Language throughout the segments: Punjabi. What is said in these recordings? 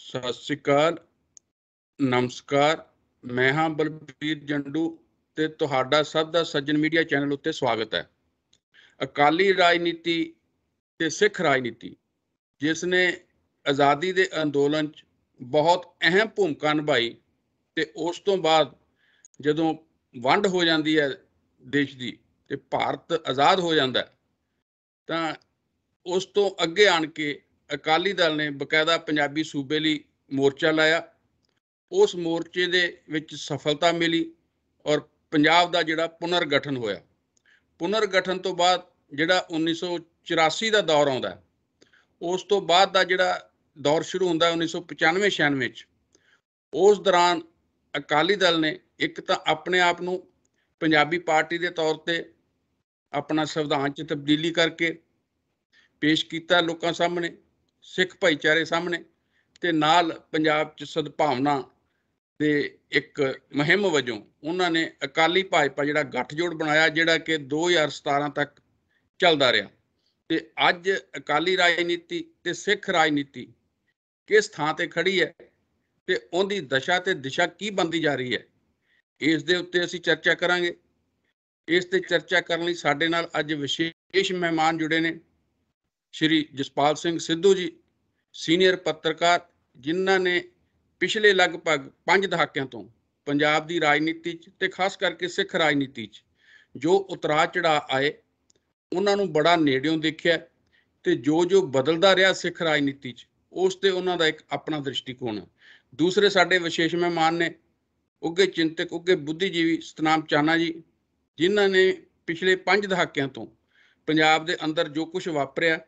ਸਤਿ ਸ਼੍ਰੀ ਅਕਾਲ, ਨਮਸਕਾਰ। ਮੈਂ ਹਾਂ ਬਲਬੀਰ ਜੰਡੂ ਤੇ ਤੁਹਾਡਾ ਸਭ ਦਾ ਸੱਜਣ ਮੀਡੀਆ ਚੈਨਲ ਉੱਤੇ ਸਵਾਗਤ ਹੈ। ਅਕਾਲੀ ਰਾਜਨੀਤੀ ਤੇ ਸਿੱਖ ਰਾਜਨੀਤੀ, ਜਿਸ ਨੇ ਆਜ਼ਾਦੀ ਦੇ ਅੰਦੋਲਨ 'ਚ ਬਹੁਤ ਅਹਿਮ ਭੂਮਿਕਾ ਨਿਭਾਈ ਤੇ ਉਸ ਤੋਂ ਬਾਅਦ ਜਦੋਂ ਵੰਡ ਹੋ ਜਾਂਦੀ ਹੈ ਦੇਸ਼ ਦੀ ਤੇ ਭਾਰਤ ਆਜ਼ਾਦ ਹੋ ਜਾਂਦਾ ਤਾਂ ਉਸ ਤੋਂ ਅੱਗੇ ਆਣ ਕੇ ਅਕਾਲੀ ਦਲ ਨੇ ਬਕਾਇਦਾ ਪੰਜਾਬੀ ਸੂਬੇ ਲਈ ਮੋਰਚਾ ਲਾਇਆ। ਉਸ ਮੋਰਚੇ ਦੇ ਵਿੱਚ ਸਫਲਤਾ ਮਿਲੀ ਔਰ ਪੰਜਾਬ ਦਾ ਜਿਹੜਾ ਪੁਨਰਗਠਨ ਹੋਇਆ। ਪੁਨਰਗਠਨ ਤੋਂ ਬਾਅਦ ਜਿਹੜਾ 1984 ਦਾ ਦੌਰ ਆਉਂਦਾ, ਉਸ ਤੋਂ ਬਾਅਦ ਦਾ ਜਿਹੜਾ ਦੌਰ ਸ਼ੁਰੂ ਹੁੰਦਾ 1995-96 'ਚ, ਉਸ ਦੌਰਾਨ ਅਕਾਲੀ ਦਲ ਨੇ ਇੱਕ ਤਾਂ ਆਪਣੇ ਆਪ ਨੂੰ ਪੰਜਾਬੀ ਪਾਰਟੀ ਦੇ ਤੌਰ ਤੇ ਆਪਣਾ ਸੰਵਿਧਾਨ 'ਚ ਤਬਦੀਲੀ ਕਰਕੇ ਪੇਸ਼ ਕੀਤਾ ਲੋਕਾਂ ਸਾਹਮਣੇ, ਸਿੱਖ ਭਾਈਚਾਰੇ ਸਾਹਮਣੇ, ਤੇ ਨਾਲ ਪੰਜਾਬ 'ਚ ਸਦਭਾਵਨਾ ਦੇ ਇੱਕ ਮੁਹਿੰਮ ਵਜੋਂ ਉਹਨਾਂ ਨੇ ਅਕਾਲੀ ਭਾਜਪਾ ਜਿਹੜਾ ਗੱਠਜੋੜ ਬਣਾਇਆ, ਜਿਹੜਾ ਕਿ 2017 ਤੱਕ ਚੱਲਦਾ ਰਿਹਾ। ਤੇ ਅੱਜ ਅਕਾਲੀ ਰਾਜਨੀਤੀ ਤੇ ਸਿੱਖ ਰਾਜਨੀਤੀ ਕਿਸ ਥਾਂ ਤੇ ਖੜੀ ਹੈ ਤੇ ਉਹਦੀ ਦਸ਼ਾ ਤੇ ਦਿਸ਼ਾ ਕੀ ਬਣਦੀ ਜਾ ਰਹੀ ਹੈ, ਇਸ ਦੇ ਉੱਤੇ ਅਸੀਂ ਚਰਚਾ ਕਰਾਂਗੇ। ਇਸ ਤੇ ਚਰਚਾ ਕਰਨ ਲਈ ਸਾਡੇ ਨਾਲ ਅੱਜ ਵਿਸ਼ੇਸ਼ ਮਹਿਮਾਨ ਜੁੜੇ ਨੇ। ਸ਼੍ਰੀ ਜਸਪਾਲ ਸਿੰਘ ਸਿੱਧੂ ਜੀ, ਸੀਨੀਅਰ ਪੱਤਰਕਾਰ, ਜਿਨ੍ਹਾਂ ਨੇ ਪਿਛਲੇ ਲਗਭਗ 5 ਦਹਾਕਿਆਂ ਤੋਂ ਪੰਜਾਬ ਦੀ ਰਾਜਨੀਤੀ 'ਚ ਤੇ ਖਾਸ ਕਰਕੇ ਸਿੱਖ ਰਾਜਨੀਤੀ 'ਚ ਜੋ ਉਤਰਾਅ ਚੜ੍ਹਾਅ ਆਏ ਉਹਨਾਂ ਨੂੰ ਬੜਾ ਨੇੜਿਓਂ ਦੇਖਿਆ ਤੇ ਜੋ ਬਦਲਦਾ ਰਿਹਾ ਸਿੱਖ ਰਾਜਨੀਤੀ 'ਚ, ਉਸ ਤੇ ਉਹਨਾਂ ਦਾ ਇੱਕ ਆਪਣਾ ਦ੍ਰਿਸ਼ਟੀਕੋਣ ਹੈ। ਦੂਸਰੇ ਸਾਡੇ ਵਿਸ਼ੇਸ਼ ਮਹਿਮਾਨ ਨੇ ਉੱਘੇ ਚਿੰਤਕ, ਉੱਘੇ ਬੁੱਧੀਜੀਵੀ ਸਤਨਾਮ ਚਾਨਾ ਜੀ, ਜਿਨ੍ਹਾਂ ਨੇ ਪਿਛਲੇ 5 ਦਹਾਕਿਆਂ ਤੋਂ ਪੰਜਾਬ ਦੇ ਅੰਦਰ ਜੋ ਕੁਝ ਵਾਪਰਿਆ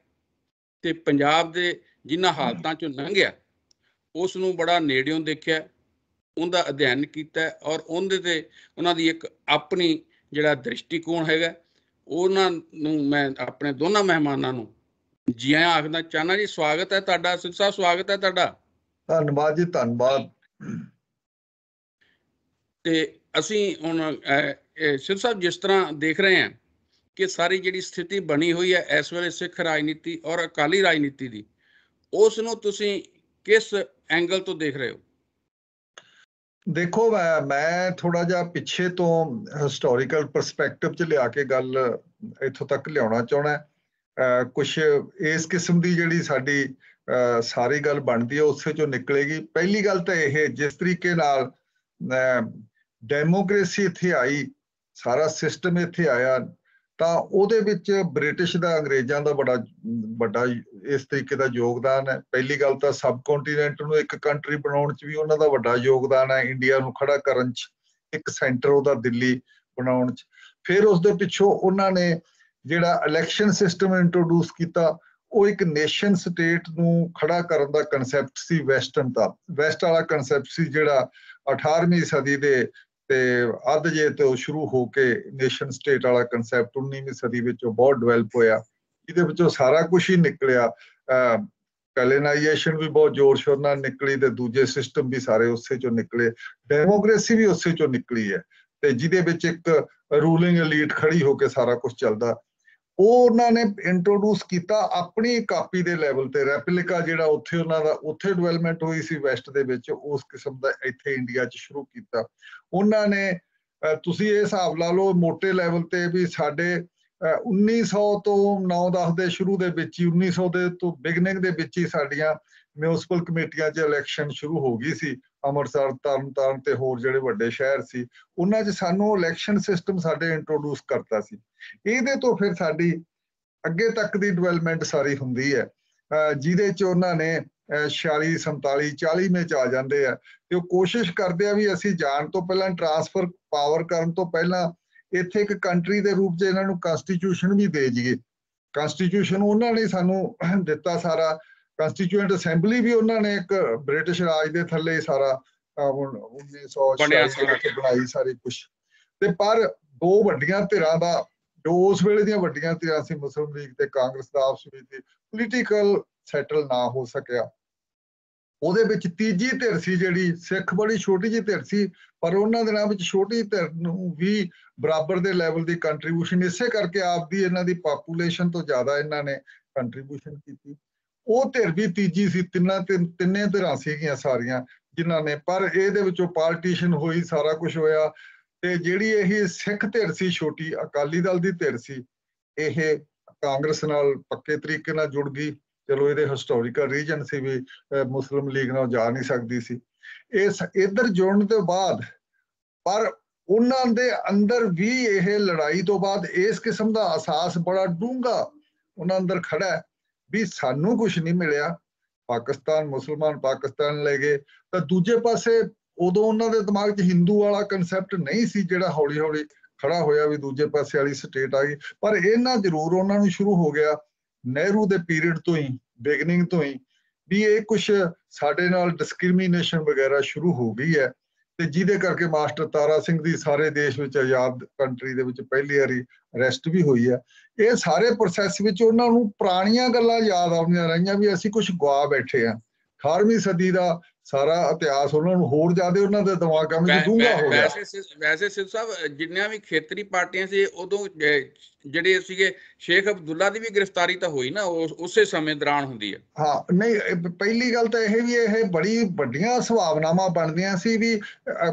ਤੇ ਪੰਜਾਬ ਦੇ ਜਿਨ੍ਹਾਂ ਹਾਲਤਾਂ 'ਚੋਂ ਲੰਘਿਆ ਉਸ ਨੂੰ ਬੜਾ ਨੇੜਿਓਂ ਦੇਖਿਆ, ਉਹਦਾ ਅਧਿਐਨ ਕੀਤਾ ਔਰ ਉਹਦੇ ਤੇ ਉਹਨਾਂ ਦੀ ਇੱਕ ਆਪਣੀ ਜਿਹੜਾ ਦ੍ਰਿਸ਼ਟੀਕੋਣ ਹੈਗਾ। ਉਹਨਾਂ ਨੂੰ ਮੈਂ ਆਪਣੇ ਦੋਨਾਂ ਮਹਿਮਾਨਾਂ ਨੂੰ ਜੀ ਆਇਆਂ ਆਖਦਾ। ਚਾਨਾ ਜੀ, ਸਵਾਗਤ ਹੈ ਤੁਹਾਡਾ। ਸਿੱਧੂ ਸਾਹਿਬ, ਸਵਾਗਤ ਹੈ ਤੁਹਾਡਾ। ਧੰਨਵਾਦ ਜੀ, ਧੰਨਵਾਦ। ਤੇ ਅਸੀਂ ਹੁਣ ਸਿੱਧੂ ਸਾਹਿਬ ਜਿਸ ਤਰ੍ਹਾਂ ਦੇਖ ਰਹੇ ਹਾਂ ਕਿ ਸਾਰੀ ਜਿਹੜੀ ਸਥਿਤੀ ਬਣੀ ਹੋਈ ਹੈ ਇਸ ਵੇਲੇ ਸਿੱਖ ਰਾਜਨੀਤੀ ਔਰ ਅਕਾਲੀ ਰਾਜਨੀਤੀ ਦੀ, ਉਸ ਨੂੰ ਤੁਸੀਂ ਕਿਸ ਐਂਗਲ ਤੋਂ ਦੇਖ ਰਹੇ ਹੋ? ਦੇਖੋ, ਮੈਂ ਥੋੜਾ ਜਿਹਾ ਪਿੱਛੇ ਤੋਂ ਹਿਸਟੋਰੀਕਲ ਪਰਸਪੈਕਟਿਵ 'ਚ ਲਿਆ ਕੇ ਗੱਲ ਇੱਥੋਂ ਤੱਕ ਲਿਆਉਣਾ ਚਾਹੁੰਦਾ। ਕੁਛ ਇਸ ਕਿਸਮ ਦੀ ਜਿਹੜੀ ਸਾਡੀ ਸਾਰੀ ਗੱਲ ਬਣਦੀ ਹੈ ਉਸੇ 'ਚੋਂ ਨਿਕਲੇਗੀ। ਪਹਿਲੀ ਗੱਲ ਤਾਂ ਇਹ, ਜਿਸ ਤਰੀਕੇ ਨਾਲ ਡੈਮੋਕ੍ਰੇਸੀ ਇੱਥੇ ਆਈ, ਸਾਰਾ ਸਿਸਟਮ ਇੱਥੇ ਆਇਆ, ਤਾਂ ਉਹਦੇ ਵਿੱਚ ਬ੍ਰਿਟਿਸ਼ ਦਾ, ਅੰਗਰੇਜ਼ਾਂ ਦਾ ਬੜਾ ਵੱਡਾ ਇਸ ਤਰੀਕੇ ਦਾ ਯੋਗਦਾਨ ਹੈ। ਪਹਿਲੀ ਗੱਲ ਤਾਂ ਸਬ ਕੰਟੀਨੈਂਟ ਨੂੰ ਇੱਕ ਕੰਟਰੀ ਬਣਾਉਣ 'ਚ ਵੀ ਉਹਨਾਂ ਦਾ ਵੱਡਾ ਯੋਗਦਾਨ ਹੈ, ਇੰਡੀਆ ਨੂੰ ਖੜਾ ਕਰਨ 'ਚ, ਇੱਕ ਸੈਂਟਰ ਉਹਦਾ ਦਿੱਲੀ ਬਣਾਉਣ 'ਚ। ਫਿਰ ਉਸਦੇ ਪਿੱਛੋਂ ਉਹਨਾਂ ਨੇ ਜਿਹੜਾ ਇਲੈਕਸ਼ਨ ਸਿਸਟਮ ਇੰਟਰੋਡਿਊਸ ਕੀਤਾ, ਉਹ ਇੱਕ ਨੇਸ਼ਨ ਸਟੇਟ ਨੂੰ ਖੜਾ ਕਰਨ ਦਾ ਕਨਸੈਪਟ ਸੀ, ਵੈਸਟਰਨ ਦਾ। ਵੈਸਟ ਵਾਲਾ ਕਨਸੈਪਟ ਸੀ ਜਿਹੜਾ 18ਵੀਂ ਸਦੀ ਦੇ ਤੇ ਅੱਧ ਜੇ ਤੋਂ ਸ਼ੁਰੂ ਹੋ ਕੇ ਨੇਸ਼ਨ ਸਟੇਟ ਵਾਲਾ ਕਨਸੈਪਟ 19ਵੀਂ ਸਦੀ ਵਿੱਚ ਬਹੁਤ ਡਿਵੈਲਪ ਹੋਇਆ। ਇਹਦੇ ਵਿੱਚੋਂ ਸਾਰਾ ਕੁਝ ਹੀ ਨਿਕਲਿਆ। ਕਲੋਨਾਈਜੇਸ਼ਨ ਵੀ ਬਹੁਤ ਜ਼ੋਰ ਸ਼ੋਰ ਨਾਲ ਨਿਕਲੀ ਤੇ ਦੂਜੇ ਸਿਸਟਮ ਵੀ ਸਾਰੇ ਉਸੇ ਚੋਂ ਨਿਕਲੇ। ਡੈਮੋਕ੍ਰੇਸੀ ਵੀ ਉਸੇ ਚੋਂ ਨਿਕਲੀ ਹੈ ਤੇ ਜਿਹਦੇ ਵਿੱਚ ਇੱਕ ਰੂਲਿੰਗ ਐਲੀਟ ਖੜੀ ਹੋ ਕੇ ਸਾਰਾ ਕੁਝ ਚੱਲਦਾ। ਉਹ ਉਹਨਾਂ ਨੇ ਇੰਟਰੋਡਿਊਸ ਕੀਤਾ ਆਪਣੀ ਕਾਪੀ ਦੇ ਲੈਵਲ ਤੇ, ਰੈਪਲੀਕਾ ਜਿਹੜਾ ਉੱਥੇ ਉਹਨਾਂ ਦਾ ਉੱਥੇ ਡਿਵੈਲਪਮੈਂਟ ਹੋਈ ਸੀ ਵੈਸਟ ਦੇ ਵਿੱਚ, ਉਸ ਕਿਸਮ ਦਾ ਇੱਥੇ ਇੰਡੀਆ 'ਚ ਸ਼ੁਰੂ ਕੀਤਾ ਉਹਨਾਂ ਨੇ। ਤੁਸੀਂ ਇਹ ਹਿਸਾਬ ਲਾ ਲਓ ਮੋਟੇ ਲੈਵਲ ਤੇ ਵੀ ਸਾਡੇ 1900 ਤੋਂ 9-10 ਦੇ ਸ਼ੁਰੂ ਦੇ ਵਿੱਚ ਹੀ, 1900 ਦੇ ਤੋਂ ਬਿਗਨਿੰਗ ਦੇ ਵਿੱਚ ਹੀ ਸਾਡੀਆਂ ਮਿਊਨਿਸਪਲ ਕਮੇਟੀਆਂ 'ਚ ਇਲੈਕਸ਼ਨ ਸ਼ੁਰੂ ਹੋ ਗਈ ਸੀ। ਅੰਮ੍ਰਿਤਸਰ, ਤਰਨਤਾਰਨ ਤੇ ਹੋਰ ਜਿਹੜੇ ਵੱਡੇ ਸ਼ਹਿਰ ਸੀ ਉਹਨਾਂ 'ਚ ਸਾਨੂੰ ਇਲੈਕਸ਼ਨ ਸਿਸਟਮ ਸਾਡੇ ਇੰਟਰੋਡਿਊਸ ਕਰਤਾ ਸੀ। ਇਹਦੇ ਤੋਂ ਫਿਰ ਸਾਡੀ ਅੱਗੇ ਤੱਕ ਦੀ ਡਿਵੈਲਪਮੈਂਟ ਸਾਰੀ ਹੁੰਦੀ ਹੈ, ਜਿਹਦੇ 'ਚ ਉਹਨਾਂ ਨੇ 46, 47, 40 'ਚ ਆ ਜਾਂਦੇ ਆ ਤੇ ਉਹ ਕੋਸ਼ਿਸ਼ ਕਰਦੇ ਆ ਵੀ ਅਸੀਂ ਜਾਣ ਤੋਂ ਪਹਿਲਾਂ, ਟਰਾਂਸਫਰ ਪਾਵਰ ਕਰਨ ਤੋਂ ਪਹਿਲਾਂ ਇੱਥੇ ਇੱਕ ਕੰਟਰੀ ਦੇ ਰੂਪ 'ਚ ਇਹਨਾਂ ਨੂੰ ਕੰਸਟੀਟਿਊਸ਼ਨ ਵੀ ਦੇ ਜਾਈਏ। ਕੰਸਟੀਟਿਊਸ਼ਨ ਉਹਨਾਂ ਨੇ ਸਾਨੂੰ ਦਿੱਤਾ ਸਾਰਾ, ਕੰਸਟੀਚੂਐਂਟ ਅਸੈਂਬਲੀ ਵੀ ਉਹਨਾਂ ਨੇ ਇੱਕ ਬ੍ਰਿਟਿਸ਼ ਰਾਜ ਦੇ ਥੱਲੇ ਸਾਰਾ 1946 ਬਣਾਈ ਸਾਰੀ ਕੁਛ। ਤੇ ਪਰ ਦੋ ਵੱਡੀਆਂ ਧਿਰਾਂ ਦਾ, ਜੋ ਉਸ ਵੇਲੇ ਦੀਆਂ ਵੱਡੀਆਂ ਧਿਰਾਂ ਸੀ, ਮੁਸਲਿਮ ਲੀਗ ਤੇ ਕਾਂਗਰਸ ਦਾ ਆਪਸ ਵਿੱਚ ਪੋਲੀਟੀਕਲ ਸੈਟਲ ਨਾ ਹੋ ਸਕਿਆ। ਉਹਦੇ ਵਿੱਚ ਤੀਜੀ ਧਿਰ ਸੀ ਜਿਹੜੀ ਸਿੱਖ, ਬੜੀ ਛੋਟੀ ਜਿਹੀ ਧਿਰ ਸੀ, ਪਰ ਉਹਨਾਂ ਦਿਨਾਂ ਵਿੱਚ ਛੋਟੀ ਧਿਰ ਨੂੰ ਵੀ ਬਰਾਬਰ ਦੇ ਲੈਵਲ ਦੀ ਕੰਟਰੀਬਿਊਸ਼ਨ, ਇਸੇ ਕਰਕੇ ਆਪਦੀ ਇਹਨਾਂ ਦੀ ਪਾਪੂਲੇਸ਼ਨ ਤੋਂ ਜ਼ਿਆਦਾ ਇਹਨਾਂ ਨੇ ਕੰਟਰੀਬਿਊਸ਼ਨ ਕੀਤੀ। ਉਹ ਧਿਰ ਵੀ ਤੀਜੀ ਸੀ, ਤਿੰਨੇ ਧਿਰਾਂ ਸੀਗੀਆਂ ਸਾਰੀਆਂ ਜਿਨ੍ਹਾਂ ਨੇ, ਪਰ ਇਹਦੇ ਵਿੱਚੋਂ ਪਾਰਟੀਸ਼ਨ ਹੋਈ, ਸਾਰਾ ਕੁਝ ਹੋਇਆ। ਤੇ ਜਿਹੜੀ ਇਹ ਸਿੱਖ ਧਿਰ ਸੀ ਛੋਟੀ, ਅਕਾਲੀ ਦਲ ਦੀ ਧਿਰ ਸੀ, ਇਹ ਕਾਂਗਰਸ ਨਾਲ ਪੱਕੇ ਤਰੀਕੇ ਨਾਲ ਜੁੜ ਗਈ। ਚਲੋ ਇਹਦੇ ਹਿਸਟੋਰੀਕਲ ਰੀਜਨ ਸੀ ਵੀ ਮੁਸਲਿਮ ਲੀਗ ਨਾਲ ਜਾ ਨਹੀਂ ਸਕਦੀ ਸੀ। ਇਸ ਇੱਧਰ ਜੁੜਨ ਤੋਂ ਬਾਅਦ ਪਰ ਉਹਨਾਂ ਦੇ ਅੰਦਰ ਵੀ ਇਹ ਲੜਾਈ ਤੋਂ ਬਾਅਦ ਇਸ ਕਿਸਮ ਦਾ ਅਹਿਸਾਸ ਬੜਾ ਡੂੰਘਾ ਉਹਨਾਂ ਅੰਦਰ ਖੜਾ ਹੈ ਵੀ ਸਾਨੂੰ ਕੁਝ ਨਹੀਂ ਮਿਲਿਆ। ਪਾਕਿਸਤਾਨ, ਮੁਸਲਮਾਨ ਪਾਕਿਸਤਾਨ ਲੈ ਗਏ, ਤਾਂ ਦੂਜੇ ਪਾਸੇ ਉਦੋਂ ਉਹਨਾਂ ਦੇ ਦਿਮਾਗ 'ਚ ਹਿੰਦੂ ਵਾਲਾ ਕਨਸੈਪਟ ਨਹੀਂ ਸੀ ਜਿਹੜਾ ਹੌਲੀ ਹੌਲੀ ਖੜਾ ਹੋਇਆ ਵੀ ਦੂਜੇ ਪਾਸੇ ਵਾਲੀ ਸਟੇਟ ਆ ਗਈ। ਪਰ ਇਹਨਾਂ ਜ਼ਰੂਰ ਉਹਨਾਂ ਨੂੰ ਸ਼ੁਰੂ ਹੋ ਗਿਆ ਨਹਿਰੂ ਦੇ ਪੀਰੀਅਡ ਤੋਂ ਹੀ, ਬਿਗਨਿੰਗ ਤੋਂ ਹੀ, ਵੀ ਇਹ ਕੁਛ ਸਾਡੇ ਨਾਲ ਡਿਸਕ੍ਰਿਮੀਨੇਸ਼ਨ ਵਗੈਰਾ ਸ਼ੁਰੂ ਹੋ ਗਈ ਹੈ। ਤੇ ਜਿਹਦੇ ਕਰਕੇ ਮਾਸਟਰ ਤਾਰਾ ਸਿੰਘ ਦੀ ਸਾਰੇ ਦੇਸ਼ ਵਿੱਚ, ਆਜ਼ਾਦ ਕੰਟਰੀ ਦੇ ਵਿੱਚ ਪਹਿਲੀ ਵਾਰੀ ਅਰੈਸਟ ਵੀ ਹੋਈ ਹੈ। ਇਹ ਸਾਰੇ ਪ੍ਰੋਸੈਸ ਵਿੱਚ ਉਹਨਾਂ ਨੂੰ ਪੁਰਾਣੀਆਂ ਗੱਲਾਂ ਯਾਦ ਆਉਂਦੀਆਂ ਰਹੀਆਂ ਵੀ ਅਸੀਂ ਕੁਝ ਗਵਾ ਬੈਠੇ ਹਾਂ। 18ਵੀਂ ਸਦੀ ਦਾ ਸਾਰਾ ਇਤਿਹਾਸ ਉਹਨਾਂ ਨੂੰ ਹੋਰ ਜ਼ਿਆਦਾ ਉਹਨਾਂ ਦੇ ਦਿਮਾਗਾਂ ਵਿੱਚ ਡੂੰਘਾ ਹੋ ਗਿਆ। ਵੈਸੇ ਸਿੱਧੂ ਸਾਹਿਬ, ਜਿੰਨੀਆਂ ਵੀ ਖੇਤਰੀ ਪਾਰਟੀਆਂ ਸੀ ਉਦੋਂ ਜਿਹੜੇ ਸੀਗੇ, ਸ਼ੇਖ ਅਬਦੁੱਲਾ ਦੀ ਵੀ ਗ੍ਰਿਫਤਾਰੀ ਤਾਂ ਹੋਈ ਨਾ, ਉਸੇ ਸਮੇਂ ਦੌਰਾਨ ਹੁੰਦੀ ਹੈ। ਹਾਂ, ਨਹੀਂ, ਪਹਿਲੀ ਗੱਲ ਤਾਂ ਇਹ ਵੀ ਇਹ ਬੜੀ ਵੱਡੀਆਂ ਸੰਭਾਵਨਾਵਾਂ ਬਣਦੀਆਂ ਸੀ ਵੀ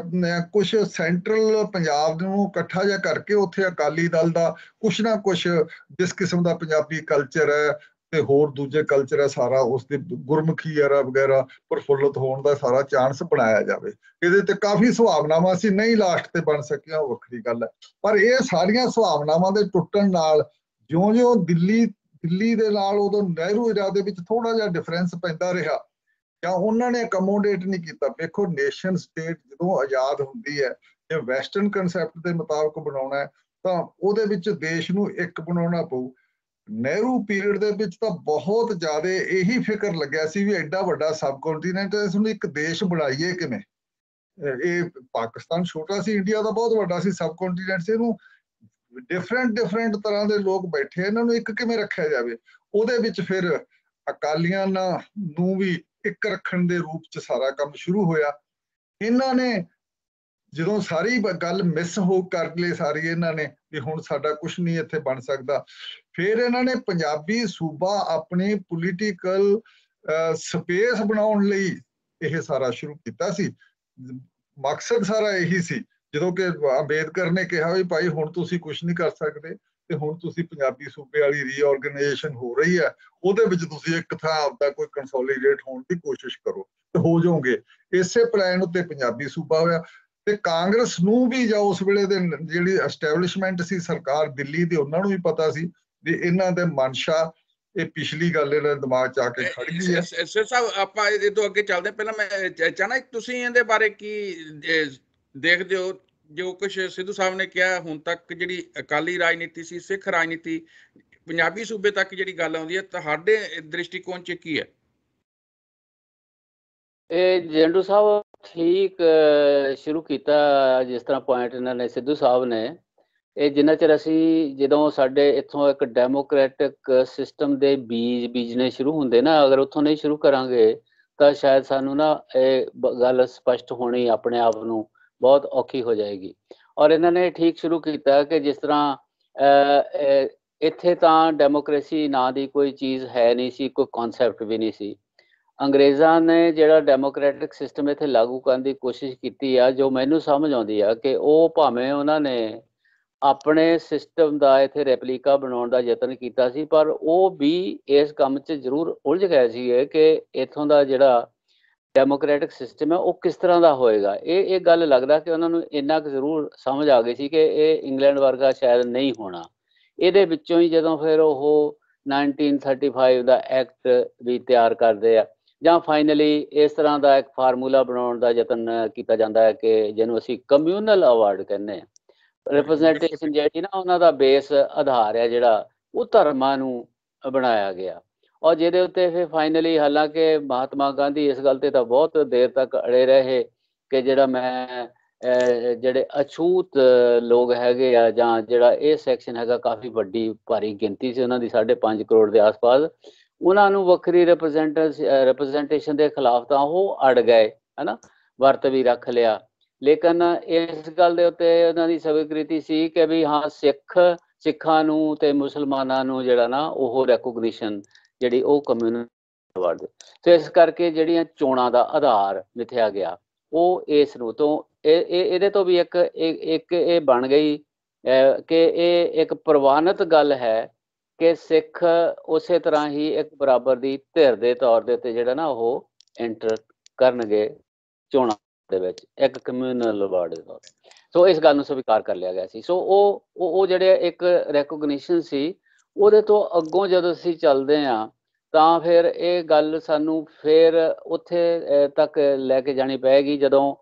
ਕੁਛ ਸੈਂਟਰਲ ਪੰਜਾਬ ਨੂੰ ਇਕੱਠਾ ਜਿਹਾ ਕਰਕੇ ਉੱਥੇ ਅਕਾਲੀ ਦਲ ਦਾ ਕੁਛ ਨਾ ਕੁਛ, ਜਿਸ ਕਿਸਮ ਦਾ ਪੰਜਾਬੀ ਕਲਚਰ ਹੈ ਤੇ ਹੋਰ ਦੂਜੇ ਕਲਚਰ ਹੈ, ਸਾਰਾ ਉਸਦੇ ਗੁਰਮੁਖੀ ਐਰਾ ਵਗੈਰਾ ਪ੍ਰਫੁੱਲਤ ਹੋਣ ਦਾ ਸਾਰਾ ਚਾਂਸ ਬਣਾਇਆ ਜਾਵੇ। ਇਹਦੇ ਤੇ ਕਾਫੀ ਸੰਭਾਵਨਾਵਾਂ ਸੀ, ਨਹੀਂ ਲਾਸਟ ਤੇ ਬਣ ਸਕੀਆਂ, ਉਹ ਵੱਖਰੀ ਗੱਲ ਹੈ। ਪਰ ਇਹ ਸਾਰੀਆਂ ਸੰਭਾਵਨਾਵਾਂ ਦੇ ਟੁੱਟਣ ਨਾਲ ਜਿਉਂ-ਜਿਉਂ ਦਿੱਲੀ ਦੇ ਨਾਲ ਉਦੋਂ ਨਹਿਰੂ ਏਰਾ ਦੇ ਵਿੱਚ ਥੋੜਾ ਜਿਹਾ ਡਿਫਰੈਂਸ ਪੈਂਦਾ ਰਿਹਾ, ਜਾਂ ਉਹਨਾਂ ਨੇ ਅਕਮੋਡੇਟ ਨਹੀਂ ਕੀਤਾ। ਵੇਖੋ, ਨੇਸ਼ਨ ਸਟੇਟ ਜਦੋਂ ਆਜ਼ਾਦ ਹੁੰਦੀ ਹੈ, ਜੇ ਵੈਸਟਰਨ ਕਨਸੈਪਟ ਦੇ ਮੁਤਾਬਕ ਬਣਾਉਣਾ ਹੈ ਤਾਂ ਉਹਦੇ ਵਿੱਚ ਦੇਸ਼ ਨੂੰ ਇੱਕ ਬਣਾਉਣਾ ਪਊ। ਨਹਿਰੂ ਪੀਰੀਅਡ ਦੇ ਵਿੱਚ ਤਾਂ ਬਹੁਤ ਜ਼ਿਆਦਾ ਇਹੀ ਫਿਕਰ ਲੱਗਿਆ ਸੀ ਵੀ ਐਡਾ ਵੱਡਾ ਸਬ ਕੰਟੀਨੈਂਟ, ਇਸ ਨੂੰ ਇੱਕ ਦੇਸ਼ ਬਣਾਈਏ ਕਿਵੇਂ। ਇਹ ਪਾਕਿਸਤਾਨ ਛੋਟਾ ਸੀ, ਇੰਡੀਆ ਦਾ ਬਹੁਤ ਵੱਡਾ ਸੀ, ਸਬ ਕੰਟੀਨੈਂਟ ਸੀ, ਇਹਨੂੰ ਡਿਫਰੈਂਟ ਤਰ੍ਹਾਂ ਦੇ ਲੋਕ ਬੈਠੇ, ਇਹਨਾਂ ਨੂੰ ਇੱਕ ਕਿਵੇਂ ਰੱਖਿਆ ਜਾਵੇ। ਉਹਦੇ ਵਿੱਚ ਫਿਰ ਅਕਾਲੀਆਂ ਨੂੰ ਵੀ ਇੱਕ ਰੱਖਣ ਦੇ ਰੂਪ 'ਚ ਸਾਰਾ ਕੰਮ ਸ਼ੁਰੂ ਹੋਇਆ। ਇਹਨਾਂ ਨੇ ਜਦੋਂ ਸਾਰੀ ਗੱਲ ਮਿਸ ਹੋ ਕਰ ਲਈ ਸਾਰੀ, ਇਹਨਾਂ ਨੇ ਵੀ ਹੁਣ ਸਾਡਾ ਕੁਛ ਨਹੀਂ ਇੱਥੇ ਬਣ ਸਕਦਾ, ਫਿਰ ਇਹਨਾਂ ਨੇ ਪੰਜਾਬੀ ਸੂਬਾ ਆਪਣੀ ਪੋਲੀਟੀਕਲ ਸਪੇਸ ਬਣਾਉਣ ਲਈ ਇਹ ਸਾਰਾ ਸ਼ੁਰੂ ਕੀਤਾ ਸੀ। ਮਕਸਦ ਸਾਰਾ ਇਹੀ ਸੀ। ਜਦੋਂ ਕਿ ਅੰਬੇਦਕਰ ਨੇ ਕਿਹਾ ਵੀ ਭਾਈ ਹੁਣ ਤੁਸੀਂ ਕੁਛ ਨਹੀਂ ਕਰ ਸਕਦੇ ਤੇ ਹੁਣ ਤੁਸੀਂ ਪੰਜਾਬੀ ਸੂਬੇ ਵਾਲੀ ਰੀਆਰਗੇਨਾਈਜੇਸ਼ਨ ਹੋ ਰਹੀ ਹੈ, ਉਹਦੇ ਵਿੱਚ ਤੁਸੀਂ ਇੱਕ ਥਾਂ ਆਪਦਾ ਕੋਈ ਕੰਸੋਲੀਡੇਟ ਹੋਣ ਦੀ ਕੋਸ਼ਿਸ਼ ਕਰੋ ਤੇ ਹੋ ਜਾਓਗੇ। ਇਸੇ ਪਲਾਨ ਉੱਤੇ ਪੰਜਾਬੀ ਸੂਬਾ ਹੋਇਆ। ਤੇ ਕਾਂਗਰਸ ਨੂੰ ਵੀ ਜਾਂ ਉਸ ਵੇਲੇ ਦੇ ਜਿਹੜੀ ਐਸਟੈਬਲਿਸ਼ਮੈਂਟ ਸੀ ਸਰਕਾਰ ਦਿੱਲੀ ਦੀ, ਉਹਨਾਂ ਨੂੰ ਵੀ ਪਤਾ ਸੀ ਵੀ ਇਹਨਾਂ ਦੇ ਮਨਸ਼ਾ, ਇਹ ਪਿਛਲੀ ਗੱਲ ਇਹਨਾਂ ਦੇ ਦਿਮਾਗ 'ਚ ਆ ਕੇ ਖੜ ਗਈ ਹੈ। ਸਰ ਸਾਹਿਬ, ਆਪਾਂ ਇਹ ਤੋਂ ਅੱਗੇ ਚੱਲਦੇ, ਪਹਿਲਾਂ ਮੈਂ ਚਾਹਣਾ ਤੁਸੀਂ ਇਹਦੇ ਬਾਰੇ ਕੀ ਦੇਖਦੇ ਹੋ? ਜੋ ਕੁਝ ਸਿੱਧੂ ਸਾਹਿਬ ਨੇ ਕਿਹਾ, ਹੁਣ ਤੱਕ ਜਿਹੜੀ ਅਕਾਲੀ ਰਾਜਨੀਤੀ ਸੀ, ਸਿੱਖ ਰਾਜਨੀਤੀ, ਪੰਜਾਬੀ ਸੂਬੇ ਤੱਕ ਜਿਹੜੀ ਗੱਲ ਆਉਂਦੀ ਹੈ, ਤੁਹਾਡੇ ਦ੍ਰਿਸ਼ਟੀਕੋਣ 'ਚ ਕੀ ਹੈ? ਇਹ ਜੰਡੂ ਸਾਹਿਬ ਠੀਕ ਸ਼ੁਰੂ ਕੀਤਾ, ਜਿਸ ਤਰ੍ਹਾਂ ਪੁਆਇੰਟ ਇਹਨਾਂ ਨੇ ਸਿੱਧੂ ਸਾਹਿਬ ਨੇ। ਇਹ ਜਿੰਨਾ ਚਿਰ ਅਸੀਂ, ਜਦੋਂ ਸਾਡੇ ਇੱਥੋਂ ਇੱਕ ਡੈਮੋਕ੍ਰੈਟਿਕ ਸਿਸਟਮ ਦੇ ਬੀਜ ਬੀਜਣੇ ਸ਼ੁਰੂ ਹੁੰਦੇ ਨਾ, ਅਗਰ ਉੱਥੋਂ ਨਹੀਂ ਸ਼ੁਰੂ ਕਰਾਂਗੇ ਤਾਂ ਸ਼ਾਇਦ ਸਾਨੂੰ ਨਾ ਇਹ ਗੱਲ ਸਪਸ਼ਟ ਹੋਣੀ ਆਪਣੇ ਆਪ ਨੂੰ ਬਹੁਤ ਔਖੀ ਹੋ ਜਾਏਗੀ। ਔਰ ਇਹਨਾਂ ਨੇ ਠੀਕ ਸ਼ੁਰੂ ਕੀਤਾ ਕਿ ਜਿਸ ਤਰ੍ਹਾਂ ਇੱਥੇ ਤਾਂ ਡੈਮੋਕ੍ਰੇਸੀ ਨਾਂ ਦੀ ਕੋਈ ਚੀਜ਼ ਹੈ ਨਹੀਂ ਸੀ, ਕੋਈ ਕਨਸੈਪਟ ਵੀ ਨਹੀਂ ਸੀ। ਅੰਗਰੇਜ਼ਾਂ ਨੇ ਜਿਹੜਾ ਡੈਮੋਕ੍ਰੈਟਿਕ ਸਿਸਟਮ ਇੱਥੇ ਲਾਗੂ ਕਰਨ ਦੀ ਕੋਸ਼ਿਸ਼ ਕੀਤੀ ਆ, ਜੋ ਮੈਨੂੰ ਸਮਝ ਆਉਂਦੀ ਆ ਕਿ ਉਹ ਭਾਵੇਂ ਉਹਨਾਂ ਨੇ ਆਪਣੇ ਸਿਸਟਮ ਦਾ ਇੱਥੇ ਰੈਪਲੀਕਾ ਬਣਾਉਣ ਦਾ ਯਤਨ ਕੀਤਾ ਸੀ, ਪਰ ਉਹ ਵੀ ਇਸ ਕੰਮ 'ਚ ਜ਼ਰੂਰ ਉਲਝ ਗਏ ਸੀ ਕਿ ਇੱਥੋਂ ਦਾ ਜਿਹੜਾ ਡੈਮੋਕ੍ਰੈਟਿਕ ਸਿਸਟਮ ਹੈ ਉਹ ਕਿਸ ਤਰ੍ਹਾਂ ਦਾ ਹੋਏਗਾ। ਇਹ ਗੱਲ ਲੱਗਦਾ ਕਿ ਉਹਨਾਂ ਨੂੰ ਇੰਨਾ ਕੁ ਜ਼ਰੂਰ ਸਮਝ ਆ ਗਈ ਸੀ ਕਿ ਇਹ ਇੰਗਲੈਂਡ ਵਰਗਾ ਸ਼ਾਇਦ ਨਹੀਂ ਹੋਣਾ। ਇਹਦੇ ਵਿੱਚੋਂ ਹੀ ਜਦੋਂ ਫਿਰ ਉਹ 1935 ਦਾ ਐਕਟ ਵੀ ਤਿਆਰ ਕਰਦੇ ਆ, ਜਾਂ ਫਾਈਨਲੀ ਇਸ ਤਰ੍ਹਾਂ ਦਾ ਇੱਕ ਫਾਰਮੂਲਾ ਬਣਾਉਣ ਦਾ ਯਤਨ ਕੀਤਾ ਜਾਂਦਾ ਹੈ ਕਿ ਜਿਹਨੂੰ ਅਸੀਂ ਕਮਿਊਨਲ ਅਵਾਰਡ ਕਹਿੰਦੇ ਹਾਂ। ਰਿਪਰੈਜ਼ੈਂਟੇਸ਼ਨ ਜਿਹੜੀ ਨਾ, ਉਹਨਾਂ ਦਾ ਬੇਸ ਆਧਾਰ ਹੈ ਜਿਹੜਾ, ਉਹ ਧਰਮਾਂ ਨੂੰ ਬਣਾਇਆ ਗਿਆ। ਔਰ ਜਿਹਦੇ ਉੱਤੇ ਫਿਰ ਫਾਈਨਲੀ, ਹਾਲਾਂਕਿ ਮਹਾਤਮਾ ਗਾਂਧੀ ਇਸ ਗੱਲ ਤੇ ਤਾਂ ਬਹੁਤ ਦੇਰ ਤੱਕ ਅੜੇ ਰਹੇ ਕਿ ਜਿਹੜਾ ਮੈਂ ਜਿਹੜੇ ਅਛੂਤ ਲੋਕ ਹੈਗੇ ਆ, ਜਾਂ ਜਿਹੜਾ ਇਹ ਸੈਕਸ਼ਨ ਹੈਗਾ, ਕਾਫੀ ਵੱਡੀ ਭਾਰੀ ਗਿਣਤੀ ਸੀ ਉਹਨਾਂ ਦੀ, 5.5 ਕਰੋੜ ਦੇ ਆਸ-ਪਾਸ, ਉਹਨਾਂ ਨੂੰ ਵੱਖਰੀ ਰਿਪਰੈਜ਼ੈਂਟੇਸ਼ਨ ਦੇ ਖਿਲਾਫ ਤਾਂ ਉਹ ਅੜ ਗਏ, ਹੈ ਨਾ, ਵਰਤ ਵੀ ਰੱਖ ਲਿਆ। ਲੇਕਿਨ ਇਸ ਗੱਲ ਦੇ ਉੱਤੇ ਉਹਨਾਂ ਦੀ ਸਵੀਕ੍ਰਿਤੀ ਸੀ ਕਿ ਵੀ ਹਾਂ, ਸਿੱਖਾਂ ਨੂੰ ਤੇ ਮੁਸਲਮਾਨਾਂ ਨੂੰ ਜਿਹੜਾ ਨਾ ਉਹ ਰੈਕੋਗਨੀਸ਼ਨ ਜਿਹੜੀ ਉਹ ਕਮਿਊਨਲ ਅਵਾਰਡ ਦੇ। ਤੇ ਇਸ ਕਰਕੇ ਜਿਹੜੀਆਂ ਚੋਣਾਂ ਦਾ ਆਧਾਰ ਮਿਥਿਆ ਗਿਆ ਉਹ ਇਸ ਨੂੰ ਤੋਂ ਇਹਦੇ ਤੋਂ ਵੀ ਇੱਕ ਇਹ ਬਣ ਗਈ ਕਿ ਇਹ ਇੱਕ ਪ੍ਰਵਾਨਿਤ ਗੱਲ ਹੈ ਕਿ ਸਿੱਖ ਉਸੇ ਤਰ੍ਹਾਂ ਹੀ ਇੱਕ ਬਰਾਬਰ ਦੀ ਧਿਰ ਦੇ ਤੌਰ ਦੇ ਉੱਤੇ ਜਿਹੜਾ ਨਾ ਉਹ ਐਂਟਰ ਕਰਨਗੇ ਚੋਣਾਂ ਦੇ ਵਿੱਚ ਇੱਕ ਕਮਿਊਨਲ ਅਵਾਰਡ ਦੇ ਤੌਰ। ਸੋ ਇਸ ਗੱਲ ਨੂੰ ਸਵੀਕਾਰ ਕਰ ਲਿਆ ਗਿਆ ਸੀ। ਸੋ ਉਹ ਜਿਹੜੇ ਇੱਕ ਰੈਕੋਗਨੀਸ਼ਨ ਸੀ ਉਹਦੇ ਤੋਂ ਅੱਗੋਂ ਜਦੋਂ ਅਸੀਂ ਚੱਲਦੇ ਹਾਂ ਤਾਂ ਫਿਰ ਇਹ ਗੱਲ ਸਾਨੂੰ ਫਿਰ ਉੱਥੇ ਤੱਕ ਲੈ ਕੇ ਜਾਣੀ ਪਏਗੀ ਜਦੋਂ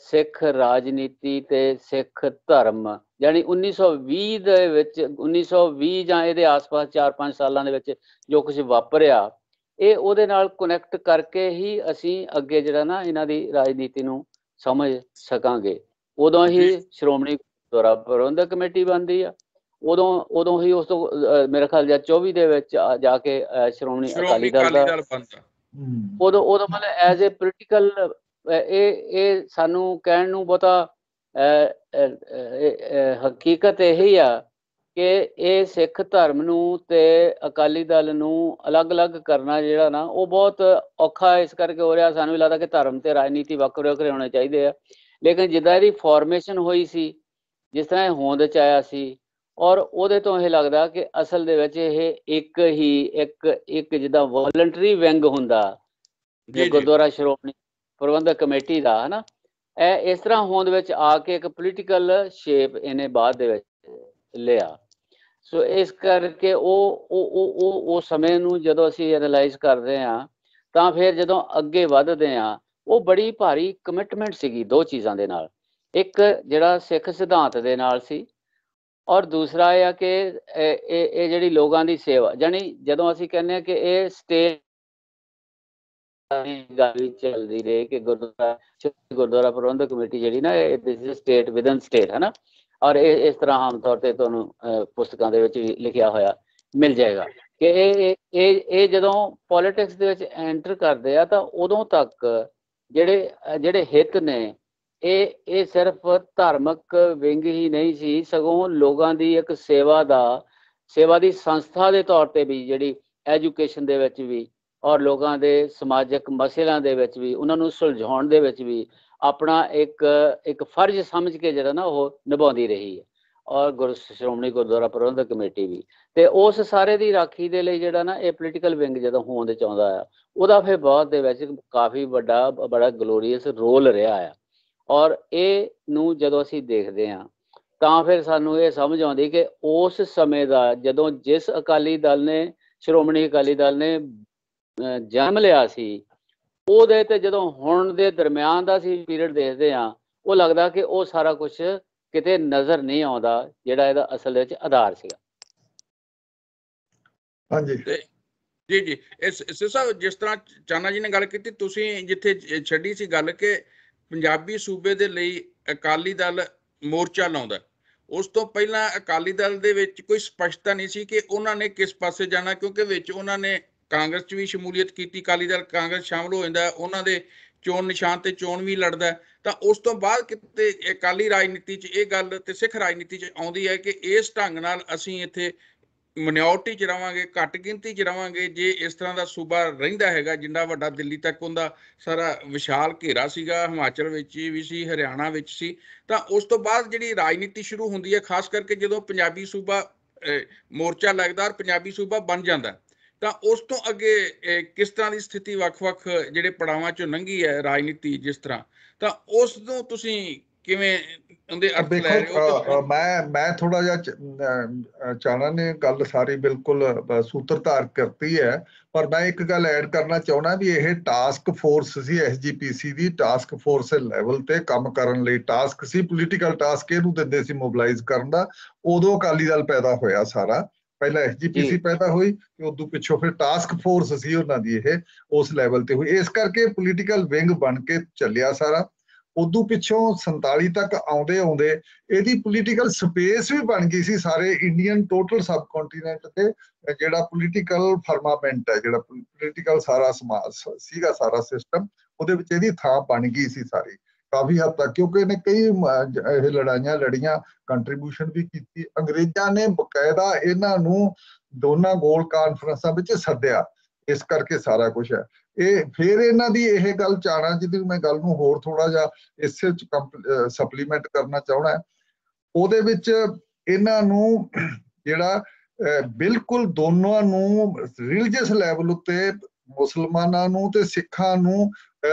ਸਿੱਖ ਰਾਜਨੀਤੀ ਤੇ ਸਿੱਖ ਧਰਮ ਯਾਨੀ 1920 ਦੇ ਵਿੱਚ 1920 ਜਾਂ ਇਹਦੇ ਆਸ-ਪਾਸ 4-5 ਸਾਲਾਂ ਦੇ ਵਿੱਚ ਜੋ ਕੁਝ ਵਾਪਰਿਆ ਇਹ ਉਹਦੇ ਨਾਲ ਕਨੈਕਟ ਕਰਕੇ ਹੀ ਅਸੀਂ ਅੱਗੇ ਜਿਹੜਾ ਨਾ ਇਹਨਾਂ ਦੀ ਰਾਜਨੀਤੀ ਨੂੰ ਸਮਝ ਸਕਾਂਗੇ। ਉਦੋਂ ਹੀ ਸ਼੍ਰੋਮਣੀ ਗੁਰਦੁਆਰਾ ਪ੍ਰਬੰਧਕ ਕਮੇਟੀ ਬਣਦੀ ਆ, ਉਦੋਂ ਹੀ ਉਸ ਤੋਂ ਮੇਰੇ ਖਿਆਲ 24 ਦੇ ਵਿੱਚ ਜਾ ਕੇ ਸ਼੍ਰੋਮਣੀ ਅਕਾਲੀ ਦਲ ਦਾ ਉਦੋਂ ਮਤਲਬ ਐਜ਼ ਏ ਪੋਲੀਟੀਕਲ ਇਹ ਸਾਨੂੰ ਕਹਿਣ ਨੂੰ ਬਹੁਤਾ ਹਕੀਕਤ ਇਹੀ ਆ ਕਿ ਇਹ ਸਿੱਖ ਧਰਮ ਨੂੰ ਤੇ ਅਕਾਲੀ ਦਲ ਨੂੰ ਅਲੱਗ-ਅਲੱਗ ਕਰਨਾ ਜਿਹੜਾ ਨਾ ਉਹ ਬਹੁਤ ਔਖਾ ਇਸ ਕਰਕੇ ਹੋ ਰਿਹਾ। ਸਾਨੂੰ ਵੀ ਲੱਗਦਾ ਕਿ ਧਰਮ ਤੇ ਰਾਜਨੀਤੀ ਵੱਖਰੇ ਹੋਣੇ ਚਾਹੀਦੇ ਆ, ਲੇਕਿਨ ਜਿੱਦਾਂ ਇਹਦੀ ਫਾਰਮੇਸ਼ਨ ਹੋਈ ਸੀ ਜਿਸ ਤਰ੍ਹਾਂ ਇਹ ਹੋਂਦ 'ਚ ਆਇਆ ਸੀ ਔਰ ਉਹਦੇ ਤੋਂ ਇਹ ਲੱਗਦਾ ਕਿ ਅਸਲ ਦੇ ਵਿੱਚ ਇਹ ਇੱਕ ਜਿੱਦਾਂ ਵੋਲੰਟਰੀ ਵਿੰਗ ਹੁੰਦਾ ਗੁਰਦੁਆਰਾ ਸ਼੍ਰੋਮਣੀ ਪ੍ਰਬੰਧਕ ਕਮੇਟੀ ਦਾ ਹੈ ਨਾ, ਇਹ ਇਸ ਤਰ੍ਹਾਂ ਹੋਂਦ ਵਿੱਚ ਆ ਕੇ ਇੱਕ ਪੋਲੀਟੀਕਲ ਸ਼ੇਪ ਇਹਨੇ ਬਾਅਦ ਦੇ ਵਿੱਚ ਲਿਆ। ਸੋ ਇਸ ਕਰਕੇ ਉਹ ਸਮੇਂ ਨੂੰ ਜਦੋਂ ਅਸੀਂ ਐਨਾਲਾਈਜ਼ ਕਰਦੇ ਹਾਂ ਤਾਂ ਫਿਰ ਜਦੋਂ ਅੱਗੇ ਵੱਧਦੇ ਹਾਂ ਉਹ ਬੜੀ ਭਾਰੀ ਕਮਿਟਮੈਂਟ ਸੀਗੀ ਦੋ ਚੀਜ਼ਾਂ ਦੇ ਨਾਲ, ਇੱਕ ਜਿਹੜਾ ਸਿੱਖ ਸਿਧਾਂਤ ਦੇ ਨਾਲ ਸੀ ਔਰ ਦੂਸਰਾ ਇਹ ਆ ਕਿ ਇਹ ਜਿਹੜੀ ਲੋਕਾਂ ਦੀ ਸੇਵਾ ਜਾਣੀ ਜਦੋਂ ਅਸੀਂ ਕਹਿੰਦੇ ਹਾਂ ਕਿ ਇਹ ਸਟੇਟ ਗੱਲ ਚੱਲਦੀ ਰਹੀ ਕਿ ਗੁਰਦੁਆਰਾ ਪ੍ਰਬੰਧਕ ਕਮੇਟੀ ਜਿਹੜੀ ਨਾ ਇਹ ਸਟੇਟ ਵਿਦਨ ਸਟੇਟ ਹੈ ਨਾ, ਔਰ ਇਸ ਤਰ੍ਹਾਂ ਆਮ ਤੌਰ ਤੇ ਤੁਹਾਨੂੰ ਪੁਸਤਕਾਂ ਦੇ ਵਿੱਚ ਵੀ ਲਿਖਿਆ ਹੋਇਆ ਮਿਲ ਜਾਏਗਾ ਕਿ ਇਹ ਜਦੋਂ ਪੋਲੀਟਿਕਸ ਦੇ ਵਿੱਚ ਐਂਟਰ ਕਰਦੇ ਆ ਤਾਂ ਉਦੋਂ ਤੱਕ ਜਿਹੜੇ ਹਿੱਤ ਨੇ ਇਹ ਸਿਰਫ ਧਾਰਮਿਕ ਵਿੰਗ ਹੀ ਨਹੀਂ ਸੀ, ਸਗੋਂ ਲੋਕਾਂ ਦੀ ਇੱਕ ਸੇਵਾ ਦੀ ਸੰਸਥਾ ਦੇ ਤੌਰ ਤੇ ਵੀ ਜਿਹੜੀ ਐਜੂਕੇਸ਼ਨ ਦੇ ਵਿੱਚ ਵੀ ਔਰ ਲੋਕਾਂ ਦੇ ਸਮਾਜਿਕ ਮਸਲਿਆਂ ਦੇ ਵਿੱਚ ਵੀ ਉਹਨਾਂ ਨੂੰ ਸੁਲਝਾਉਣ ਦੇ ਵਿੱਚ ਵੀ ਆਪਣਾ ਇੱਕ ਫਰਜ਼ ਸਮਝ ਕੇ ਜਿਹੜਾ ਨਾ ਉਹ ਨਿਭਾਉਂਦੀ ਰਹੀ ਹੈ ਔਰ ਸ਼੍ਰੋਮਣੀ ਗੁਰਦੁਆਰਾ ਪ੍ਰਬੰਧਕ ਕਮੇਟੀ ਵੀ। ਤੇ ਉਸ ਸਾਰੇ ਦੀ ਰਾਖੀ ਦੇ ਲਈ ਜਿਹੜਾ ਨਾ ਇਹ ਪੋਲੀਟੀਕਲ ਵਿੰਗ ਜਦੋਂ ਹੋਂਦ 'ਚ ਆਉਂਦਾ ਆ ਉਹਦਾ ਫਿਰ ਬਾਅਦ ਦੇ ਵਿੱਚ ਕਾਫੀ ਬੜਾ ਗਲੋਰੀਅਸ ਰੋਲ ਰਿਹਾ ਆ ਔਰ ਇਹ ਨੂੰ ਜਦੋਂ ਅਸੀਂ ਦੇਖਦੇ ਹਾਂ ਤਾਂ ਫਿਰ ਸਾਨੂੰ ਇਹ ਸਮਝ ਆਉਂਦੀ ਕਿ ਉਸ ਸਮੇਂ ਦਾ ਜਦੋਂ ਜਿਸ ਅਕਾਲੀ ਦਲ ਨੇ ਸ਼੍ਰੋਮਣੀ ਅਕਾਲੀ ਦਲ ਨੇ ਜਨਮ ਲਿਆ ਸੀ ਉਹਦੇ ਤੇ ਜਦੋਂ ਹੁਣ ਦੇ ਦਰਮਿਆਨ ਦਾ ਅਸੀਂ ਪੀਰੀਅਡ ਦੇਖਦੇ ਹਾਂ ਉਹ ਲੱਗਦਾ ਕਿ ਉਹ ਸਾਰਾ ਕੁਝ ਕਿਤੇ ਨਜ਼ਰ ਨਹੀਂ ਆਉਂਦਾ ਜਿਹੜਾ ਇਹਦਾ ਅਸਲ ਵਿੱਚ ਆਧਾਰ ਸੀਗਾ। ਹਾਂਜੀ ਜੀ ਇਸ ਸਾਹਿਬ ਜਿਸ ਤਰ੍ਹਾਂ ਚਾਨਾ ਜੀ ਨੇ ਗੱਲ ਕੀਤੀ, ਤੁਸੀਂ ਜਿੱਥੇ ਛੱਡੀ ਸੀ ਗੱਲ ਕਿ ਪੰਜਾਬੀ ਸੂਬੇ ਦੇ ਲਈ ਅਕਾਲੀ ਦਲ ਮੋਰਚਾ ਲਾਉਂਦਾ, ਉਸ ਤੋਂ ਪਹਿਲਾਂ ਅਕਾਲੀ ਦਲ ਦੇ ਵਿੱਚ ਕੋਈ ਸਪਸ਼ਟਤਾ ਨਹੀਂ ਸੀ ਕਿ ਉਹਨਾਂ ਨੇ ਕਿਸ ਪਾਸੇ ਜਾਣਾ, ਕਿਉਂਕਿ ਵਿੱਚ ਉਹਨਾਂ ਨੇ ਕਾਂਗਰਸ 'ਚ ਵੀ ਸ਼ਮੂਲੀਅਤ ਕੀਤੀ, ਅਕਾਲੀ ਦਲ ਕਾਂਗਰਸ ਸ਼ਾਮਲ ਹੋ ਜਾਂਦਾ, ਉਹਨਾਂ ਦੇ ਚੋਣ ਨਿਸ਼ਾਨ ਤੇ ਚੋਣ ਵੀ ਲੜਦਾ, ਤਾਂ ਉਸ ਤੋਂ ਬਾਅਦ ਕਿਤੇ ਅਕਾਲੀ ਰਾਜਨੀਤੀ 'ਚ ਇਹ ਗੱਲ ਤੇ ਸਿੱਖ ਰਾਜਨੀਤੀ 'ਚ ਆਉਂਦੀ ਹੈ ਕਿ ਇਸ ਢੰਗ ਨਾਲ ਅਸੀਂ ਇੱਥੇ ਮਿਨੋਰਟੀ 'ਚ ਰਵਾਂਗੇ, ਘੱਟ ਗਿਣਤੀ 'ਚ ਰਵਾਂਗੇ ਜੇ ਇਸ ਤਰ੍ਹਾਂ ਦਾ ਸੂਬਾ ਰਹਿੰਦਾ ਹੈਗਾ ਜਿੰਨਾ ਵੱਡਾ ਦਿੱਲੀ ਤੱਕ ਉਹਦਾ ਸਾਰਾ ਵਿਸ਼ਾਲ ਘੇਰਾ ਸੀਗਾ, ਹਿਮਾਚਲ ਵਿੱਚ ਵੀ ਸੀ, ਹਰਿਆਣਾ ਵਿੱਚ ਸੀ। ਤਾਂ ਉਸ ਤੋਂ ਬਾਅਦ ਜਿਹੜੀ ਰਾਜਨੀਤੀ ਸ਼ੁਰੂ ਹੁੰਦੀ ਹੈ ਖਾਸ ਕਰਕੇ ਜਦੋਂ ਪੰਜਾਬੀ ਸੂਬਾ ਮੋਰਚਾ ਲੱਗਦਾ ਔਰ ਪੰਜਾਬੀ ਸੂਬਾ ਬਣ ਜਾਂਦਾ, ਤਾਂ ਉਸ ਤੋਂ ਅੱਗੇ ਕਿਸ ਤਰ੍ਹਾਂ ਦੀ ਸਥਿਤੀ ਵੱਖ-ਵੱਖ ਜਿਹੜੇ ਪੜਾਵਾਂ 'ਚੋਂ ਲੰਘੀ ਹੈ ਰਾਜਨੀਤੀ ਜਿਸ ਤਰ੍ਹਾਂ, ਤਾਂ ਉਸ ਨੂੰ ਤੁਸੀਂ ਕਿਵੇਂ ਉਹਦੇ ਅਰਥ ਲੈ ਰਹੇ ਹੋ? ਮੈਂ ਥੋੜਾ ਜਿਹਾ ਚਾਣਾ ਨੇ ਗੱਲ ਸਾਰੀ ਬਿਲਕੁਲ ਸੂਤਰਧਾਰ ਕਰਤੀ ਹੈ, ਪਰ ਮੈਂ ਇੱਕ ਗੱਲ ਐਡ ਕਰਨਾ ਚਾਹੁੰਦਾ ਵੀ ਇਹ ਟਾਸਕ ਫੋਰਸ ਸੀ SGPC ਦੀ, ਟਾਸਕ ਫੋਰਸ ਲੈਵਲ ਤੇ ਕੰਮ ਕਰਨ ਲਈ ਟਾਸਕ ਸੀ, ਪੋਲੀਟੀਕਲ ਟਾਸਕ ਇਹਨੂੰ ਦਿੰਦੇ ਸੀ ਮੋਬਿਲਾਈਜ਼ ਕਰਨ ਦਾ। ਉਦੋਂ ਅਕਾਲੀ ਦਲ ਪੈਦਾ ਹੋਇਆ ਸਾਰਾ, ਪਹਿਲਾਂ SGPC ਪੈਦਾ ਹੋਈ ਤੇ ਉਦੋਂ ਪਿੱਛੋਂ ਫਿਰ ਟਾਸਕ ਫੋਰਸ ਸੀ ਉਹਨਾਂ ਦੀ, ਇਹ ਉਸ ਲੈਵਲ ਤੇ ਹੋਈ, ਇਸ ਕਰਕੇ ਪੋਲੀਟੀਕਲ ਵਿੰਗ ਬਣ ਕੇ ਚੱਲਿਆ ਸਾਰਾ। ਉਦੋਂ ਪਿੱਛੋਂ 47 ਤੱਕ ਆਉਂਦੇ ਇਹਦੀ ਪੋਲੀਟੀਕਲ ਸਪੇਸ ਵੀ ਬਣ ਗਈ ਸੀ ਸਾਰੇ ਇੰਡੀਅਨ ਟੋਟਲ ਸਬ ਕੰਟੀਨੈਂਟ ਤੇ, ਜਿਹੜਾ ਪੋਲੀਟੀਕਲ ਫਰਮਾਮੈਂਟ ਹੈ, ਜਿਹੜਾ ਪੋਲੀਟੀਕਲ ਸਾਰਾ ਸਮਾਜ ਸੀਗਾ, ਸਾਰਾ ਸਿਸਟਮ, ਉਹਦੇ ਵਿੱਚ ਇਹਦੀ ਥਾਂ ਬਣ ਗਈ ਸੀ ਸਾਰੀ ਕਾਫੀ ਹੱਦ ਤੱਕ, ਕਿਉਂਕਿ ਇਹਨੇ ਕਈ ਇਹ ਲੜਾਈਆਂ ਲੜੀਆਂ, ਕੰਟਰੀਬਿਊਸ਼ਨ ਵੀ ਕੀਤੀ। ਅੰਗਰੇਜ਼ਾਂ ਨੇ ਬਕਾਇਦਾ ਇਹਨਾਂ ਨੂੰ ਦੋਨਾਂ ਗੋਲ ਕਾਨਫਰੰਸਾਂ ਵਿੱਚ ਸੱਦਿਆ, ਇਸ ਕਰਕੇ ਸਾਰਾ ਕੁਝ ਹੈ। ਇਹ ਫਿਰ ਇਹਨਾਂ ਦੀ ਇਹ ਗੱਲ ਚਾਹਣਾ ਜਿਹਦੀ ਮੈਂ ਗੱਲ ਨੂੰ ਹੋਰ ਥੋੜਾ ਜਿਹਾ ਇਸੇ ਚ ਸਪਲੀਮੈਂਟ ਕਰਨਾ ਚਾਹਣਾ, ਉਹਦੇ ਵਿੱਚ ਇਹਨਾਂ ਨੂੰ ਜਿਹੜਾ ਬਿਲਕੁਲ ਦੋਨਾਂ ਨੂੰ ਰਿਲੀਜੀਅਸ ਲੈਵਲ ਉੱਤੇ ਮੁਸਲਮਾਨਾਂ ਨੂੰ ਤੇ ਸਿੱਖਾਂ ਨੂੰ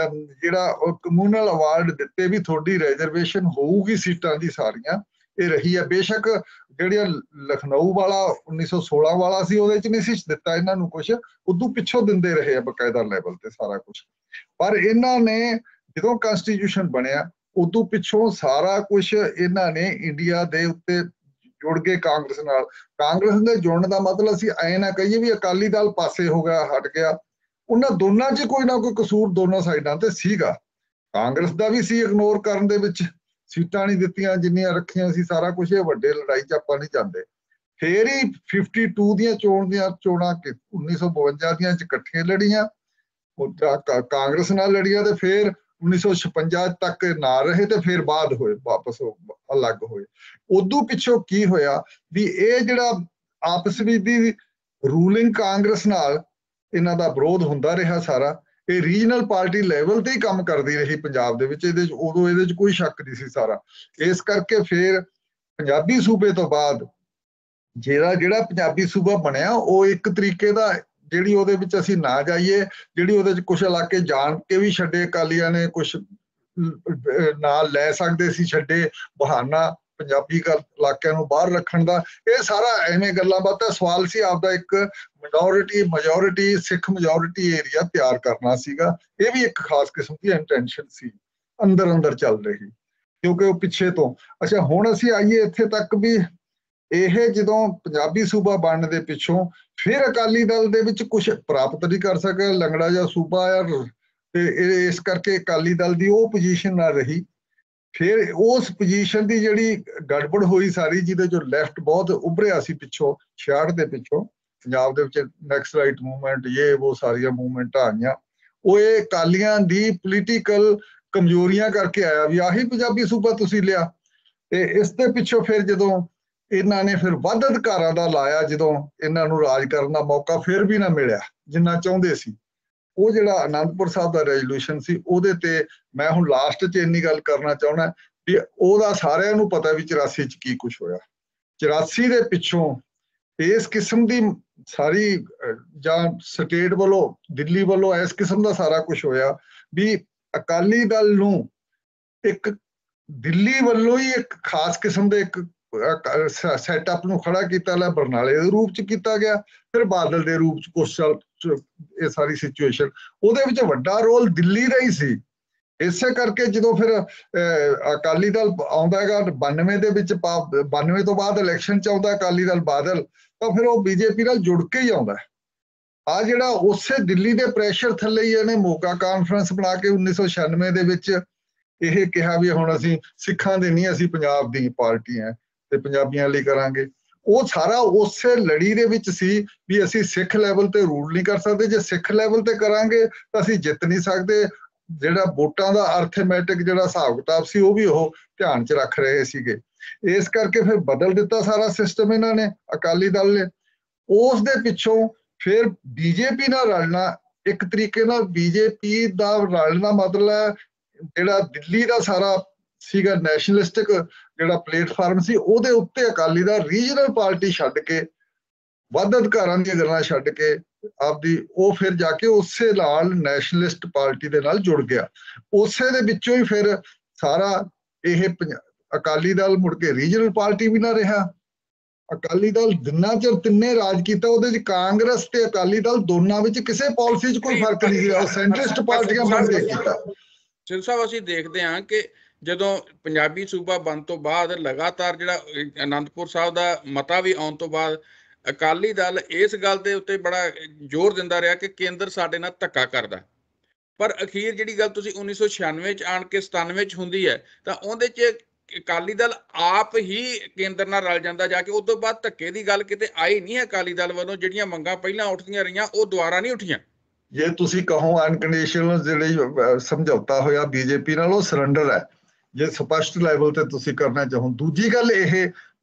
ਜਿਹੜਾ ਕਮਿਊਨਲ ਅਵਾਰਡ ਦਿੱਤੇ ਵੀ ਤੁਹਾਡੀ ਰਿਜ਼ਰਵੇਸ਼ਨ ਹੋਊਗੀ ਸੀਟਾਂ ਦੀ ਸਾਰੀਆਂ, ਇਹ ਰਹੀ ਹੈ। ਬੇਸ਼ੱਕ ਜਿਹੜੀਆਂ ਲਖਨਊ ਵਾਲਾ 1916 ਵਾਲਾ ਸੀ ਉਹਦੇ ਚ ਨਹੀਂ ਸੀ ਦਿੱਤਾ ਇਹਨਾਂ ਨੂੰ ਕੁਝ, ਉਦੋਂ ਪਿੱਛੋਂ ਦਿੰਦੇ ਰਹੇ ਆ ਬਕਾਇਦਾ ਲੈਵਲ ਤੇ ਸਾਰਾ ਕੁਝ, ਪਰ ਇਹਨਾਂ ਨੇ ਜਦੋਂ ਕਨਸਟੀਟਿਊਸ਼ਨ ਬਣਿਆ ਉਦੋਂ ਪਿੱਛੋਂ ਸਾਰਾ ਕੁਝ ਇਹਨਾਂ ਨੇ ਇੰਡੀਆ ਦੇ ਉੱਤੇ ਜੁੜ ਗਏ ਕਾਂਗਰਸ ਨਾਲ। ਕਾਂਗਰਸ ਦੇ ਜੁੜਨ ਦਾ ਮਤਲਬ ਅਸੀਂ ਐ ਨਾ ਕਹੀਏ ਵੀ ਅਕਾਲੀ ਦਲ ਪਾਸੇ ਹੋ ਗਿਆ, ਹਟ ਗਿਆ, ਉਹਨਾਂ ਦੋਨਾਂ 'ਚ ਕੋਈ ਨਾ ਕੋਈ ਕਸੂਰ ਦੋਨੋਂ ਸਾਈਡਾਂ ਤੇ ਸੀਗਾ। ਕਾਂਗਰਸ ਦਾ ਵੀ ਸੀ ਇਗਨੋਰ ਕਰਨ ਦੇ ਵਿੱਚ, ਸੀਟਾਂ ਨਹੀਂ ਦਿੱਤੀਆਂ ਜਿੰਨੀਆਂ ਰੱਖੀਆਂ ਸੀ, ਸਾਰਾ ਕੁਝ। ਇਹ ਵੱਡੇ ਲੜਾਈ 'ਚ ਆਪਾਂ ਨਹੀਂ ਜਾਂਦੇ। ਫੇਰ ਹੀ 52 ਦੀਆਂ ਚੋਣਾਂ 1952 ਦੀਆਂ 'ਚ ਇਕੱਠੀਆਂ ਲੜੀਆਂ, ਕਾਂਗਰਸ ਨਾਲ ਲੜੀਆਂ, ਤੇ ਫੇਰ 1956 ਤੱਕ ਨਾ ਰਹੇ ਤੇ ਫਿਰ ਬਾਅਦ ਹੋਏ, ਵਾਪਸ ਅਲੱਗ ਹੋਏ। ਉਦੋਂ ਪਿੱਛੋਂ ਕੀ ਹੋਇਆ ਵੀ ਇਹ ਜਿਹੜਾ ਆਪਸ ਵਿੱਚ ਦੀ ਰੂਲਿੰਗ ਕਾਂਗਰਸ ਨਾਲ ਇਹਨਾਂ ਦਾ ਵਿਰੋਧ ਹੁੰਦਾ ਰਿਹਾ ਸਾਰਾ। ਇਹ ਰੀਜਨਲ ਪਾਰਟੀ ਲੈਵਲ ਤੇ ਹੀ ਕੰਮ ਕਰਦੀ ਰਹੀ ਪੰਜਾਬ ਦੇ ਵਿੱਚ, ਇਹਦੇ 'ਚ ਉਦੋਂ ਇਹਦੇ 'ਚ ਕੋਈ ਸ਼ੱਕ ਨਹੀਂ ਸੀ ਸਾਰਾ। ਇਸ ਕਰਕੇ ਫਿਰ ਪੰਜਾਬੀ ਸੂਬੇ ਤੋਂ ਬਾਅਦ ਜਿਹੜਾ ਪੰਜਾਬੀ ਸੂਬਾ ਬਣਿਆ ਉਹ ਇੱਕ ਤਰੀਕੇ ਦਾ, ਜਿਹੜੀ ਉਹਦੇ ਵਿੱਚ ਅਸੀਂ ਨਾ ਜਾਈਏ, ਜਿਹੜੀ ਉਹਦੇ 'ਚ ਕੁਛ ਇਲਾਕੇ ਜਾਣ ਕੇ ਵੀ ਛੱਡੇ ਅਕਾਲੀਆਂ ਨੇ, ਕੁਛ ਨਾਲ ਲੈ ਸਕਦੇ ਸੀ ਛੱਡੇ, ਬਹਾਨਾ ਪੰਜਾਬੀ ਇਲਾਕਿਆਂ ਨੂੰ ਬਾਹਰ ਰੱਖਣ ਦਾ। ਇਹ ਸਾਰਾ ਐਵੇਂ ਗੱਲਾਂ ਬਾਤਾਂ, ਸਵਾਲ ਸੀ ਆਪਦਾ ਇੱਕ ਮੈਜੋਰਿਟੀ ਸਿੱਖ ਮੈਜੋਰਿਟੀ ਏਰੀਆ ਤਿਆਰ ਕਰਨਾ ਸੀਗਾ। ਇਹ ਵੀ ਇੱਕ ਖਾਸ ਕਿਸਮ ਦੀ ਇੰਟੈਂਸ਼ਨ ਸੀ ਅੰਦਰ ਚੱਲ ਰਹੀ, ਕਿਉਂਕਿ ਉਹ ਪਿੱਛੇ ਤੋਂ। ਅੱਛਾ, ਹੁਣ ਅਸੀਂ ਆਈਏ ਇੱਥੇ ਤੱਕ ਵੀ ਇਹ ਜਦੋਂ ਪੰਜਾਬੀ ਸੂਬਾ ਬਣਨ ਦੇ ਪਿੱਛੋਂ ਫਿਰ ਅਕਾਲੀ ਦਲ ਦੇ ਵਿੱਚ ਕੁਝ ਪ੍ਰਾਪਤ ਨਹੀਂ ਕਰ ਸਕਿਆ, ਲੰਗੜਾ ਜਿਹਾ ਸੂਬਾ ਆ, ਤੇ ਇਸ ਕਰਕੇ ਅਕਾਲੀ ਦਲ ਦੀ ਉਹ ਪੋਜੀਸ਼ਨ ਨਾ ਰਹੀ। ਫਿਰ ਉਸ ਪੋਜੀਸ਼ਨ ਦੀ ਜਿਹੜੀ ਗੜਬੜ ਹੋਈ ਸਾਰੀ, ਜਿਹਦੇ ਚੋਂ ਲੈਫਟ ਬਹੁਤ ਉੱਭਰਿਆ ਸੀ ਪਿੱਛੋਂ 66 ਦੇ ਪਿੱਛੋਂ, ਪੰਜਾਬ ਦੇ ਵਿੱਚ ਨੈਕਸਲਾਈਟ ਮੂਵਮੈਂਟ, ਉਹ ਸਾਰੀਆਂ ਮੂਵਮੈਂਟਾਂ ਆਈਆਂ, ਉਹ ਇਹ ਅਕਾਲੀਆਂ ਦੀ ਪੋਲੀਟੀਕਲ ਕਮਜ਼ੋਰੀਆਂ ਕਰਕੇ ਆਇਆ ਵੀ ਆਹੀ ਪੰਜਾਬੀ ਸੂਬਾ ਤੁਸੀਂ ਲਿਆ। ਤੇ ਇਸ ਦੇ ਪਿੱਛੋਂ ਫਿਰ ਜਦੋਂ ਇਹਨਾਂ ਨੇ ਫਿਰ ਵੱਧ ਅਧਿਕਾਰਾਂ ਦਾ ਲਾਇਆ, ਜਦੋਂ ਇਹਨਾਂ ਨੂੰ ਰਾਜ ਕਰਨ ਦਾ ਮੌਕਾ ਫਿਰ ਵੀ ਨਾ ਮਿਲਿਆ ਜਿੰਨਾ ਚਾਹੁੰਦੇ ਸੀ, ਉਹ ਜਿਹੜਾ ਅਨੰਦਪੁਰ ਸਾਹਿਬ ਦਾ ਰੈਜ਼ੋਲੂਸ਼ਨ ਸੀ, ਉਹਦੇ ਤੇ ਮੈਂ ਹੁਣ ਲਾਸਟ 'ਚ ਇੰਨੀ ਗੱਲ ਕਰਨਾ ਚਾਹੁੰਦਾ ਵੀ ਉਹਦਾ ਸਾਰਿਆਂ ਨੂੰ ਪਤਾ ਵੀ 84 'ਚ ਕੀ ਕੁਛ ਹੋਇਆ। 84 ਦੇ ਪਿੱਛੋਂ ਇਸ ਕਿਸਮ ਦੀ ਸਾਰੀ, ਜਾਂ ਸਟੇਟ ਵੱਲੋਂ ਦਿੱਲੀ ਵੱਲੋਂ ਇਸ ਕਿਸਮ ਦਾ ਸਾਰਾ ਕੁਝ ਹੋਇਆ ਵੀ ਅਕਾਲੀ ਦਲ ਨੂੰ ਇੱਕ ਦਿੱਲੀ ਵੱਲੋਂ ਹੀ ਇੱਕ ਖਾਸ ਕਿਸਮ ਦੇ ਇੱਕ ਸੈਟਅਪ ਨੂੰ ਖੜਾ ਕੀਤਾ, ਲੈ ਬਰਨਾਲੇ ਦੇ ਰੂਪ 'ਚ ਕੀਤਾ ਗਿਆ, ਫਿਰ ਬਾਦਲ ਦੇ ਰੂਪ 'ਚ ਕੁਛ ਸਾਲ ਇਹ ਸਾਰੀ ਸਿਚੁਏਸ਼ਨ, ਉਹਦੇ ਵਿੱਚ ਵੱਡਾ ਰੋਲ ਦਿੱਲੀ ਦਾ ਹੀ ਸੀ। ਇਸੇ ਕਰਕੇ ਜਦੋਂ ਫਿਰ ਅਕਾਲੀ ਦਲ ਆਉਂਦਾ ਹੈਗਾ 92 ਦੇ ਵਿੱਚ, 92 ਤੋਂ ਬਾਅਦ ਇਲੈਕਸ਼ਨ 'ਚ ਆਉਂਦਾ ਅਕਾਲੀ ਦਲ ਬਾਦਲ, ਤਾਂ ਫਿਰ ਉਹ ਬੀਜੇਪੀ ਨਾਲ ਜੁੜ ਕੇ ਹੀ ਆਉਂਦਾ। ਆ ਜਿਹੜਾ ਉਸੇ ਦਿੱਲੀ ਦੇ ਪ੍ਰੈਸ਼ਰ ਥੱਲੇ ਹੀ ਇਹਨੇ ਮੋਗਾ ਕਾਨਫਰੰਸ ਬਣਾ ਕੇ 1996 ਦੇ ਵਿੱਚ ਇਹ ਕਿਹਾ ਵੀ ਹੁਣ ਅਸੀਂ ਸਿੱਖਾਂ ਦੇ ਨਹੀਂ, ਅਸੀਂ ਪੰਜਾਬ ਦੀ ਪਾਰਟੀ ਹੈ ਤੇ ਪੰਜਾਬੀਆਂ ਲਈ ਕਰਾਂਗੇ। ਉਹ ਸਾਰਾ ਉਸੇ ਲੜੀ ਦੇ ਵਿੱਚ ਸੀ ਵੀ ਅਸੀਂ ਸਿੱਖ ਲੈਵਲ ਤੇ ਰੂਲ ਨਹੀਂ ਕਰ ਸਕਦੇ, ਜੇ ਸਿੱਖ ਲੈਵਲ ਤੇ ਕਰਾਂਗੇ ਤਾਂ ਅਸੀਂ ਜਿੱਤ ਨਹੀਂ ਸਕਦੇ। ਜਿਹੜਾ ਵੋਟਾਂ ਦਾ ਅਰਥਮੈਟਿਕ ਜਿਹੜਾ ਹਿਸਾਬ ਕਿਤਾਬ ਸੀ ਉਹ ਵੀ ਉਹ ਧਿਆਨ 'ਚ ਰੱਖ ਰਹੇ ਸੀਗੇ। ਇਸ ਕਰਕੇ ਫਿਰ ਬਦਲ ਦਿੱਤਾ ਸਾਰਾ ਸਿਸਟਮ ਇਹਨਾਂ ਨੇ, ਅਕਾਲੀ ਦਲ ਨੇ। ਉਸ ਦੇ ਪਿੱਛੋਂ ਫਿਰ ਬੀਜੇਪੀ ਨਾਲ ਰਲਣਾ, ਇੱਕ ਤਰੀਕੇ ਨਾਲ ਬੀਜੇਪੀ ਦਾ ਰਲਣਾ ਮਤਲਬ ਜਿਹੜਾ ਦਿੱਲੀ ਦਾ ਸਾਰਾ ਸੀਗਾ ਨੈਸ਼ਨਲਿਸਟਿਕ ਜਿਹੜਾ ਪਲੇਟਫਾਰਮ ਸੀ, ਉਹਦੇ ਉੱਤੇ ਅਕਾਲੀ ਦਾ ਰੀਜਨਲ ਪਾਰਟੀ ਛੱਡ ਕੇ, ਵੱਧ ਅਧਿਕਾਰਾਂ ਦੀਆਂ ਗੱਲਾਂ ਛੱਡ ਕੇ ਆਪਦੀ, ਉਹ ਫਿਰ ਜਾ ਕੇ ਉਸੇ ਨਾਲ ਨੈਸ਼ਨਲਿਸਟ ਪਾਰਟੀ ਦੇ ਨਾਲ ਜੁੜ ਗਿਆ। ਉਸੇ ਦੇ ਵਿੱਚੋਂ ਹੀ ਫਿਰ ਸਾਰਾ ਇਹ ਅਕਾਲੀ ਦਲ ਮੁੜ ਕੇ ਰੀਜਨਲ ਪਾਰਟੀ ਵੀ ਨਾ ਰਿਹਾ। ਅਕਾਲੀ ਦਲ ਜਿੰਨਾ ਚਿਰ ਤਿੰਨੇ ਰਾਜ ਕੀਤਾ, ਉਹਦੇ 'ਚ ਕਾਂਗਰਸ ਤੇ ਅਕਾਲੀ ਦਲ ਦੋਨਾਂ ਵਿੱਚ ਕਿਸੇ ਪਾਲਿਸੀ 'ਚ ਕੋਈ ਫਰਕ ਨਹੀਂ ਸੀ, ਸੈਂਟਰਿਸਟ ਪਾਰਟੀਆਂ ਬਣ ਕੇ ਕੀਤਾ। ਸਿੰਘ ਸਾਹਿਬ, ਅਸੀਂ ਦੇਖਦੇ ਹਾਂ ਕਿ ਜਦੋਂ ਪੰਜਾਬੀ ਸੂਬਾ ਬਣਨ ਤੋਂ ਬਾਅਦ ਲਗਾਤਾਰ ਜਿਹੜਾ ਅਨੰਦਪੁਰ ਸਾਹਿਬ ਦਾ ਮਤਾ ਵੀ ਆਉਣ ਤੋਂ ਬਾਅਦ ਅਕਾਲੀ ਦਲ ਇਸ ਗੱਲ ਦੇ ਉੱਤੇ ਬੜਾ ਜ਼ੋਰ ਦਿੰਦਾ ਰਿਹਾ ਕਿ ਕੇਂਦਰ ਸਾਡੇ ਨਾਲ ਧੱਕਾ ਕਰਦਾ, ਪਰ ਅਖੀਰ ਜਿਹੜੀ ਗੱਲ ਤੁਸੀਂ 1996 'ਚ ਆਣ ਕੇ 97 'ਚ ਹੁੰਦੀ ਹੈ ਤਾਂ ਉਹਦੇ 'ਚ ਅਕਾਲੀ ਦਲ ਆਪ ਹੀ ਕੇਂਦਰ ਨਾਲ ਰਲ ਜਾਂਦਾ ਜਾ ਕੇ। ਉਸ ਤੋਂ ਬਾਅਦ ਧੱਕੇ ਦੀ ਗੱਲ ਕਿਤੇ ਆਈ ਨਹੀਂ ਹੈ ਅਕਾਲੀ ਦਲ ਵੱਲੋਂ, ਜਿਹੜੀਆਂ ਮੰਗਾਂ ਪਹਿਲਾਂ ਉੱਠਦੀਆਂ ਰਹੀਆਂ ਉਹ ਦੁਬਾਰਾ ਨਹੀਂ ਉੱਠੀਆਂ। ਜੇ ਤੁਸੀਂ ਕਹੋ ਅਨਕੰਡੀਸ਼ਨਲ ਜਿਹੜੇ ਸਮਝੌਤਾ ਹੋਇਆ ਬੀਜੇਪੀ ਨਾਲ, ਉਹ ਸਰੈਂਡਰ ਹੈ ਜੇ ਸਪਸ਼ਟ ਲੈਵਲ ਤੇ ਤੁਸੀਂ ਕਰਨਾ ਚਾਹੋ। ਦੂਜੀ ਗੱਲ ਇਹ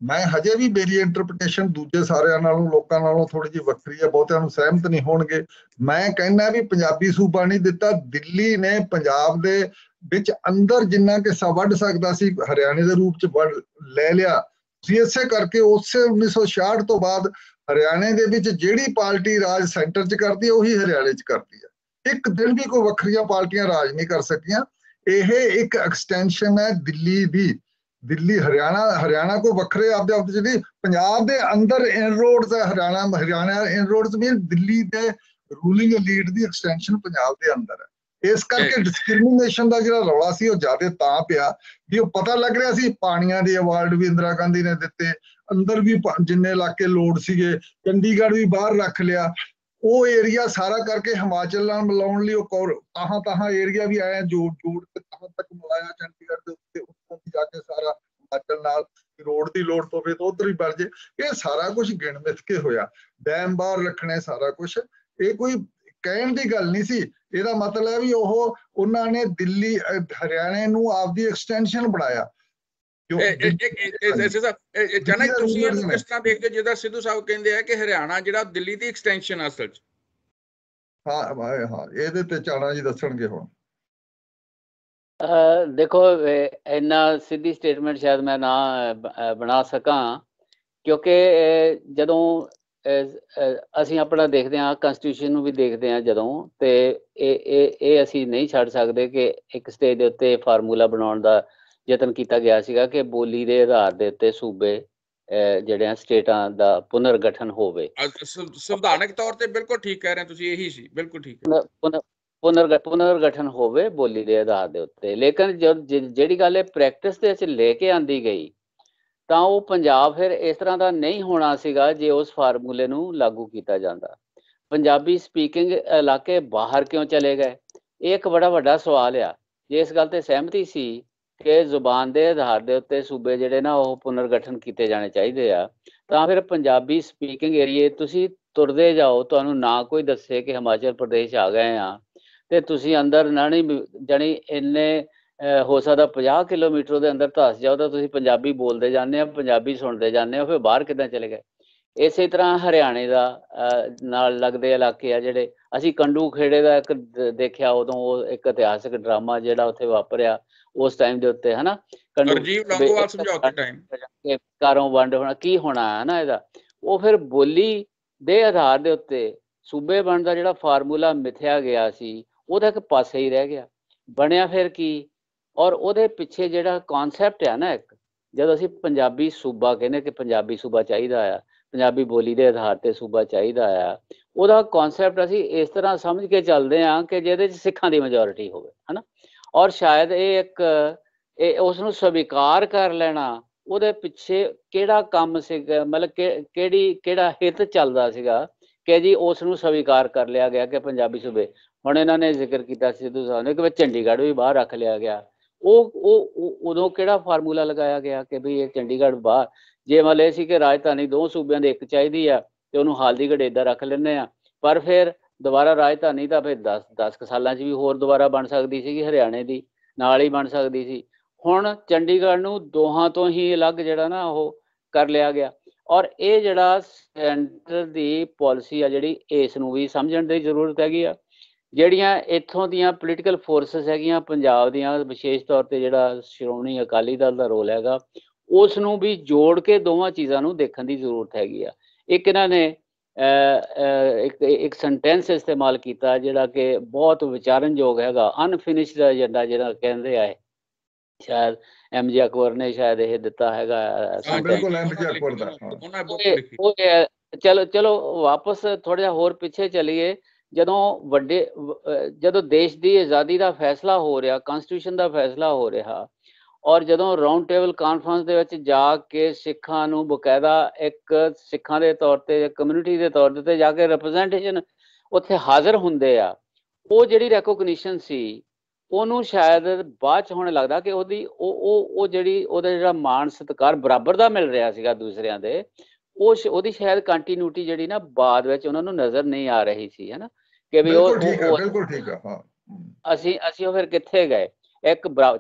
ਮੈਂ ਹਜੇ ਵੀ ਮੇਰੀ ਇੰਟਰਪ੍ਰੀਟੇਸ਼ਨ ਦੂਜੇ ਸਾਰਿਆਂ ਨਾਲੋਂ ਲੋਕਾਂ ਨਾਲੋਂ ਥੋੜੀ ਜਿਹੀ ਵੱਖਰੀ ਹੈ, ਬਹੁਤਿਆਂ ਨੂੰ ਸਹਿਮਤ ਨਹੀਂ ਹੋਣਗੇ। ਮੈਂ ਕਹਿੰਦਾ ਵੀ ਪੰਜਾਬੀ ਸੂਬਾ ਨਹੀਂ ਦਿੱਤਾ, ਦਿੱਲੀ ਨੇ ਪੰਜਾਬ ਦੇ ਵਿੱਚ ਅੰਦਰ ਜਿੰਨਾ ਕਿ ਵੱਢ ਸਕਦਾ ਸੀ ਹਰਿਆਣੇ ਦੇ ਰੂਪ ਚ ਲੈ ਲਿਆ। ਇਸੇ ਕਰਕੇ ਉਸੇ 1966 ਤੋਂ ਬਾਅਦ ਹਰਿਆਣੇ ਦੇ ਵਿੱਚ ਜਿਹੜੀ ਪਾਰਟੀ ਰਾਜ ਸੈਂਟਰ ਚ ਕਰਦੀ ਹੈ ਉਹੀ ਹਰਿਆਣੇ ਚ ਕਰਦੀ ਹੈ। ਇੱਕ ਦਿਨ ਵੀ ਕੋਈ ਵੱਖਰੀਆਂ ਪਾਰਟੀਆਂ ਰਾਜ ਨਹੀਂ ਕਰ ਸਕੀਆਂ। ਇਹ ਇੱਕ ਐਕਸਟੈਂਸ਼ਨ ਹੈ ਦਿੱਲੀ ਦੀ। ਦਿੱਲੀ ਹਰਿਆਣਾ ਕੋਈ ਵੱਖਰੇ ਆਪਦੇ ਆਪ ਚ ਨਹੀਂ, ਪੰਜਾਬ ਦੇ ਅੰਦਰ ਇਨਰੋਡਸ ਹੈ ਹਰਿਆਣਾ ਇਨਰੋਡਸ ਵੀ ਦਿੱਲੀ ਦੇ ਰੂਲਿੰਗ ਲੀਡ ਦੀ ਐਕਸਟੈਂਸ਼ਨ ਪੰਜਾਬ ਦੇ ਅੰਦਰ ਹੈ। ਇਸ ਕਰਕੇ ਡਿਸਕ੍ਰਿਮੀਨੇਸ਼ਨ ਦਾ ਜਿਹੜਾ ਰੌਲਾ ਸੀ ਉਹ ਜ਼ਿਆਦਾ ਤਾਂ ਪਿਆ ਵੀ ਉਹ ਪਤਾ ਲੱਗ ਰਿਹਾ ਸੀ ਪਾਣੀਆਂ ਦੇ ਅਵਾਰਡ ਵੀ ਇੰਦਰਾ ਗਾਂਧੀ ਨੇ ਦਿੱਤੇ, ਅੰਦਰ ਵੀ ਜਿੰਨੇ ਇਲਾਕੇ ਲੋੜ ਸੀਗੇ, ਚੰਡੀਗੜ੍ਹ ਵੀ ਬਾਹਰ ਰੱਖ ਲਿਆ। ਉਹ ਏਰੀਆ ਸਾਰਾ ਕਰਕੇ ਹਿਮਾਚਲ ਨਾਲ ਮਿਲਾਉਣ ਲਈ ਉਹ ਤਾਹਾਂ ਏਰੀਆ ਵੀ ਆਇਆ ਜੋੜ ਕੇ ਤਾਹਾਂ ਤੱਕ ਮਿਲਾਇਆ ਚੰਡੀਗੜ੍ਹ ਦੇ ਉੱਤੇ, ਉੱਤੋਂ ਦੀ ਜਾ ਕੇ ਸਾਰਾ ਹਿਮਾਚਲ ਨਾਲ ਰੋਡ ਦੀ ਲੋੜ ਪਵੇ ਤਾਂ ਉੱਧਰ ਹੀ ਬਣ ਜੇ। ਇਹ ਸਾਰਾ ਕੁਝ ਗਿਣ ਮਿਥ ਕੇ ਹੋਇਆ, ਡੈਮ ਬਾਹਰ ਰੱਖਣੇ ਸਾਰਾ ਕੁਝ। ਇਹ ਕੋਈ ਕਹਿਣ ਦੀ ਗੱਲ ਨਹੀਂ ਸੀ। ਇਹਦਾ ਮਤਲਬ ਹੈ ਵੀ ਉਹਨਾਂ ਨੇ ਦਿੱਲੀ ਹਰਿਆਣੇ ਨੂੰ ਆਪਦੀ ਐਕਸਟੈਂਸ਼ਨ ਬਣਾਇਆ। ਜਨਕ ਤੁਸੀਂ ਇਹਨੂੰ ਕਿਸ ਤਰ੍ਹਾਂ ਦੇਖਦੇ, ਜਿੱਦਾਂ ਸਿੱਧੂ ਸਾਹਿਬ ਕਹਿੰਦੇ ਆ ਕਿ ਹਰਿਆਣਾ ਜਿਹੜਾ ਦਿੱਲੀ ਦੀ ਐਕਸਟੈਂਸ਼ਨ ਅਸਲ ਚ? ਹਾਂ ਇਹਦੇ ਤੇ ਚਾਣਾ ਜੀ ਦੱਸਣਗੇ ਹੁਣ। ਦੇਖੋ ਇੰਨਾ ਸਿੱਧੀ ਸਟੇਟਮੈਂਟ ਸ਼ਾਇਦ ਮੈਂ ਨਾ ਬਣਾ ਸਕਾਂ, ਕਿਉਂਕਿ ਜਦੋਂ ਅਸੀਂ ਆਪਣਾ ਦੇਖਦੇ ਹਾਂ ਕਨਸਟੀਟਿਊਸ਼ਨ ਨੂੰ ਵੀ ਦੇਖਦੇ ਹਾਂ ਜਦੋਂ, ਤੇ ਇਹ ਅਸੀਂ ਨਹੀਂ ਛੱਡ ਸਕਦੇ ਕਿ ਇੱਕ ਸਟੇਜ ਦੇ ਉੱਤੇ ਫਾਰਮੂਲਾ ਬਣਾਉਣ ਦਾ ਯਤਨ ਕੀਤਾ ਗਿਆ ਸੀਗਾ ਕਿ ਬੋਲੀ ਦੇ ਆਧਾਰ ਦੇ ਉੱਤੇ ਸੂਬੇ ਜਿਹੜੇ ਸਟੇਟਾਂ ਦਾ ਪੁਨਰਗਠਨ ਹੋਵੇ। ਸੰਵਿਧਾਨਕ ਤੌਰ ਤੇ ਬਿਲਕੁਲ ਠੀਕ ਕਹਿ ਰਹੇ ਤੁਸੀਂ, ਇਹੀ ਸੀ, ਬਿਲਕੁਲ ਠੀਕ ਹੈ, ਪੁਨਰਗਠਨ ਹੋਵੇ ਬੋਲੀ ਦੇ ਆਧਾਰ ਦੇ ਉੱਤੇ। ਲੇਕਿਨ ਜਿਹੜੀ ਗੱਲ ਇਹ ਪ੍ਰੈਕਟਿਸ ਦੇ ਵਿੱਚ ਲੈ ਕੇ ਆਂਦੀ ਗਈ ਤਾਂ ਉਹ ਪੰਜਾਬ ਫਿਰ ਇਸ ਤਰ੍ਹਾਂ ਦਾ ਨਹੀਂ ਹੋਣਾ ਸੀਗਾ ਜੇ ਉਸ ਫਾਰਮੂਲੇ ਨੂੰ ਲਾਗੂ ਕੀਤਾ ਜਾਂਦਾ। ਪੰਜਾਬੀ ਸਪੀਕਿੰਗ ਇਲਾਕੇ ਬਾਹਰ ਕਿਉਂ ਚਲੇ ਗਏ, ਇਹ ਇੱਕ ਬੜਾ ਵੱਡਾ ਸਵਾਲ ਆ। ਜੇ ਇਸ ਗੱਲ ਤੇ ਸਹਿਮਤੀ ਸੀ ਕਿ ਜ਼ੁਬਾਨ ਦੇ ਆਧਾਰ ਦੇ ਉੱਤੇ ਸੂਬੇ ਜਿਹੜੇ ਨਾ ਉਹ ਪੁਨਰਗਠਨ ਕੀਤੇ ਜਾਣੇ ਚਾਹੀਦੇ ਆ, ਤਾਂ ਫਿਰ ਪੰਜਾਬੀ ਸਪੀਕਿੰਗ ਏਰੀਏ ਤੁਸੀਂ ਤੁਰਦੇ ਜਾਓ, ਤੁਹਾਨੂੰ ਨਾ ਕੋਈ ਦੱਸੇ ਕਿ ਹਿਮਾਚਲ ਪ੍ਰਦੇਸ਼ ਆ ਗਏ ਆ, ਤੇ ਤੁਸੀਂ ਅੰਦਰ ਨਾ ਨਹੀਂ ਜਾਣੀ ਇੰਨੇ ਹੋ ਸਕਦਾ 50 ਕਿਲੋਮੀਟਰ ਦੇ ਅੰਦਰ ਧਸ ਜਾਓ ਤਾਂ ਤੁਸੀਂ ਪੰਜਾਬੀ ਬੋਲਦੇ ਜਾਂਦੇ ਹੋ, ਪੰਜਾਬੀ ਸੁਣਦੇ ਜਾਂਦੇ ਹੋ, ਫਿਰ ਬਾਹਰ ਕਿੱਦਾਂ ਚਲੇ ਗਏ। ਇਸੇ ਤਰ੍ਹਾਂ ਹਰਿਆਣੇ ਦਾ ਨਾਲ ਲੱਗਦੇ ਇਲਾਕੇ ਆ ਜਿਹੜੇ, ਅਸੀਂ ਕੰਡੂ ਖੇੜੇ ਦਾ ਇੱਕ ਦੇਖਿਆ ਉਦੋਂ, ਉਹ ਇੱਕ ਇਤਿਹਾਸਕ ਡਰਾਮਾ ਜਿਹੜਾ ਉੱਥੇ ਵਾਪਰਿਆ ਉਸ ਟਾਈਮ ਦੇ ਉੱਤੇ, ਹਨਾ, ਕਾਰੋਂ ਵੰਡ ਹੋਣਾ ਕੀ ਹੋਣਾ ਹੈ ਨਾ ਇਹਦਾ, ਉਹ ਫਿਰ ਬੋਲੀ ਦੇ ਆਧਾਰ ਦੇ ਉੱਤੇ ਸੂਬੇ ਬਣਨ ਦਾ ਜਿਹੜਾ ਫਾਰਮੂਲਾ ਮਿਥਿਆ ਗਿਆ ਸੀ ਉਹਦਾ ਇੱਕ ਪਾਸੇ ਹੀ ਰਹਿ ਗਿਆ। ਬਣਿਆ ਫਿਰ ਕੀ, ਔਰ ਉਹਦੇ ਪਿੱਛੇ ਜਿਹੜਾ ਕੌਨਸੈਪਟ ਆ ਨਾ, ਇੱਕ ਜਦੋਂ ਅਸੀਂ ਪੰਜਾਬੀ ਸੂਬਾ ਕਹਿੰਦੇ ਕਿ ਪੰਜਾਬੀ ਸੂਬਾ ਚਾਹੀਦਾ ਆ, ਪੰਜਾਬੀ ਬੋਲੀ ਦੇ ਆਧਾਰ ਤੇ ਸੂਬਾ ਚਾਹੀਦਾ ਆ, ਉਹਦਾ ਕੌਨਸੈਪਟ ਅਸੀਂ ਇਸ ਤਰ੍ਹਾਂ ਸਮਝ ਕੇ ਚੱਲਦੇ ਹਾਂ ਕਿ ਜਿਹਦੇ 'ਚ ਸਿੱਖਾਂ ਦੀ ਮੈਜੋਰਿਟੀ ਹੋਵੇ, ਹਨਾ, ਔਰ ਸ਼ਾਇਦ ਇਹ ਉਸ ਨੂੰ ਸਵੀਕਾਰ ਕਰ ਲੈਣਾ, ਉਹਦੇ ਪਿੱਛੇ ਕਿਹੜਾ ਕੰਮ ਸੀਗਾ, ਮਤਲਬ ਕਿਹੜਾ ਹਿੱਤ ਚੱਲਦਾ ਸੀਗਾ ਕਿ ਜੀ ਉਸ ਨੂੰ ਸਵੀਕਾਰ ਕਰ ਲਿਆ ਗਿਆ ਕਿ ਪੰਜਾਬੀ ਸੂਬੇ। ਹੁਣ ਇਹਨਾਂ ਨੇ ਜ਼ਿਕਰ ਕੀਤਾ ਸਿੱਧੂ ਸਾਹਿਬ ਨੇ ਕਿ ਚੰਡੀਗੜ੍ਹ ਵੀ ਬਾਹਰ ਰੱਖ ਲਿਆ ਗਿਆ। ਉਹ ਉਦੋਂ ਕਿਹੜਾ ਫਾਰਮੂਲਾ ਲਗਾਇਆ ਗਿਆ ਕਿ ਵੀ ਇਹ ਚੰਡੀਗੜ੍ਹ ਬਾਹਰ, ਜੇ ਮਤਲਬ ਇਹ ਸੀ ਕਿ ਰਾਜਧਾਨੀ ਦੋ ਸੂਬਿਆਂ ਦੇ ਇੱਕ ਚਾਹੀਦੀ ਆ ਤੇ ਉਹਨੂੰ ਹਾਲ ਦੀ ਘੜੀ ਏਦਾਂ ਰੱਖ ਲੈਂਦੇ ਆ, ਪਰ ਫਿਰ ਦੁਬਾਰਾ ਰਾਜਧਾਨੀ ਤਾਂ ਫਿਰ 10 ਸਾਲਾਂ 'ਚ ਵੀ ਹੋਰ ਦੁਬਾਰਾ ਬਣ ਸਕਦੀ ਸੀਗੀ, ਹਰਿਆਣੇ ਦੀ ਨਾਲ ਹੀ ਬਣ ਸਕਦੀ ਸੀ। ਹੁਣ ਚੰਡੀਗੜ੍ਹ ਨੂੰ ਦੋਹਾਂ ਤੋਂ ਹੀ ਅਲੱਗ ਜਿਹੜਾ ਨਾ ਉਹ ਕਰ ਲਿਆ ਗਿਆ। ਔਰ ਇਹ ਜਿਹੜਾ ਸੈਂਟਰ ਦੀ ਪਾਲਿਸੀ ਆ ਜਿਹੜੀ, ਇਸ ਨੂੰ ਵੀ ਸਮਝਣ ਦੀ ਜ਼ਰੂਰਤ ਹੈਗੀ ਆ। ਜਿਹੜੀਆਂ ਇੱਥੋਂ ਦੀਆਂ ਪੋਲੀਟੀਕਲ ਫੋਰਸਿਸ ਹੈਗੀਆਂ ਪੰਜਾਬ ਦੀਆਂ, ਵਿਸ਼ੇਸ਼ ਤੌਰ ਤੇ ਜਿਹੜਾ ਸ਼੍ਰੋਮਣੀ ਅਕਾਲੀ ਦਲ ਦਾ ਰੋਲ ਹੈਗਾ, ਉਸ ਨੂੰ ਵੀ ਜੋੜ ਕੇ ਦੋਵਾਂ ਚੀਜ਼ਾਂ ਨੂੰ ਦੇਖਣ ਦੀ ਜ਼ਰੂਰਤ ਹੈਗੀ ਆ। ਇੱਕ ਇਹਨਾਂ ਨੇ ਇੱਕ ਸੈਂਟੈਂਸ ਇਸਤੇਮਾਲ ਕੀਤਾ ਜਿਹੜਾ ਕਿ ਬਹੁਤ ਵਿਚਾਰਨਯੋਗ ਹੈਗਾ, ਅਨਫਿਨਿਸ਼ਡ ਏਜੰਡਾ ਜਿਹੜਾ ਕਹਿੰਦੇ ਆ, ਸ਼ਾਇਦ MJ ਅਕਬਰ ਨੇ ਸ਼ਾਇਦ ਇਹ ਦਿੱਤਾ ਹੈਗਾ। ਚਲੋ ਵਾਪਸ ਥੋੜਾ ਜਿਹਾ ਹੋਰ ਪਿੱਛੇ ਚਲੀਏ। ਜਦੋਂ ਦੇਸ਼ ਦੀ ਆਜ਼ਾਦੀ ਦਾ ਫੈਸਲਾ ਹੋ ਰਿਹਾ, ਕਨਸਟੀਟਿਊਸ਼ਨ ਦਾ ਫੈਸਲਾ ਹੋ ਰਿਹਾ, ਔਰ ਜਦੋਂ ਰਾਊਂਡ ਟੇਬਲ ਕਾਨਫਰੰਸ ਦੇ ਵਿੱਚ ਜਾ ਕੇ ਸਿੱਖਾਂ ਨੂੰ ਬਕਾਇਦਾ ਇੱਕ ਸਿੱਖਾਂ ਦੇ ਤੌਰ ਤੇ, ਕਮਿਊਨਿਟੀ ਦੇ ਤੌਰ ਤੇ ਜਾ ਕੇ ਰਿਪਰੈਜ਼ੈਂਟੇਸ਼ਨ ਉੱਥੇ ਹਾਜ਼ਰ ਹੁੰਦੇ ਆ, ਉਹ ਜਿਹੜੀ ਰੈਕੋਗਨੀਸ਼ਨ ਸੀ ਉਹਨੂੰ ਸ਼ਾਇਦ ਬਾਅਦ 'ਚ ਹੋਣ ਲੱਗਦਾ ਕਿ ਉਹਦੀ ਉਹਦਾ ਜਿਹੜਾ ਮਾਣ ਸਤਿਕਾਰ ਬਰਾਬਰ ਦਾ ਮਿਲ ਰਿਹਾ ਸੀਗਾ ਦੂਸਰਿਆਂ ਦੇ, ਉਹਦੀ ਸ਼ਾਇਦ ਕੰਟੀਨਿਊਟੀ ਜਿਹੜੀ ਨਾ ਬਾਅਦ ਵਿੱਚ ਉਹਨਾਂ ਨੂੰ ਨਜ਼ਰ ਨਹੀਂ ਆ ਰਹੀ ਸੀ, ਹਨਾ, ਕਿ ਵੀ ਅਸੀਂ ਉਹ ਫਿਰ ਕਿੱਥੇ ਗਏ।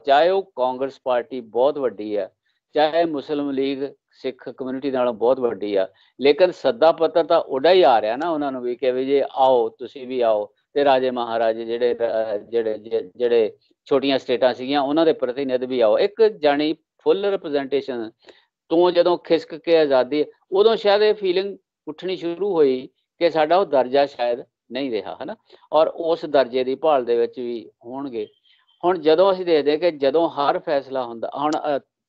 ਚਾਹੇ ਉਹ ਕਾਂਗਰਸ ਪਾਰਟੀ ਬਹੁਤ ਵੱਡੀ ਹੈ, ਚਾਹੇ ਮੁਸਲਿਮ ਲੀਗ ਸਿੱਖ ਕਮਿਊਨਿਟੀ ਨਾਲੋਂ ਬਹੁਤ ਵੱਡੀ ਆ, ਲੇਕਿਨ ਸੱਦਾ ਪੱਤਰ ਤਾਂ ਉੱਡਾ ਹੀ ਆ ਰਿਹਾ ਨਾ ਉਹਨਾਂ ਨੂੰ ਵੀ ਕਿ ਵੀ ਜੇ ਆਓ, ਤੁਸੀਂ ਵੀ ਆਓ। ਤੇ ਰਾਜੇ ਮਹਾਰਾਜੇ ਜਿਹੜੇ ਛੋਟੀਆਂ ਸਟੇਟਾਂ ਸੀਗੀਆਂ ਉਹਨਾਂ ਦੇ ਪ੍ਰਤੀਨਿਧ ਵੀ ਆਓ। ਇੱਕ ਜਾਣੀ ਫੁੱਲ ਰਿਪਰੈਜ਼ੈਂਟੇਸ਼ਨ ਤੋਂ ਜਦੋਂ ਖਿਸਕ ਕੇ ਆਜ਼ਾਦੀ, ਉਦੋਂ ਸ਼ਾਇਦ ਇਹ ਫੀਲਿੰਗ ਉੱਠਣੀ ਸ਼ੁਰੂ ਹੋਈ ਕਿ ਸਾਡਾ ਉਹ ਦਰਜਾ ਸ਼ਾਇਦ ਨਹੀਂ ਰਿਹਾ, ਹੈ ਨਾ, ਔਰ ਉਸ ਦਰਜੇ ਦੀ ਭਾਲ ਦੇ ਵਿੱਚ ਵੀ ਹੋਣਗੇ। ਹੁਣ ਜਦੋਂ ਅਸੀਂ ਦੇਖਦੇ ਕਿ ਜਦੋਂ ਹਰ ਫੈਸਲਾ ਹੁੰਦਾ, ਹੁਣ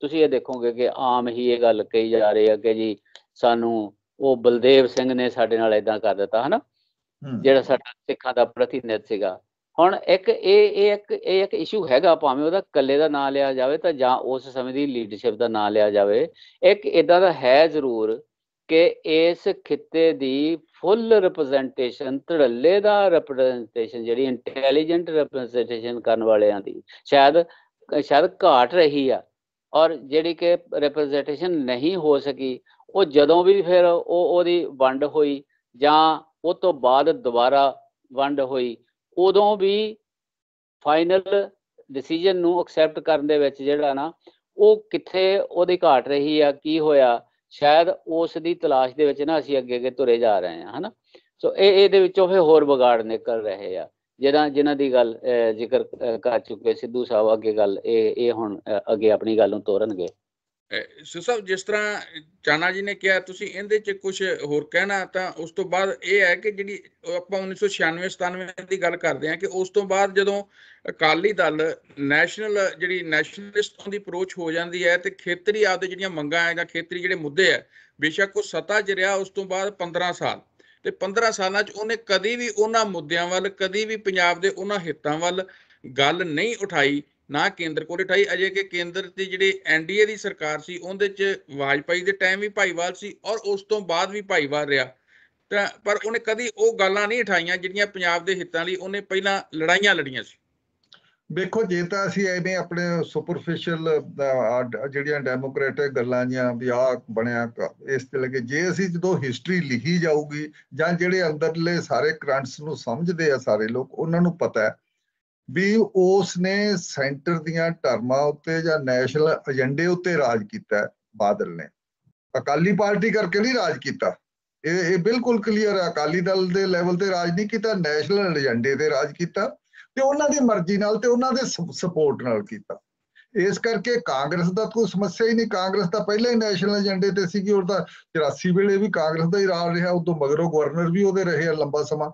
ਤੁਸੀਂ ਇਹ ਦੇਖੋਗੇ ਕਿ ਆਮ ਹੀ ਇਹ ਗੱਲ ਕਹੀ ਜਾ ਰਹੀ ਹੈ ਕਿ ਜੀ ਸਾਨੂੰ ਉਹ ਬਲਦੇਵ ਸਿੰਘ ਨੇ ਸਾਡੇ ਨਾਲ ਏਦਾਂ ਕਰ ਦਿੱਤਾ, ਹੈ ਨਾ, ਜਿਹੜਾ ਸਾਡਾ ਸਿੱਖਾਂ ਦਾ ਪ੍ਰਤੀਨਿਧ ਸੀਗਾ। ਹੁਣ ਇੱਕ ਇਹ ਇਸ਼ੂ ਹੈਗਾ, ਭਾਵੇਂ ਉਹਦਾ ਇਕੱਲੇ ਦਾ ਨਾਂ ਲਿਆ ਜਾਵੇ ਤਾਂ ਜਾਂ ਉਸ ਸਮੇਂ ਦੀ ਲੀਡਰਸ਼ਿਪ ਦਾ ਨਾਂ ਲਿਆ ਜਾਵੇ, ਇੱਕ ਇੱਦਾਂ ਦਾ ਹੈ ਜ਼ਰੂਰ ਕਿ ਇਸ ਖਿੱਤੇ ਦੀ ਫੁੱਲ ਰਿਪਰੈਜ਼ੈਂਟੇਸ਼ਨ, ਧੜੱਲੇ ਦਾ ਰਿਪਰੈਜ਼ੈਂਟੇਸ਼ਨ, ਜਿਹੜੀ ਇੰਟੈਲੀਜੈਂਟ ਰਿਪਰੈਜ਼ੈਂਟੇਸ਼ਨ ਕਰਨ ਵਾਲਿਆਂ ਦੀ ਸ਼ਾਇਦ ਘਾਟ ਰਹੀ ਆ। ਔਰ ਜਿਹੜੀ ਕਿ ਰਿਪਰੈਜ਼ੈਂਟੇਸ਼ਨ ਨਹੀਂ ਹੋ ਸਕੀ, ਉਹ ਜਦੋਂ ਵੀ ਫਿਰ ਉਹਦੀ ਵੰਡ ਹੋਈ ਜਾਂ ਉਹ ਤੋਂ ਬਾਅਦ ਦੁਬਾਰਾ ਵੰਡ ਹੋਈ, ਉਦੋਂ ਵੀ ਫਾਈਨਲ ਡਿਸੀਜਨ ਨੂੰ ਐਕਸੈਪਟ ਕਰਨ ਦੇ ਵਿੱਚ ਜਿਹੜਾ ਨਾ ਉਹ ਕਿੱਥੇ ਉਹਦੀ ਘਾਟ ਰਹੀ ਆ, ਕੀ ਹੋਇਆ, ਸ਼ਾਇਦ ਉਸ ਦੀ ਤਲਾਸ਼ ਦੇ ਵਿੱਚ ਨਾ ਅਸੀਂ ਅੱਗੇ ਤੁਰੇ ਜਾ ਰਹੇ ਹਾਂ, ਹੈ ਨਾ। ਸੋ ਇਹਦੇ ਵਿੱਚੋਂ ਫਿਰ ਹੋਰ ਵਿਗਾੜ ਨਿਕਲ ਰਹੇ ਆ, ਜਿਨ੍ਹਾਂ ਦੀ ਗੱਲ ਜ਼ਿਕਰ ਕਰ ਚੁੱਕੇ ਸਿੱਧੂ ਸਾਹਿਬ। ਅੱਗੇ ਗੱਲ ਇਹ ਹੁਣ ਅੱਗੇ ਆਪਣੀ ਗੱਲ ਨੂੰ ਤੋਰਨਗੇ। ਸਿੱਧੂ ਸਾਹਿਬ, ਜਿਸ ਤਰ੍ਹਾਂ ਚਾਨਾ ਜੀ ਨੇ ਕਿਹਾ, ਤੁਸੀਂ ਇਹਦੇ 'ਚ ਕੁਝ ਹੋਰ ਕਹਿਣਾ? ਤਾਂ ਉਸ ਤੋਂ ਬਾਅਦ ਇਹ ਹੈ ਕਿ ਜਿਹੜੀ ਆਪਾਂ 1996-97 ਦੀ ਗੱਲ ਕਰਦੇ ਹਾਂ, ਕਿ ਉਸ ਤੋਂ ਬਾਅਦ ਜਦੋਂ ਅਕਾਲੀ ਦਲ ਨੈਸ਼ਨਲਿਸਟ ਦੀ ਅਪਰੋਚ ਹੋ ਜਾਂਦੀ ਹੈ ਤੇ ਖੇਤਰੀ ਆਪਦੇ ਜਿਹੜੀਆਂ ਮੰਗਾਂ ਹੈ ਜਾਂ ਖੇਤਰੀ ਜਿਹੜੇ ਮੁੱਦੇ ਹੈ, ਬੇਸ਼ੱਕ ਉਹ ਸੱਤਾ 'ਚ ਰਿਹਾ ਉਸ ਤੋਂ ਬਾਅਦ 15 ਸਾਲ, ਤੇ 15 ਸਾਲਾਂ 'ਚ ਉਹਨੇ ਕਦੀ ਵੀ ਉਹਨਾਂ ਮੁੱਦਿਆਂ ਵੱਲ, ਕਦੀ ਵੀ ਪੰਜਾਬ ਦੇ ਉਹਨਾਂ ਹਿੱਤਾਂ ਵੱਲ ਗੱਲ ਨਹੀਂ ਉਠਾਈ, ਨਾ ਕੇਂਦਰ ਕੋਲ ਉਠਾਈ। ਅਜੇ ਕਿ ਕੇਂਦਰ ਦੀ ਜਿਹੜੀ NDA ਦੀ ਸਰਕਾਰ ਸੀ ਉਹਦੇ 'ਚ ਵਾਜਪਾਈ ਦੇ ਟਾਈਮ ਵੀ ਭਾਈਵਾਲ ਸੀ ਔਰ ਉਸ ਤੋਂ ਬਾਅਦ ਵੀ ਭਾਈਵਾਲ ਰਿਹਾ, ਤਾਂ ਪਰ ਉਹਨੇ ਕਦੀ ਉਹ ਗੱਲਾਂ ਨਹੀਂ ਉਠਾਈਆਂ ਜਿਹੜੀਆਂ ਪੰਜਾਬ ਦੇ ਹਿੱਤਾਂ ਲਈ ਉਹਨੇ ਪਹਿਲਾਂ ਲੜਾਈਆਂ ਲੜੀਆਂ ਸੀ। ਦੇਖੋ, ਜੇ ਤਾਂ ਅਸੀਂ ਐਵੇਂ ਆਪਣੇ ਸੁਪਰਫਿਸ਼ਲ ਜਿਹੜੀਆਂ ਡੈਮੋਕ੍ਰੈਟਿਕ ਗੱਲਾਂ ਜਾਂ ਵੀ ਆਹ ਬਣਿਆ ਇਸ ਤੇ ਲੱਗੇ, ਜੇ ਅਸੀਂ ਜਦੋਂ ਹਿਸਟਰੀ ਲਿਖੀ ਜਾਊਗੀ ਜਾਂ ਜਿਹੜੇ ਅੰਦਰਲੇ ਸਾਰੇ ਕਰੰਟਸ ਨੂੰ ਸਮਝਦੇ ਆ ਸਾਰੇ ਲੋਕ, ਉਹਨਾਂ ਨੂੰ ਪਤਾ ਹੈ ਵੀ ਉਸ ਨੇ ਸੈਂਟਰ ਦੀਆਂ ਟਰਮਾਂ ਉੱਤੇ ਜਾਂ ਨੈਸ਼ਨਲ ਏਜੰਡੇ ਉੱਤੇ ਰਾਜ ਕੀਤਾ। ਬਾਦਲ ਨੇ ਅਕਾਲੀ ਪਾਰਟੀ ਕਰਕੇ ਨਹੀਂ ਰਾਜ ਕੀਤਾ, ਇਹ ਬਿਲਕੁਲ ਕਲੀਅਰ ਹੈ। ਅਕਾਲੀ ਦਲ ਦੇ ਲੈਵਲ ਤੇ ਰਾਜ ਨਹੀਂ ਕੀਤਾ, ਨੈਸ਼ਨਲ ਏਜੰਡੇ ਤੇ ਰਾਜ ਕੀਤਾ ਤੇ ਉਹਨਾਂ ਦੀ ਮਰਜ਼ੀ ਨਾਲ ਤੇ ਉਹਨਾਂ ਦੇ ਸਪੋਰਟ ਨਾਲ ਕੀਤਾ। ਇਸ ਕਰਕੇ ਕਾਂਗਰਸ ਦਾ ਕੋਈ ਸਮੱਸਿਆ ਹੀ ਨਹੀਂ। ਕਾਂਗਰਸ ਤਾਂ ਪਹਿਲਾਂ ਹੀ ਨੈਸ਼ਨਲ ਏਜੰਡੇ ਤੇ ਸੀਗੀ, ਉਹਦਾ 84 ਵੇਲੇ ਵੀ ਕਾਂਗਰਸ ਦਾ ਹੀ ਰਾਜ ਰਿਹਾ, ਉਦੋਂ ਮਗਰੋਂ ਗਵਰਨਰ ਵੀ ਉਹਦੇ ਰਹੇ ਆ ਲੰਬਾ ਸਮਾਂ।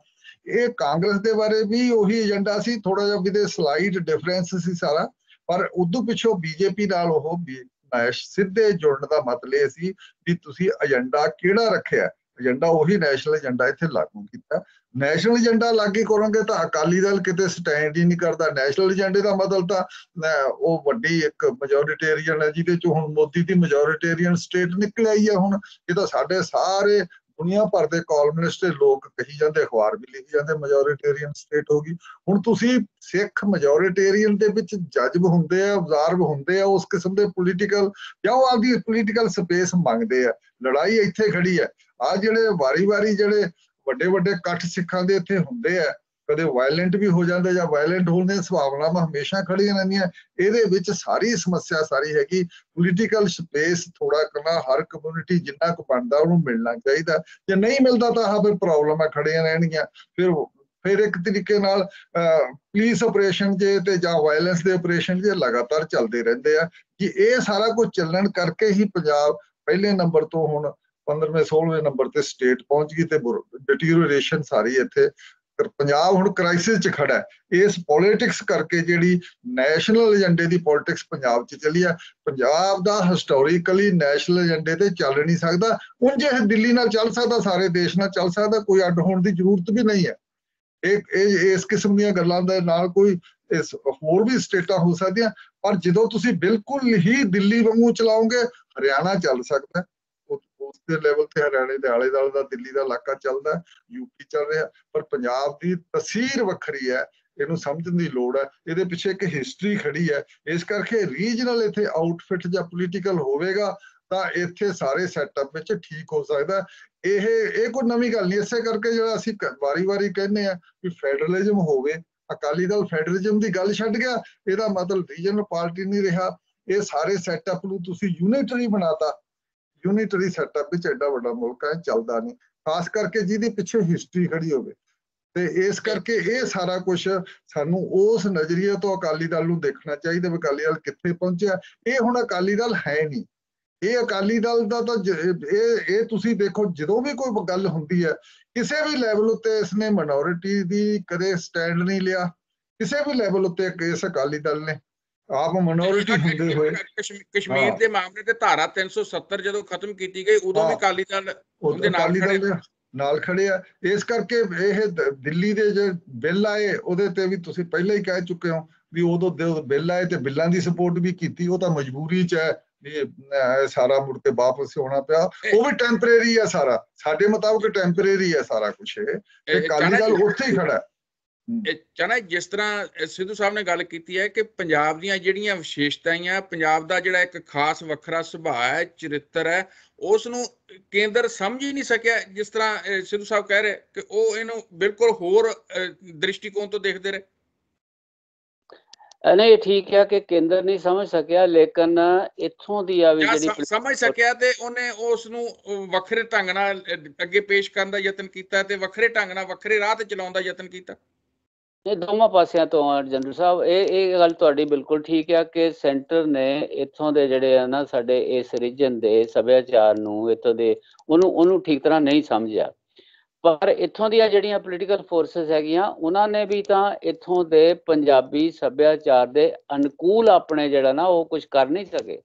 ਇਹ ਕਾਂਗਰਸ ਦੇ ਬਾਰੇ ਵੀ ਉਹੀ ਏਜੰਡਾ ਸੀ, ਥੋੜਾ ਜਿਹਾ ਵੀ ਦੇ ਸਲਾਈਡ ਡਿਫਰੈਂਸ ਸੀ ਸਾਰਾ, ਪਰ ਉਦੋਂ ਪਿੱਛੋਂ ਬੀਜੇਪੀ ਨਾਲ ਉਹ ਸਿੱਧੇ ਜੁੜਨ ਦਾ ਮਤਲਬ ਇਹ ਸੀ ਵੀ ਤੁਸੀਂ ਏਜੰਡਾ ਕਿਹੜਾ ਰੱਖਿਆ, ਏਜੰਡਾ ਉਹੀ ਨੈਸ਼ਨਲ ਏਜੰਡਾ ਇੱਥੇ ਲਾਗੂ ਕੀਤਾ। ਨੈਸ਼ਨਲ ਏਜੰਡਾ ਲਾਗੂ ਕਰੋਗੇ ਤਾਂ ਅਕਾਲੀ ਦਲ ਕਿਤੇ ਸਟੈਂਡ ਹੀ ਨਹੀਂ ਕਰਦਾ। ਨੈਸ਼ਨਲ ਏਜੰਡੇ ਦਾ ਮਤਲਬ ਤਾਂ ਉਹ ਵੱਡੀ ਇੱਕ ਮੈਜੋਰਿਟੇਰੀਅਨ ਹੈ, ਜਿਹਦੇ ਚ ਹੁਣ ਮੋਦੀ ਦੀ ਮੈਜੋਰਿਟੇਰੀਅਨ ਸਟੇਟ ਨਿਕਲ ਆਈ ਹੈ। ਹੁਣ ਇਹ ਤਾਂ ਸਾਡੇ ਸਾਰੇ ਦੁਨੀਆ ਭਰ ਦੇ ਕਾਲਮਿਸਟ ਲੋਕ ਕਹੀ ਜਾਂਦੇ, ਅਖਬਾਰ ਵੀ ਲਿਖੀ ਜਾਂਦੇ ਮੈਜੋਰਿਟੇਰੀਅਨ ਸਟੇਟ ਹੋ ਗਈ। ਹੁਣ ਤੁਸੀਂ ਸਿੱਖ ਮੈਜੋਰਿਟੇਰੀਅਨ ਦੇ ਵਿੱਚ ਜੱਜ ਹੁੰਦੇ ਆ, ਅਬਜ਼ਰਵ ਹੁੰਦੇ ਆ ਉਸ ਕਿਸਮ ਦੇ ਪੋਲੀਟੀਕਲ, ਜਾਂ ਉਹ ਆਪਦੀ ਪੋਲੀਟੀਕਲ ਸਪੇਸ ਮੰਗਦੇ ਆ। ਲੜਾਈ ਇੱਥੇ ਖੜੀ ਹੈ। ਆ ਜਿਹੜੇ ਵਾਰੀ ਜਿਹੜੇ ਵੱਡੇ ਇਕੱਠ ਸਿੱਖਾਂ ਦੇ ਇੱਥੇ ਹੁੰਦੇ ਆ, ਕਦੇ ਵਾਇਲੈਂਟ ਵੀ ਹੋ ਜਾਂਦੇ ਜਾਂ ਵਾਇਲੈਂਟ ਹੋਣ ਦੀਆਂ ਸੰਭਾਵਨਾਵਾਂ ਹਮੇਸ਼ਾ ਖੜੀਆਂ ਰਹਿੰਦੀਆਂ। ਇਹਦੇ ਵਿੱਚ ਸਾਰੀ ਸਮੱਸਿਆ ਸਾਰੀ ਹੈਗੀ ਪੋਲੀਟੀਕਲ ਸਪੇਸ ਥੋੜਾ ਕਰਨਾ। ਹਰ ਕਮਿਊਨਿਟੀ ਜਿੰਨਾ ਕੁ ਬਣਦਾ ਉਹਨੂੰ ਮਿਲਣਾ ਚਾਹੀਦਾ, ਜੇ ਨਹੀਂ ਮਿਲਦਾ ਤਾਂ ਆਹ ਫਿਰ ਪ੍ਰੋਬਲਮਾਂ ਖੜੀਆਂ ਰਹਿਣਗੀਆਂ। ਫਿਰ ਇੱਕ ਤਰੀਕੇ ਨਾਲ ਪੁਲਿਸ ਆਪਰੇਸ਼ਨ ਜੇ ਤੇ ਜਾਂ ਵਾਇਲੈਂਸ ਦੇ ਆਪਰੇਸ਼ਨ ਜੇ ਲਗਾਤਾਰ ਚੱਲਦੇ ਰਹਿੰਦੇ ਆ। ਕਿ ਇਹ ਸਾਰਾ ਕੁਝ ਚੱਲਣ ਕਰਕੇ ਹੀ ਪੰਜਾਬ ਪਹਿਲੇ ਨੰਬਰ ਤੋਂ ਹੁਣ 15ਵੇਂ 16ਵੇਂ ਨੰਬਰ ਤੇ ਸਟੇਟ ਪਹੁੰਚ ਗਈ ਤੇ ਡਿਟੀਰੀਓਰੇਸ਼ਨ ਸਾਰੀ ਇੱਥੇ ਪੰਜਾਬ ਹੁਣ ਕ੍ਰਾਈਸਿਸ 'ਚ ਖੜਾ ਹੈ। ਇਸ ਪੋਲਿਟਿਕਸ ਕਰਕੇ ਜਿਹੜੀ ਨੈਸ਼ਨਲ ਏਜੰਡੇ ਦੀ ਪੋਲਿਟਿਕਸ ਪੰਜਾਬ 'ਚ ਚੱਲੀ ਆ, ਪੰਜਾਬ ਦਾ ਹਿਸਟੋਰੀਕਲੀ ਨੈਸ਼ਨਲ ਏਜੰਡੇ ਤੇ ਚੱਲ ਨਹੀਂ ਸਕਦਾ। ਉਂਝ ਇਹ ਦਿੱਲੀ ਨਾਲ ਚੱਲ ਸਕਦਾ, ਸਾਰੇ ਦੇਸ਼ ਨਾਲ ਚੱਲ ਸਕਦਾ, ਕੋਈ ਅੱਡ ਹੋਣ ਦੀ ਜ਼ਰੂਰਤ ਵੀ ਨਹੀਂ ਹੈ। ਇਸ ਕਿਸਮ ਦੀਆਂ ਗੱਲਾਂ ਦੇ ਨਾਲ ਕੋਈ ਹੋਰ ਵੀ ਸਟੇਟਾਂ ਹੋ ਸਕਦੀਆਂ, ਪਰ ਜਦੋਂ ਤੁਸੀਂ ਬਿਲਕੁਲ ਹੀ ਦਿੱਲੀ ਵਾਂਗੂ ਚਲਾਓਗੇ, ਹਰਿਆਣਾ ਚੱਲ ਸਕਦਾ, ਉਸ ਦੇ ਲੈਵਲ ਤੇ ਹਰਿਆਣੇ ਦੇ ਆਲੇ ਦੁਆਲੇ ਦਾ ਦਿੱਲੀ ਦਾ ਇਲਾਕਾ ਚੱਲਦਾ, ਯੂਪੀ ਚੱਲ ਰਿਹਾ, ਪਰ ਪੰਜਾਬ ਦੀ ਤਸਵੀਰ ਵੱਖਰੀ ਹੈ। ਇਹਨੂੰ ਸਮਝਣ ਦੀ ਲੋੜ ਹੈ। ਇਹਦੇ ਪਿੱਛੇ ਇੱਕ ਹਿਸਟਰੀ ਖੜੀ ਹੈ। ਇਸ ਕਰਕੇ ਰੀਜਨਲ ਇੱਥੇ ਆਊਟਫਿਟ ਜਾਂ ਪੋਲੀਟੀਕਲ ਹੋਵੇਗਾ ਤਾਂ ਇੱਥੇ ਸਾਰੇ ਸੈਟਅਪ ਵਿੱਚ ਠੀਕ ਹੋ ਸਕਦਾ। ਇਹ ਕੋਈ ਨਵੀਂ ਗੱਲ ਨਹੀਂ। ਇਸੇ ਕਰਕੇ ਜਿਹੜਾ ਅਸੀਂ ਵਾਰੀ ਕਹਿੰਦੇ ਆ ਵੀ ਫੈਡਰਲਿਜ਼ਮ ਹੋਵੇ, ਅਕਾਲੀ ਦਲ ਫੈਡਰਲਿਜ਼ਮ ਦੀ ਗੱਲ ਛੱਡ ਗਿਆ, ਇਹਦਾ ਮਤਲਬ ਰੀਜਨਲ ਪਾਰਟੀ ਨਹੀਂ ਰਿਹਾ। ਇਹ ਸਾਰੇ ਸੈਟਅਪ ਨੂੰ ਤੁਸੀਂ ਯੂਨਿਟਰੀ ਬਣਾਤਾ। यूनिटरी सैटअप विच एडा वड्डा मुल्क है चलदा नहीं, खास करके जिहदे पिछे हिस्टरी खड़ी होवे। ते इस करके ये सारा कुछ सानू उस नजरिए तो अकाली दल नूं देखना चाहिए भी अकाली दल कित्थे पहुंचिया। ये हुण अकाली दल है नहीं, ये अकाली दल दा तां ये तुसीं देखो जदों भी कोई गल हुंदी है किसी भी लैवल उत्ते इसने माइनॉरिटी दी कदे स्टैंड नहीं लिया, किसी भी लैवल उत्ते इस अकाली दल ने आप माइनॉरिटी हुंदे होए। कश्मीर दे मामले ते धारा 370 जदों खत्म कीती गई उदों भी अकाली दल उहदे नाल खड़े नाल खड़े आ। इस करके यह दिल्ली दे जो बिल आए उहदे ते भी तुसीं पहले ही कह चुके हो भी उदों बिल आए ते बिल्लां दी सपोर्ट भी कीती, वो तां मजबूरी च है भी सारा मुड़ के वापस होना पिया, वो भी टैंपरेरी है सारा, साडे मुताबिक टैंपरेरी है सारा कुछ। अकाली दल उत्थे ही खड़ा है। ਚਾਹਨਾ जिस तरह सिद्धू साहब ने गल की है कि पंजाब ਦੀਆਂ ਜਿਹੜੀਆਂ ਵਿਸ਼ੇਸ਼ਤਾਵਾਂ, ਪੰਜਾਬ ਦਾ ਜਿਹੜਾ ਇੱਕ ਖਾਸ ਵੱਖਰਾ ਸੁਭਾਅ ਹੈ, ਚਰਿੱਤਰ ਹੈ, ਉਸ ਨੂੰ ਕੇਂਦਰ ਸਮਝ ਹੀ ਨਹੀਂ ਸਕਿਆ। ਜਿਸ ਤਰ੍ਹਾਂ ਸਿੱਧੂ ਸਾਹਿਬ ਕਹਿ ਰਹੇ ਕਿ ਉਹ ਇਹਨੂੰ ਬਿਲਕੁਲ ਹੋਰ ਦ੍ਰਿਸ਼ਟੀਕੋਣ ਤੋਂ ਦੇਖਦੇ ਰਹੇ। नहीं ठीक है कि केंद्र नहीं समझ सकिया, लेकिन इत्थों दी आ भी ਜਿਹੜੀ ਸਮਝ ਸਕਿਆ ਤੇ ਉਹਨੇ ਉਸ ਨੂੰ ਵੱਖਰੇ ਢੰਗ ਨਾਲ ਅੱਗੇ ਪੇਸ਼ ਕਰਨ ਦਾ ਯਤਨ ਕੀਤਾ ਤੇ ਵੱਖਰੇ ਢੰਗ ਨਾਲ ਵੱਖਰੇ ਰਾਹ ਤੇ ਚਲਾਉਣ ਦਾ ਯਤਨ ਕੀਤਾ। ਇਹ ਦੋਵਾਂ ਪਾਸਿਆਂ ਤੋਂ ਜਨਰਲ ਸਾਹਿਬ ਇਹ ਗੱਲ ਤੁਹਾਡੀ ਬਿਲਕੁਲ ਠੀਕ ਹੈ ਕਿ ਸੈਂਟਰ ਨੇ ਇੱਥੋਂ ਦੇ ਜਿਹੜੇ ਆ ਨਾ ਸਾਡੇ ਇਸ ਰੀਜਨ ਦੇ ਸੱਭਿਆਚਾਰ ਨੂੰ ਇੱਥੋਂ ਦੇ ਉਹਨੂੰ ਠੀਕ ਤਰ੍ਹਾਂ ਨਹੀਂ ਸਮਝਿਆ। ਪਰ ਇੱਥੋਂ ਦੀਆਂ ਜਿਹੜੀਆਂ ਪੋਲੀਟੀਕਲ ਫੋਰਸਸ ਹੈਗੀਆਂ ਉਹਨਾਂ ਨੇ ਵੀ ਤਾਂ ਇੱਥੋਂ ਦੇ ਪੰਜਾਬੀ ਸੱਭਿਆਚਾਰ ਦੇ ਅਨੁਕੂਲ ਆਪਣੇ ਜਿਹੜਾ ਨਾ ਉਹ ਕੁਝ ਕਰ ਨਹੀਂ ਸਕੇ।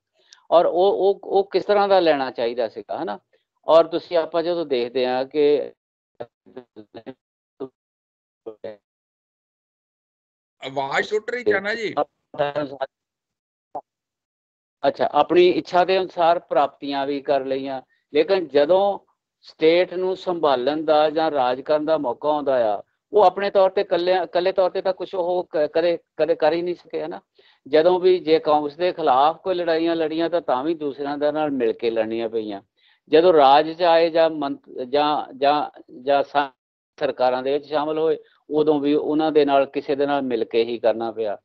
ਔਰ ਉਹ ਕਿਸ ਤਰ੍ਹਾਂ ਦਾ ਲੈਣਾ ਚਾਹੀਦਾ ਸੀਗਾ, ਹਨਾ। ਔਰ ਤੁਸੀਂ ਆਪਾਂ ਜਦੋਂ ਦੇਖਦੇ ਹਾਂ ਕਿ ਆਵਾਜ਼ ਟੁੱਟ ਰਹੀ ਚਾਨਾ ਜੀ। ਅੱਛਾ, ਆਪਣੀ ਇੱਛਾ ਦੇ ਅਨੁਸਾਰ ਪ੍ਰਾਪਤੀਆਂ ਵੀ ਕਰ ਲਈਆਂ, ਲੇਕਿਨ ਜਦੋਂ ਸਟੇਟ ਨੂੰ ਸੰਭਾਲਣ ਦਾ ਜਾਂ ਰਾਜ ਕਰਨ ਦਾ ਮੌਕਾ ਆਉਂਦਾ ਆ ਉਹ ਆਪਣੇ ਤੌਰ ਤੇ ਇਕੱਲੇ ਤੌਰ ਤੇ ਤਾਂ ਕੁਝ ਉਹ ਕਦੇ ਕਰ ਹੀ ਨਹੀਂ ਸਕੇ, ਹਨਾ। ਜਦੋਂ ਵੀ ਜੇ ਕਾਂਗਰਸ ਦੇ ਖਿਲਾਫ ਕੋਈ ਲੜਾਈਆਂ ਲੜੀਆਂ ਤਾਂ ਵੀ ਦੂਸਰਿਆਂ ਦੇ ਨਾਲ ਮਿਲ ਕੇ ਲੜਨੀਆਂ ਪਈਆਂ। ਜਦੋਂ ਰਾਜ 'ਚ ਆਏ ਜਾਂ ਸਰਕਾਰਾਂ ਦੇ ਵਿੱਚ ਸ਼ਾਮਲ ਹੋਏ ਉਦੋਂ ਵੀ ਉਹਨਾਂ ਦੇ ਨਾਲ ਕਿਸੇ ਦੇ ਨਾਲ ਮਿਲ ਕੇ ਹੀ ਕਰਨਾ ਪਿਆ।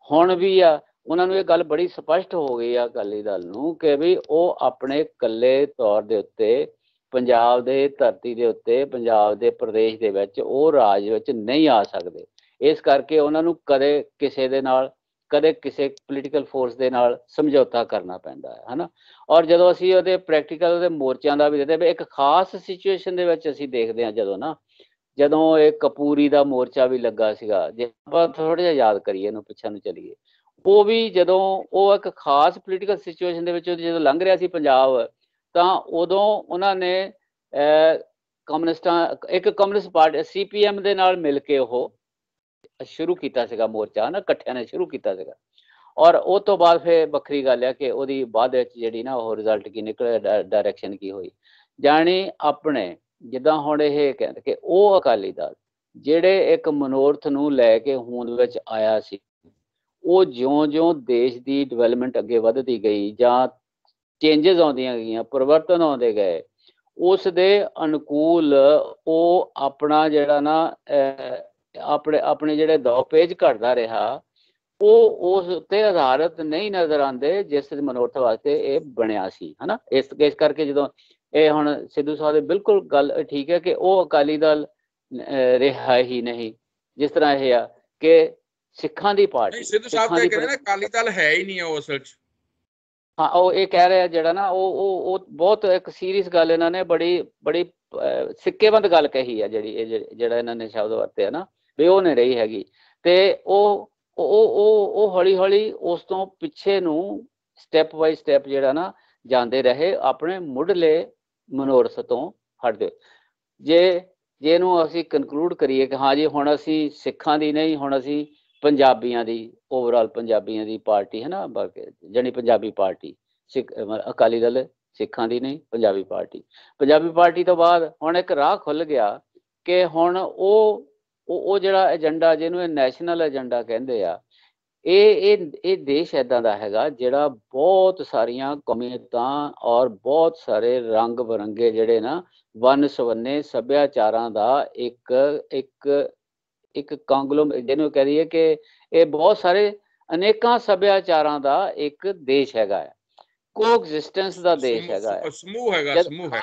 ਹੁਣ ਵੀ ਆ ਉਹਨਾਂ ਨੂੰ ਇਹ ਗੱਲ ਬੜੀ ਸਪਸ਼ਟ ਹੋ ਗਈ ਆ ਅਕਾਲੀ ਦਲ ਨੂੰ ਕਿ ਵੀ ਉਹ ਆਪਣੇ ਇਕੱਲੇ ਤੌਰ ਦੇ ਉੱਤੇ ਪੰਜਾਬ ਦੇ ਧਰਤੀ ਦੇ ਉੱਤੇ ਪੰਜਾਬ ਦੇ ਪ੍ਰਦੇਸ਼ ਦੇ ਵਿੱਚ ਉਹ ਰਾਜ ਵਿੱਚ ਨਹੀਂ ਆ ਸਕਦੇ। ਇਸ ਕਰਕੇ ਉਹਨਾਂ ਨੂੰ ਕਦੇ ਕਿਸੇ ਦੇ ਨਾਲ ਕਦੇ ਕਿਸੇ ਪੋਲੀਟੀਕਲ ਫੋਰਸ ਦੇ ਨਾਲ ਸਮਝੌਤਾ ਕਰਨਾ ਪੈਂਦਾ ਹੈ, ਹਨਾ। ਔਰ ਜਦੋਂ ਅਸੀਂ ਉਹਦੇ ਪ੍ਰੈਕਟੀਕਲ ਉਹਦੇ ਮੋਰਚਿਆਂ ਦਾ ਵੀ ਦੇਖਦੇ ਇੱਕ ਖਾਸ ਸਿਚੁਏਸ਼ਨ ਦੇ ਵਿੱਚ ਅਸੀਂ ਦੇਖਦੇ ਹਾਂ ਜਦੋਂ ਇਹ ਕਪੂਰੀ ਦਾ ਮੋਰਚਾ ਵੀ ਲੱਗਾ ਸੀਗਾ, ਜੇ ਆਪਾਂ ਥੋੜ੍ਹਾ ਜਿਹਾ ਯਾਦ ਕਰੀਏ ਇਹਨੂੰ ਪਿੱਛੇ ਨੂੰ ਚਲੀਏ, ਉਹ ਵੀ ਜਦੋਂ ਉਹ ਇੱਕ ਖਾਸ ਪੋਲੀਟੀਕਲ ਸਿਚੁਏਸ਼ਨ ਦੇ ਵਿੱਚ ਜਦੋਂ ਲੰਘ ਰਿਹਾ ਸੀ ਪੰਜਾਬ ਤਾਂ ਉਦੋਂ ਉਹਨਾਂ ਨੇ ਕਮਿਊਨਿਸਟ ਪਾਰਟੀ CPM ਦੇ ਨਾਲ ਮਿਲ ਕੇ ਉਹ ਸ਼ੁਰੂ ਕੀਤਾ ਸੀਗਾ ਮੋਰਚਾ, ਨਾ ਇਕੱਠਿਆਂ ਨੇ ਸ਼ੁਰੂ ਕੀਤਾ ਸੀਗਾ। ਔਰ ਉਹ ਤੋਂ ਬਾਅਦ ਫਿਰ ਵੱਖਰੀ ਗੱਲ ਹੈ ਕਿ ਉਹਦੀ ਬਾਅਦ ਵਿੱਚ ਜਿਹੜੀ ਨਾ ਉਹ ਰਿਜ਼ਲਟ ਕੀ ਨਿਕਲਿਆ, ਡਾਇਰੈਕਸ਼ਨ ਕੀ ਹੋਈ। ਜਾਣੀ ਆਪਣੇ ਜਿੱਦਾਂ ਹੁਣ ਇਹ ਕਹਿੰਦੇ ਕਿ ਉਹ ਅਕਾਲੀ ਦਲ ਜਿਹੜੇ ਇੱਕ ਮਨੋਰਥ ਨੂੰ ਲੈ ਕੇ ਹੋਂਦ ਵਿੱਚ ਆਇਆ ਸੀ, ਉਹ ਜਿਉਂ-ਜਿਉਂ ਦੇਸ਼ ਦੀ ਡਿਵੈਲਪਮੈਂਟ ਅੱਗੇ ਵੱਧਦੀ ਗਈ ਜਾਂ ਚੇਂਜਸ ਆਉਂਦੀਆਂ ਗਈਆਂ, ਪਰਿਵਰਤਨ ਆਉਂਦੇ ਗਏ, ਉਸ ਦੇ ਅਨੁਕੂਲ ਉਹ ਆਪਣਾ ਜਿਹੜਾ ਨਾ ਆਪਣੇ ਜਿਹੜੇ ਦੌਪੇਜ ਘਟਦਾ ਰਿਹਾ, ਉਹ ਉਸ ਉੱਤੇ ਆਧਾਰਿਤ ਨਹੀਂ ਨਜ਼ਰ ਆਉਂਦੇ ਜਿਸ ਮਨੋਰਥ ਵਾਸਤੇ ਇਹ ਬਣਿਆ ਸੀ, ਹਨਾ। ਇਸ ਕਰਕੇ ਜਦੋਂ ਇਹ ਹੁਣ ਸਿੱਧੂ ਸਾਹਿਬ ਦੀ ਬਿਲਕੁਲ ਗੱਲ ਠੀਕ ਹੈ ਕਿ ਉਹ ਅਕਾਲੀ ਦਲ ਰਿਹਾ ਹੀ ਨਹੀਂ। ਜਿਸ ਤਰ੍ਹਾਂ ਇਹ ਆ ਕਿ ਸਿੱਖਾਂ ਦੀ ਪਾਰਟੀ, ਸਿੱਧੂ ਸਾਹਿਬ ਤਾਂ ਕਹਿੰਦੇ ਨੇ ਅਕਾਲੀ ਦਲ ਹੈ ਹੀ ਨਹੀਂ ਉਹ ਅਸਲ 'ਚ। ਹਾਂ, ਉਹ ਇਹ ਕਹਿ ਰਿਹਾ ਜਿਹੜਾ ਨਾ ਉਹ ਬਹੁਤ ਇੱਕ ਸੀਰੀਅਸ ਗੱਲ ਇਹਨਾਂ ਨੇ ਬੜੀ ਸਿੱਕੇਬੰਦ ਗੱਲ ਕਹੀ ਆ, ਜਿਹੜਾ ਇਹਨਾਂ ਨੇ ਸ਼ਬਦ ਵਰਤੇ ਆ ਨਾ ਵੀ ਉਹ ਨਹੀਂ ਰਹੀ ਹੈਗੀ। ਤੇ ਉਹ ਹੌਲੀ ਹੌਲੀ ਉਸ ਤੋਂ ਪਿੱਛੇ ਨੂੰ ਸਟੈਪ ਬਾਈ ਸਟੈਪ ਜਿਹੜਾ ਨਾ ਜਾਂਦੇ ਰਹੇ ਆਪਣੇ ਮੁੱਢਲੇ ਮਨੋਰਥ ਤੋਂ ਹਟਦੇ। ਜੇ ਇਹਨੂੰ ਅਸੀਂ ਕਨਕਲੂਡ ਕਰੀਏ ਕਿ ਹਾਂ ਜੀ ਹੁਣ ਅਸੀਂ ਸਿੱਖਾਂ ਦੀ ਨਹੀਂ, ਹੁਣ ਅਸੀਂ ਪੰਜਾਬੀਆਂ ਦੀ, ਓਵਰਆਲ ਪੰਜਾਬੀਆਂ ਦੀ ਪਾਰਟੀ ਹੈ ਨਾ, ਜਾਣੀ ਪੰਜਾਬੀ ਪਾਰਟੀ, ਅਕਾਲੀ ਦਲ ਸਿੱਖਾਂ ਦੀ ਨਹੀਂ, ਪੰਜਾਬੀ ਪਾਰਟੀ ਤੋਂ ਬਾਅਦ ਹੁਣ ਇੱਕ ਰਾਹ ਖੁੱਲ ਗਿਆ ਕਿ ਹੁਣ ਉਹ ਜਿਹੜਾ ਏਜੰਡਾ ਜਿਹਨੂੰ ਇਹ ਨੈਸ਼ਨਲ ਏਜੰਡਾ ਕਹਿੰਦੇ ਆ, ਇਹ ਦੇਸ਼ ਇੱਦਾਂ ਦਾ ਹੈਗਾ ਜਿਹੜਾ ਬਹੁਤ ਸਾਰੀਆਂ ਕੌਮੀਅਤਾਂ ਔਰ ਬਹੁਤ ਸਾਰੇ ਰੰਗ ਬਿਰੰਗੇ ਜਿਹੜੇ ਨਾ ਵੰਨ ਸਵੰਨੇ ਸੱਭਿਆਚਾਰਾਂ ਦਾ ਇੱਕ ਕਾਂਗਲੋਮ ਜਿਹਨੂੰ ਕਹਿ ਦਈਏ ਕਿ ਇਹ ਬਹੁਤ ਸਾਰੇ ਅਨੇਕਾਂ ਸੱਭਿਆਚਾਰਾਂ ਦਾ ਇੱਕ ਦੇਸ਼ ਹੈਗਾ ਹੈ। ਕੋਐਗਜ਼ਿਸਟੈਂਸ ਦਾ ਦੇਸ਼ ਹੈਗਾ ਹੈ। ਸਮੂਹ ਹੈਗਾ, ਜਦ ਸਮੂਹ ਹੈ।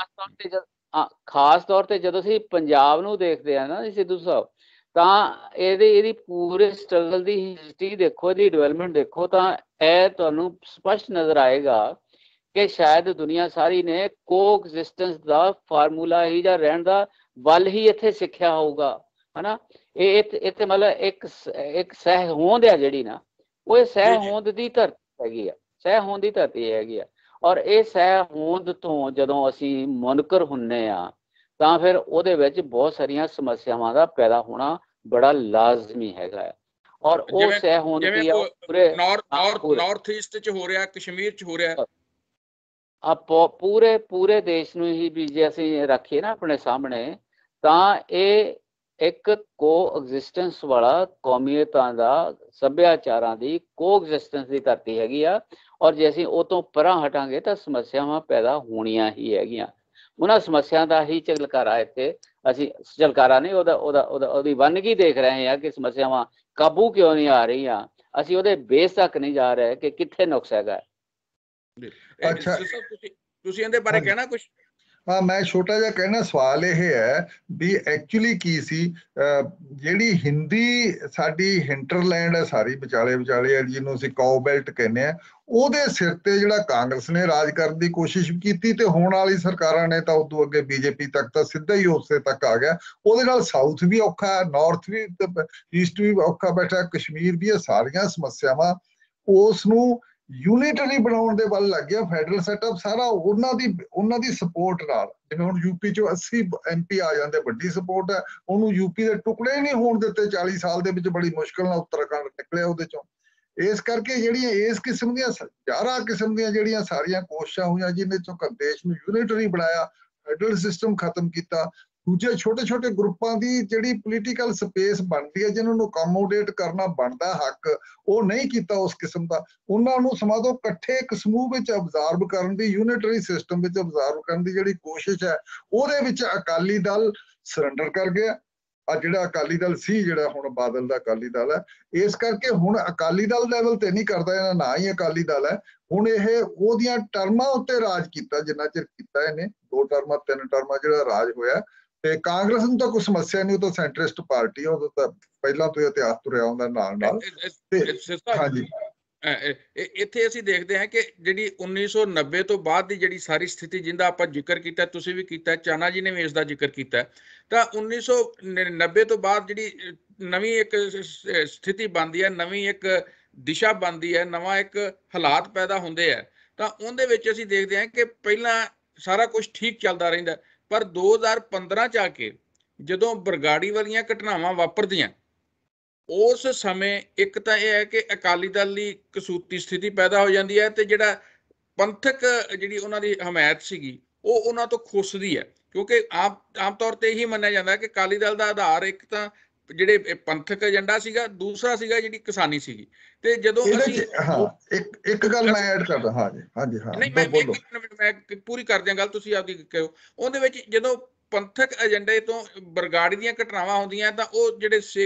ਖਾਸ ਤੌਰ ਤੇ ਜਦੋਂ ਅਸੀਂ ਪੰਜਾਬ ਨੂੰ ਦੇਖਦੇ ਆ ਨਾ ਸਿੱਧੂ ਸਾਹਿਬ, ਤਾਂ ਇਹਦੀ ਪੂਰੇ ਸਟਰਗਲ ਦੀ ਹਿਸਟਰੀ ਦੇਖੋ, ਇਹਦੀ ਡਿਵੈਲਪਮੈਂਟ ਦੇਖੋ, ਤਾਂ ਇਹ ਤੁਹਾਨੂੰ ਸਪਸ਼ਟ ਨਜ਼ਰ ਆਏਗਾ ਕਿ ਸ਼ਾਇਦ ਦੁਨੀਆ ਸਾਰੀ ਨੇ ਕੋਐਗਜ਼ਿਸਟੈਂਸ ਦਾ ਫਾਰਮੂਲਾ ਹੀ ਜਾਂ ਰਹਿਣ ਦਾ ਵੱਲ ਹੀ ਇੱਥੇ ਸਿੱਖਿਆ ਹੋਊਗਾ, ਹਨਾ। ਇਹ ਇੱਥੇ ਮਤਲਬ ਇੱਕ ਸਹਿ ਹੋਂਦ ਆ ਜਿਹੜੀ ਨਾ, ਉਹ ਸਹਿ ਹੋਂਦ ਦੀ ਧਰਤੀ ਹੈਗੀ ਆ, ਸਹਿ ਹੋਂਦ ਦੀ ਧਰਤੀ ਹੈਗੀ ਆ। ਔਰ ਇਹ ਸਹਿ ਹੋਂਦ ਤੋਂ ਜਦੋਂ ਅਸੀਂ ਮੁਨਕਰ ਹੁੰਨੇ ਆ, ਤਾਂ ਫਿਰ ਉਹਦੇ ਵਿੱਚ ਬਹੁਤ ਸਾਰੀਆਂ ਸਮੱਸਿਆਵਾਂ ਦਾ ਪੈਦਾ ਹੋਣਾ ਬੜਾ ਲਾਜ਼ਮੀ ਹੈਗਾ ਹੈ। ਔਰ ਉਹ ਸਹਿ ਹੋਂਦ ਕੀ ਆ, ਪੂਰੇ ਨਾਰਥ ਈਸਟ ਚ ਹੋ ਰਿਹਾ, ਕਸ਼ਮੀਰ ਚ ਹੋ ਰਿਹਾ, ਪੂਰੇ ਦੇਸ਼ ਨੂੰ ਹੀ ਵੀ ਜੇ ਅਸੀਂ ਰੱਖੀਏ ਨਾ ਆਪਣੇ ਸਾਹਮਣੇ, ਤਾਂ ਇਹ ਇੱਕ ਕੋਐਗਜ਼ਿਸਟੈਂਸ ਵਾਲਾ, ਕੌਮੀਅਤਾਂ ਦਾ, ਸੱਭਿਆਚਾਰਾਂ ਦੀ ਕੋਐਗਜ਼ਿਸਟੈਂਸ ਦੀ ਧਰਤੀ ਹੈਗੀ ਆ। ਔਰ ਜੇ ਅਸੀਂ ਉਹ ਤੋਂ ਪਰਾਂ ਹਟਾਂਗੇ ਤਾਂ ਸਮੱਸਿਆਵਾਂ ਪੈਦਾ ਹੋਣੀਆਂ ਹੀ ਹੈਗੀਆਂ। ਉਹਨਾਂ ਸਮੱਸਿਆ ਦਾ ਹੀ ਝਲਕਾਰਾ ਇੱਥੇ ਅਸੀਂ, ਝਲਕਾਰਾ ਨਹੀਂ, ਉਹਦੀ ਵੰਨਗੀ ਦੇਖ ਰਹੇ ਹਾਂ ਕਿ ਸਮੱਸਿਆਵਾਂ ਕਾਬੂ ਕਿਉਂ ਨਹੀਂ ਆ ਰਹੀਆਂ। ਅਸੀਂ ਉਹਦੇ ਬੇਸ ਤੱਕ ਨਹੀਂ ਜਾ ਰਹੇ ਕਿ ਕਿੱਥੇ ਨੁਕਸ ਹੈਗਾ। ਅੱਛਾ, ਤੁਸੀਂ ਇਹਦੇ ਬਾਰੇ ਕਹਿਣਾ ਕੁਝ? ਹਾਂ, ਮੈਂ ਛੋਟਾ ਜਿਹਾ ਕਹਿਣਾ, ਸਵਾਲ ਇਹ ਹੈ ਵੀ ਐਕਚੁਅਲੀ ਕੀ ਸੀ, ਜਿਹੜੀ ਹਿੰਦੀ ਸਾਡੀ ਹਿੰਟਰਲੈਂਡ ਹੈ ਸਾਰੀ, ਵਿਚਾਲੇ ਵਿਚਾਲੇ, ਜਿਹਨੂੰ ਅਸੀਂ ਕਾਓ ਬੈਲਟ ਕਹਿੰਦੇ ਆ, ਉਹਦੇ ਸਿਰ ਤੇ ਜਿਹੜਾ ਕਾਂਗਰਸ ਨੇ ਰਾਜ ਕਰਨ ਦੀ ਕੋਸ਼ਿਸ਼ ਕੀਤੀ, ਤੇ ਹੋਣ ਵਾਲੀ ਸਰਕਾਰਾਂ ਨੇ ਤਾਂ ਉਦੋਂ ਅੱਗੇ ਬੀਜੇਪੀ ਤੱਕ ਤਾਂ ਸਿੱਧਾ ਹੀ ਉਸੇ ਤੱਕ ਆ ਗਿਆ। ਉਹਦੇ ਨਾਲ ਸਾਊਥ ਵੀ ਔਖਾ, ਨਾਰਥ ਵੀ, ਈਸਟ ਵੀ ਔਖਾ ਬੈਠਾ, ਕਸ਼ਮੀਰ ਵੀ, ਇਹ ਸਾਰੀਆਂ ਸਮੱਸਿਆਵਾਂ ਉਸ ਨੂੰ ਯੂਨਿਟਰੀ ਬਣਾਉਣ ਦੇ ਵੱਲ ਲੱਗ ਗਿਆ। ਫੈਡਰਲ ਸੈਟਅਪ ਸਾਰਾ ਉਹਨਾਂ ਦੀ ਸਪੋਰਟ ਨਾਲ, ਜਿਵੇਂ ਹੁਣ ਯੂਪੀ ਚੋਂ 80 MP ਆ ਜਾਂਦੇ, ਵੱਡੀ ਸਪੋਰਟ ਹੈ। ਉਹਨੂੰ ਯੂਪੀ ਦੇ ਟੁਕੜੇ ਨਹੀਂ ਹੋਣ ਦਿੱਤੇ 40 ਸਾਲ ਦੇ ਵਿੱਚ, ਬੜੀ ਮੁਸ਼ਕਲ ਨਾਲ ਉੱਤਰਾਖੰਡ ਨਿਕਲਿਆ ਉਹਦੇ ਚੋਂ। ਇਸ ਕਰਕੇ ਜਿਹੜੀਆਂ ਇਸ ਕਿਸਮ ਦੀਆਂ 11 ਕਿਸਮ ਦੀਆਂ ਜਿਹੜੀਆਂ ਸਾਰੀਆਂ ਕੋਸ਼ਿਸ਼ਾਂ ਹੋਈਆਂ, ਜਿਹਦੇ ਚੋਂ ਦੇਸ਼ ਨੂੰ ਯੂਨਿਟਰੀ ਬਣਾਇਆ, ਫੈਡਰਲ ਸਿਸਟਮ ਖਤਮ ਕੀਤਾ, ਦੂਜੇ ਛੋਟੇ ਛੋਟੇ ਗਰੁੱਪਾਂ ਦੀ ਜਿਹੜੀ ਪੋਲੀਟੀਕਲ ਸਪੇਸ ਬਣਦੀ ਹੈ, ਜਿਹਨਾਂ ਨੂੰ ਅਕੋਮੋਡੇਟ ਕਰਨਾ ਬਣਦਾ ਹੱਕ, ਉਹ ਨਹੀਂ ਕੀਤਾ ਉਸ ਕਿਸਮ ਦਾ। ਉਹਨਾਂ ਨੂੰ ਸਮਾ ਦੋ ਇਕੱਠੇ ਇੱਕ ਸਮੂਹ ਵਿੱਚ ਅਬਜ਼ਾਰਵ ਕਰਨ ਦੀ, ਯੂਨਿਟਰੀ ਸਿਸਟਮ ਵਿੱਚ ਅਬਜ਼ਾਰਵ ਕਰਨ ਦੀ ਜਿਹੜੀ ਕੋਸ਼ਿਸ਼ ਹੈ, ਉਹਦੇ ਵਿੱਚ ਅਕਾਲੀ ਦਲ ਸਰੈਂਡਰ ਕਰ ਗਿਆ। ਆ ਜਿਹੜਾ ਅਕਾਲੀ ਦਲ ਸੀ, ਜਿਹੜਾ ਹੁਣ ਬਾਦਲ ਦਾ ਅਕਾਲੀ ਦਲ ਹੈ, ਇਸ ਕਰਕੇ ਹੁਣ ਅਕਾਲੀ ਦਲ ਲੈਵਲ ਤੇ ਨਹੀਂ ਕਰਦਾ, ਇਹਨਾਂ ਨਾ ਹੀ ਅਕਾਲੀ ਦਲ ਹੈ। ਹੁਣ ਇਹ ਉਹਦੀਆਂ ਟਰਮਾਂ ਉੱਤੇ ਰਾਜ ਕੀਤਾ, ਜਿੰਨਾ ਚਿਰ ਕੀਤਾ ਇਹਨੇ, 2 ਟਰਮਾਂ 3 ਟਰਮਾਂ ਜਿਹੜਾ ਰਾਜ ਹੋਇਆ। ਤੇ ਕਾਂਗਰਸ ਨੂੰ ਤਾਂ ਕੋਈ ਸਮੱਸਿਆ ਨਹੀਂ, ਉਹ ਤਾਂ ਸੈਂਟਰਿਸਟ ਪਾਰਟੀ ਹੈ, ਉਹ ਤਾਂ ਪਹਿਲਾਂ ਤੋਂ ਇਤਿਹਾਸ ਤੁਰਿਆ ਹੁੰਦਾ ਨਾਲ ਨਾਲ। ਹਾਂਜੀ, ਇੱਥੇ ਅਸੀਂ ਦੇਖਦੇ ਹਾਂ ਕਿ ਜਿਹੜੀ 1990 ਤੋਂ ਬਾਅਦ ਦੀ ਜਿਹੜੀ ਸਾਰੀ ਸਥਿਤੀ, ਜਿਹਦਾ ਆਪਾਂ ਜ਼ਿਕਰ ਕੀਤਾ, ਤੁਸੀਂ ਵੀ ਕੀਤਾ, ਚਾਨਾ ਜੀ ਨੇ ਵੀ ਇਸ ਦਾ ਜ਼ਿਕਰ ਕੀਤਾ, ਤਾਂ 1990 ਤੋਂ ਬਾਅਦ ਜਿਹੜੀ ਨਵੀਂ ਇੱਕ ਸਥਿਤੀ ਬਣਦੀ ਹੈ, ਨਵੀਂ ਇੱਕ ਦਿਸ਼ਾ ਬਣਦੀ ਹੈ, ਨਵਾਂ ਇੱਕ ਹਾਲਾਤ ਪੈਦਾ ਹੁੰਦੇ ਆ। ਤਾਂ ਉਹਦੇ ਵਿੱਚ ਅਸੀਂ ਦੇਖਦੇ ਹਾਂ ਕਿ ਪਹਿਲਾਂ ਸਾਰਾ ਕੁਝ ਠੀਕ ਚੱਲਦਾ ਰਹਿੰਦਾ, ਪਰ 2015 ਚ ਆ ਕੇ ਜਦੋਂ ਬਰਗਾੜੀ ਵਾਲੀਆਂ ਘਟਨਾਵਾਂ ਵਾਪਰਦੀਆਂ, ਉਸ ਸਮੇਂ ਇੱਕ ਤਾਂ ਇਹ ਹੈ ਕਿ ਅਕਾਲੀ ਦਲ ਦੀ ਕਸੂਤੀ ਸਥਿਤੀ ਪੈਦਾ ਹੋ ਜਾਂਦੀ ਹੈ, ਤੇ ਜਿਹੜਾ ਪੰਥਕ ਜਿਹੜੀ ਉਹਨਾਂ ਦੀ ਹਮਾਇਤ ਸੀਗੀ, ਉਹ ਉਹਨਾਂ ਤੋਂ ਖੁੱਸਦੀ ਹੈ। ਕਿਉਂਕਿ ਆਮ ਤੌਰ ਤੇ ਇਹੀ ਮੰਨਿਆ ਜਾਂਦਾ ਕਿ ਅਕਾਲੀ ਦਲ ਦਾ ਆਧਾਰ ਇੱਕ ਤਾਂ ਜਿਹੜੇ ਪੰਥਕ ਏਜੰਡਾ ਸੀਗਾ, ਦੂਸਰਾ ਸੀਗਾ ਜਿਹੜੀ ਕਿਸਾਨੀ ਸੀਗੀ। ਤੇ ਜਦੋਂ ਅਸੀਂ ਇੱਕ ਗੱਲ ਮੈਂ ਐਡ ਕਰਦਾ, ਹਾਂਜੀ ਨਹੀਂ, ਮੈਂ ਪੂਰੀ ਕਰ ਦਿਆਂ ਗੱਲ, ਤੁਸੀਂ ਆਪਦੀ ਕਹੋ। ਉਹਦੇ ਵਿੱਚ ਜਦੋਂ ਪੰਥਕ ਏਜੰਡੇ ਤੋਂ ਬਰਗਾੜੀ ਦੀਆਂ ਘਟਨਾਵਾਂ ਹੁੰਦੀਆਂ, ਤਾਂ ਉਹ ਜਿਹੜੇ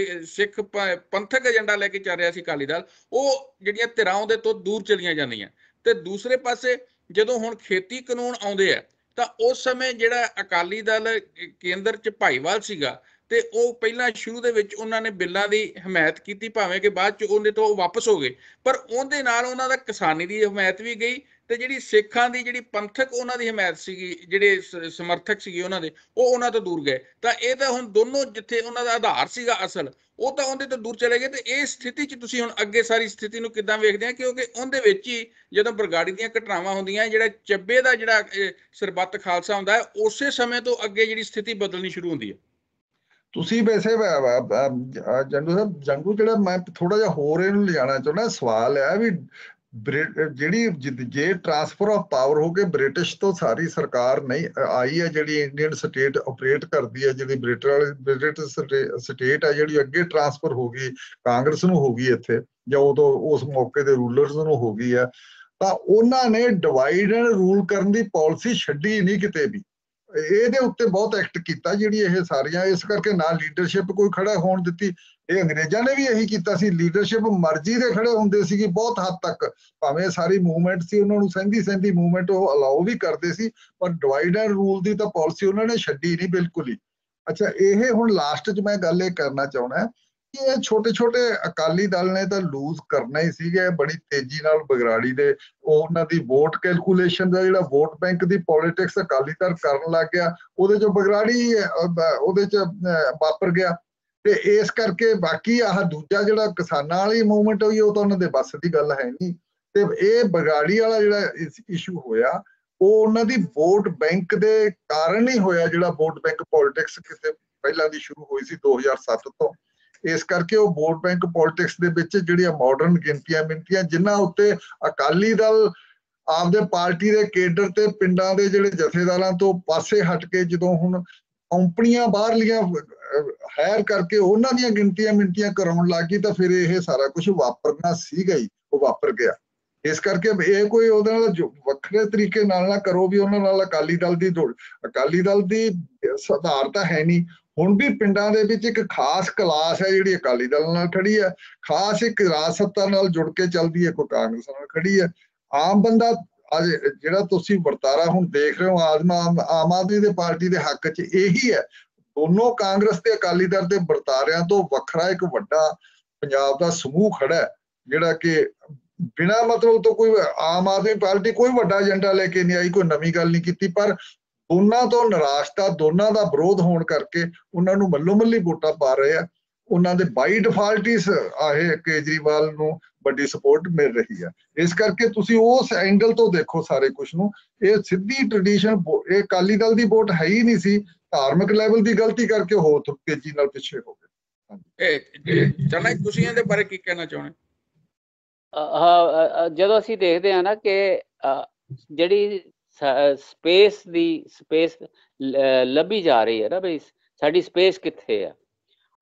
ਸਿੱਖ ਪੰਥਕ ਏਜੰਡਾ ਲੈ ਕੇ ਚੱਲ ਰਿਹਾ ਸੀ ਅਕਾਲੀ ਦਲ, ਉਹ ਜਿਹੜੀਆਂ ਧਿਰਾਂ ਉਹਦੇ ਤੋਂ ਦੂਰ ਚਲੀਆਂ ਜਾਂਦੀਆਂ। ਤੇ ਦੂਸਰੇ ਪਾਸੇ ਜਦੋਂ ਹੁਣ ਖੇਤੀ ਕਾਨੂੰਨ ਆਉਂਦੇ ਆ, ਤਾਂ ਉਸ ਸਮੇਂ ਜਿਹੜਾ ਅਕਾਲੀ ਦਲ ਕੇਂਦਰ 'ਚ ਭਾਈਵਾਲ ਸੀਗਾ, ਤੇ ਉਹ ਪਹਿਲਾਂ ਸ਼ੁਰੂ ਦੇ ਵਿੱਚ ਉਹਨਾਂ ਨੇ ਬਿੱਲਾਂ ਦੀ ਹਮਾਇਤ ਕੀਤੀ, ਭਾਵੇਂ ਕਿ ਬਾਅਦ 'ਚ ਉਹਦੇ ਤੋਂ ਵਾਪਸ ਹੋ ਗਏ, ਪਰ ਉਹਦੇ ਨਾਲ ਉਹਨਾਂ ਦਾ ਕਿਸਾਨੀ ਦੀ ਹਮਾਇਤ ਵੀ ਗਈ, ਤੇ ਜਿਹੜੀ ਸਿੱਖਾਂ ਦੀ ਜਿਹੜੀ ਪੰਥਕ ਉਹਨਾਂ ਦੀ ਹਮਾਇਤ ਸੀਗੀ, ਜਿਹੜੇ ਸਮਰਥਕ ਸੀਗੇ ਉਹਨਾਂ ਦੇ, ਉਹ ਉਹਨਾਂ ਤੋਂ ਦੂਰ ਗਏ। ਤਾਂ ਇਹ ਤਾਂ ਹੁਣ ਦੋਨੋਂ, ਜਿੱਥੇ ਉਹਨਾਂ ਦਾ ਆਧਾਰ ਸੀਗਾ ਅਸਲ, ਉਹ ਤਾਂ ਉਹਦੇ ਤੋਂ ਦੂਰ ਚਲੇ ਗਏ। ਤੇ ਇਹ ਸਥਿਤੀ 'ਚ ਤੁਸੀਂ ਹੁਣ ਅੱਗੇ ਸਾਰੀ ਸਥਿਤੀ ਨੂੰ ਕਿੱਦਾਂ ਵੇਖਦੇ ਆ? ਕਿਉਂਕਿ ਉਹਦੇ ਵਿੱਚ ਹੀ ਜਦੋਂ ਬਰਗਾੜੀ ਦੀਆਂ ਘਟਨਾਵਾਂ ਹੁੰਦੀਆਂ, ਜਿਹੜਾ ਚੱਬੇ ਦਾ ਜਿਹੜਾ ਸਰਬੱਤ ਖਾਲਸਾ ਹੁੰਦਾ ਹੈ, ਉਸੇ ਸਮੇਂ ਤੋਂ ਅੱਗੇ ਜਿਹੜੀ ਸਥਿਤੀ ਬਦਲਣੀ ਸ਼ੁਰੂ ਹੁੰਦੀ ਹੈ। ਤੁਸੀਂ ਵੈਸੇ ਜੰਗੂ ਜਿਹੜਾ ਮੈਂ ਥੋੜਾ ਜਿਹਾ ਹੋਰ ਇਹਨੂੰ ਲਿਜਾਣਾ ਚਾਹੁੰਦਾ, ਸਵਾਲ ਹੈ ਵੀ ਜਿਹੜੀ ਜੇ ਟ੍ਰਾਂਸਫਰ ਆਫ ਪਾਵਰ ਹੋ ਕੇ ਬ੍ਰਿਟਿਸ਼ ਤੋਂ ਸਾਰੀ ਸਰਕਾਰ ਨਹੀਂ ਆਈ ਹੈ, ਜਿਹੜੀ ਇੰਡੀਅਨ ਸਟੇਟ ਆਪਰੇਟ ਕਰਦੀ ਹੈ, ਜਿਹੜੀ ਬ੍ਰਿਟਿਸ਼ ਸਟੇਟ ਹੈ, ਜਿਹੜੀ ਅੱਗੇ ਟ੍ਰਾਂਸਫਰ ਹੋ ਗਈ ਕਾਂਗਰਸ ਨੂੰ ਹੋ ਗਈ ਇੱਥੇ, ਜਾਂ ਉਦੋਂ ਉਸ ਮੌਕੇ ਦੇ ਰੂਲਰਸ ਨੂੰ ਹੋ ਗਈ ਹੈ, ਤਾਂ ਉਹਨਾਂ ਨੇ ਡਿਵਾਈਡ ਐਂਡ ਰੂਲ ਕਰਨ ਦੀ ਪਾਲਿਸੀ ਛੱਡੀ ਨਹੀਂ ਕਿਤੇ ਵੀ। ਇਹਦੇ ਉੱਤੇ ਬਹੁਤ ਐਕਟ ਕੀਤਾ ਜਿਹੜੀ ਇਹ ਸਾਰੀਆਂ, ਇਸ ਕਰਕੇ ਨਾ ਲੀਡਰਸ਼ਿਪ ਕੋਈ ਖੜਾ ਹੋਣ ਦਿੱਤੀ। ਇਹ ਅੰਗਰੇਜ਼ਾਂ ਨੇ ਵੀ ਇਹੀ ਕੀਤਾ ਸੀ, ਲੀਡਰਸ਼ਿਪ ਮਰਜ਼ੀ ਦੇ ਖੜੇ ਹੁੰਦੇ ਸੀਗੇ ਬਹੁਤ ਹੱਦ ਤੱਕ, ਭਾਵੇਂ ਸਾਰੀ ਮੂਵਮੈਂਟ ਸੀ ਉਹਨਾਂ ਨੂੰ ਸਹਿੰਦੀ ਮੂਵਮੈਂਟ ਉਹ ਅਲਾਓ ਵੀ ਕਰਦੇ ਸੀ, ਪਰ ਡਿਵਾਈਡ ਐਂਡ ਰੂਲ ਦੀ ਤਾਂ ਪਾਲਿਸੀ ਉਹਨਾਂ ਨੇ ਛੱਡੀ ਨਹੀਂ ਬਿਲਕੁਲ ਹੀ। ਅੱਛਾ, ਇਹ ਹੁਣ ਲਾਸਟ 'ਚ ਮੈਂ ਗੱਲ ਇਹ ਕਰਨਾ ਚਾਹੁੰਦਾ ਕਿ ਇਹ ਛੋਟੇ ਅਕਾਲੀ ਦਲ ਨੇ ਤਾਂ ਲੂਜ਼ ਕਰਨਾ ਹੀ ਸੀਗਾ ਬੜੀ ਤੇਜ਼ੀ ਨਾਲ। ਬਗਰਾੜੀ ਦੇ ਉਹਨਾਂ ਦੀ ਵੋਟ ਕੈਲਕੂਲੇਸ਼ਨ ਦਾ ਜਿਹੜਾ ਵੋਟ ਬੈਂਕ ਦੀ ਪੋਲਿਟਿਕਸ ਅਕਾਲੀ ਦਲ ਕਰਨ ਲੱਗ ਗਿਆ, ਉਹਦੇ 'ਚ ਬਗਰਾੜੀ ਉਹਦੇ 'ਚ ਵਾਪਰ ਗਿਆ। ਤੇ ਇਸ ਕਰਕੇ ਬਾਕੀ ਆਹ ਦੂਜਾ ਜਿਹੜਾ ਕਿਸਾਨਾਂ ਵਾਲੀ ਮੂਵਮੈਂਟ ਹੋਈ ਉਹ ਤਾਂ ਉਹਨਾਂ ਦੇ ਬੱਸ ਦੀ ਗੱਲ ਹੈ ਨਹੀਂ। ਤੇ ਇਹ ਬਗਰਾੜੀ ਵਾਲਾ ਜਿਹੜਾ ਇਸ਼ੂ ਹੋਇਆ ਉਹ ਉਹਨਾਂ ਦੀ ਵੋਟ ਬੈਂਕ ਦੇ ਕਾਰਨ ਹੀ ਹੋਇਆ, ਜਿਹੜਾ ਵੋਟ ਬੈਂਕ ਪੋਲਿਟਿਕਸ ਕਿਤੇ ਪਹਿਲਾਂ ਦੀ ਸ਼ੁਰੂ ਹੋਈ ਸੀ 2007 ਤੋਂ। ਇਸ ਕਰਕੇ ਉਹ ਵੋਟ ਬੈਂਕ ਪੋਲਿਟਿਕਸ ਦੇ ਵਿੱਚ ਜਿਹੜੀਆਂ ਮਾਡਰਨ ਗਿਣਤੀਆਂ ਮਿਣਤੀਆਂ ਜਿਨ੍ਹਾਂ ਉੱਤੇ ਅਕਾਲੀ ਦਲ ਆਪਦੇ ਪਾਰਟੀ ਦੇ ਕੇਡਰ ਤੇ ਪਿੰਡਾਂ ਦੇ ਜਿਹੜੇ ਜਥੇਦਾਰਾਂ ਤੋਂ ਪਾਸੇ ਹਟ ਕੇ ਜਦੋਂ ਹੁਣ ਕੰਪਨੀਆਂ ਬਾਹਰਲੀਆਂ ਹਾਇਰ ਕਰਕੇ ਉਹਨਾਂ ਦੀਆਂ ਗਿਣਤੀਆਂ ਮਿਣਤੀਆਂ ਕਰਾਉਣ ਲੱਗ ਗਈ ਤਾਂ ਫਿਰ ਇਹ ਸਾਰਾ ਕੁਝ ਵਾਪਰਨਾ ਸੀਗਾ ਹੀ, ਉਹ ਵਾਪਰ ਗਿਆ। ਇਸ ਕਰਕੇ ਇਹ ਕੋਈ ਉਹਦੇ ਨਾਲ ਵੱਖਰੇ ਤਰੀਕੇ ਨਾਲ ਨਾ ਕਰੋ ਵੀ ਉਹਨਾਂ ਨਾਲ ਅਕਾਲੀ ਦਲ ਦੀ ਸੁਧਾਰ ਤਾਂ ਹੈ ਨਹੀਂ। ਹੁਣ ਵੀ ਪਿੰਡਾਂ ਦੇ ਵਿੱਚ ਇੱਕ ਖਾਸ ਕਲਾਸ ਹੈ ਜਿਹੜੀ ਅਕਾਲੀ ਦਲ ਨਾਲ ਖੜੀ ਹੈ, ਖਾਸ ਇੱਕ ਰਾਜ ਸੱਤਾ ਨਾਲ ਜੁੜ ਕੇ ਚੱਲਦੀ ਹੈ, ਕੋਈ ਕਾਂਗਰਸ ਨਾਲ ਖੜੀ ਹੈ। ਆਮ ਬੰਦਾ ਅੱਜ ਜਿਹੜਾ ਤੁਸੀਂ ਵਰਤਾਰਾ ਹੁਣ ਦੇਖ ਰਹੇ ਹੋ ਆਮ ਆਦਮੀ ਦੇ ਪਾਰਟੀ ਦੇ ਹੱਕ 'ਚ ਇਹੀ ਹੈ। ਦੋਨੋਂ ਕਾਂਗਰਸ ਤੇ ਅਕਾਲੀ ਦਲ ਦੇ ਵਰਤਾਰਿਆਂ ਤੋਂ ਵੱਖਰਾ ਇੱਕ ਵੱਡਾ ਪੰਜਾਬ ਦਾ ਸਮੂਹ ਖੜਾ ਹੈ ਜਿਹੜਾ ਕਿ ਬਿਨਾਂ ਮਤਲਬ ਤੋਂ ਕੋਈ ਆਮ ਆਦਮੀ ਪਾਰਟੀ ਕੋਈ ਵੱਡਾ ਏਜੰਡਾ ਲੈ ਕੇ ਨਹੀਂ ਆਈ, ਕੋਈ ਨਵੀਂ ਗੱਲ ਨਹੀਂ ਕੀਤੀ, ਪਰ ਦੋਨਾਂ ਤੋਂ ਨਿਰਾਸ਼ਤਾ, ਦੋਨਾਂ ਦਾ ਵਿਰੋਧ ਹੋਣ ਕਰਕੇ ਉਹਨਾਂ ਨੂੰ ਮੱਲੋ ਮੱਲੀ ਵੋਟਾਂ ਪਾ ਰਹੇ ਆ। ਉਹਨਾਂ ਦੇ ਬਾਈ ਡਿਫਾਲਟ ਹੀ ਆਏ ਕੇਜਰੀਵਾਲ ਨੂੰ ਵੱਡੀ ਸਪੋਰਟ ਮਿਲ ਰਹੀ ਹੈ। ਇਸ ਕਰਕੇ ਤੁਸੀਂ ਉਸ ਐਂਗਲ ਤੋਂ ਦੇਖੋ ਸਾਰੇ ਕੁਝ ਨੂੰ। ਇਹ ਸਿੱਧੀ ਟ੍ਰੈਡੀਸ਼ਨ ਇਹ ਅਕਾਲੀ ਦਲ ਦੀ ਵੋਟ ਹੈ ਹੀ ਨਹੀਂ ਸੀ, ਧਾਰਮਿਕ ਲੈਵਲ ਦੀ ਗਲਤੀ ਕਰਕੇ ਹੋ ਤੇਜ਼ੀ ਨਾਲ ਪਿੱਛੇ ਹੋ ਗਏ। ਚਰਨਾ ਤੁਸੀਂ ਇਹਦੇ ਬਾਰੇ ਕੀ ਕਹਿਣਾ ਚਾਹੁੰਦੇ? ਹਾਂ, ਜਦੋਂ ਅਸੀਂ ਦੇਖਦੇ ਹਾਂ ਨਾ ਕਿ ਜਿਹੜੀ ਸਪੇਸ ਲੱਭੀ ਜਾ ਰਹੀ ਹੈ ਨਾ ਬਈ ਸਾਡੀ ਸਪੇਸ ਕਿੱਥੇ ਆ,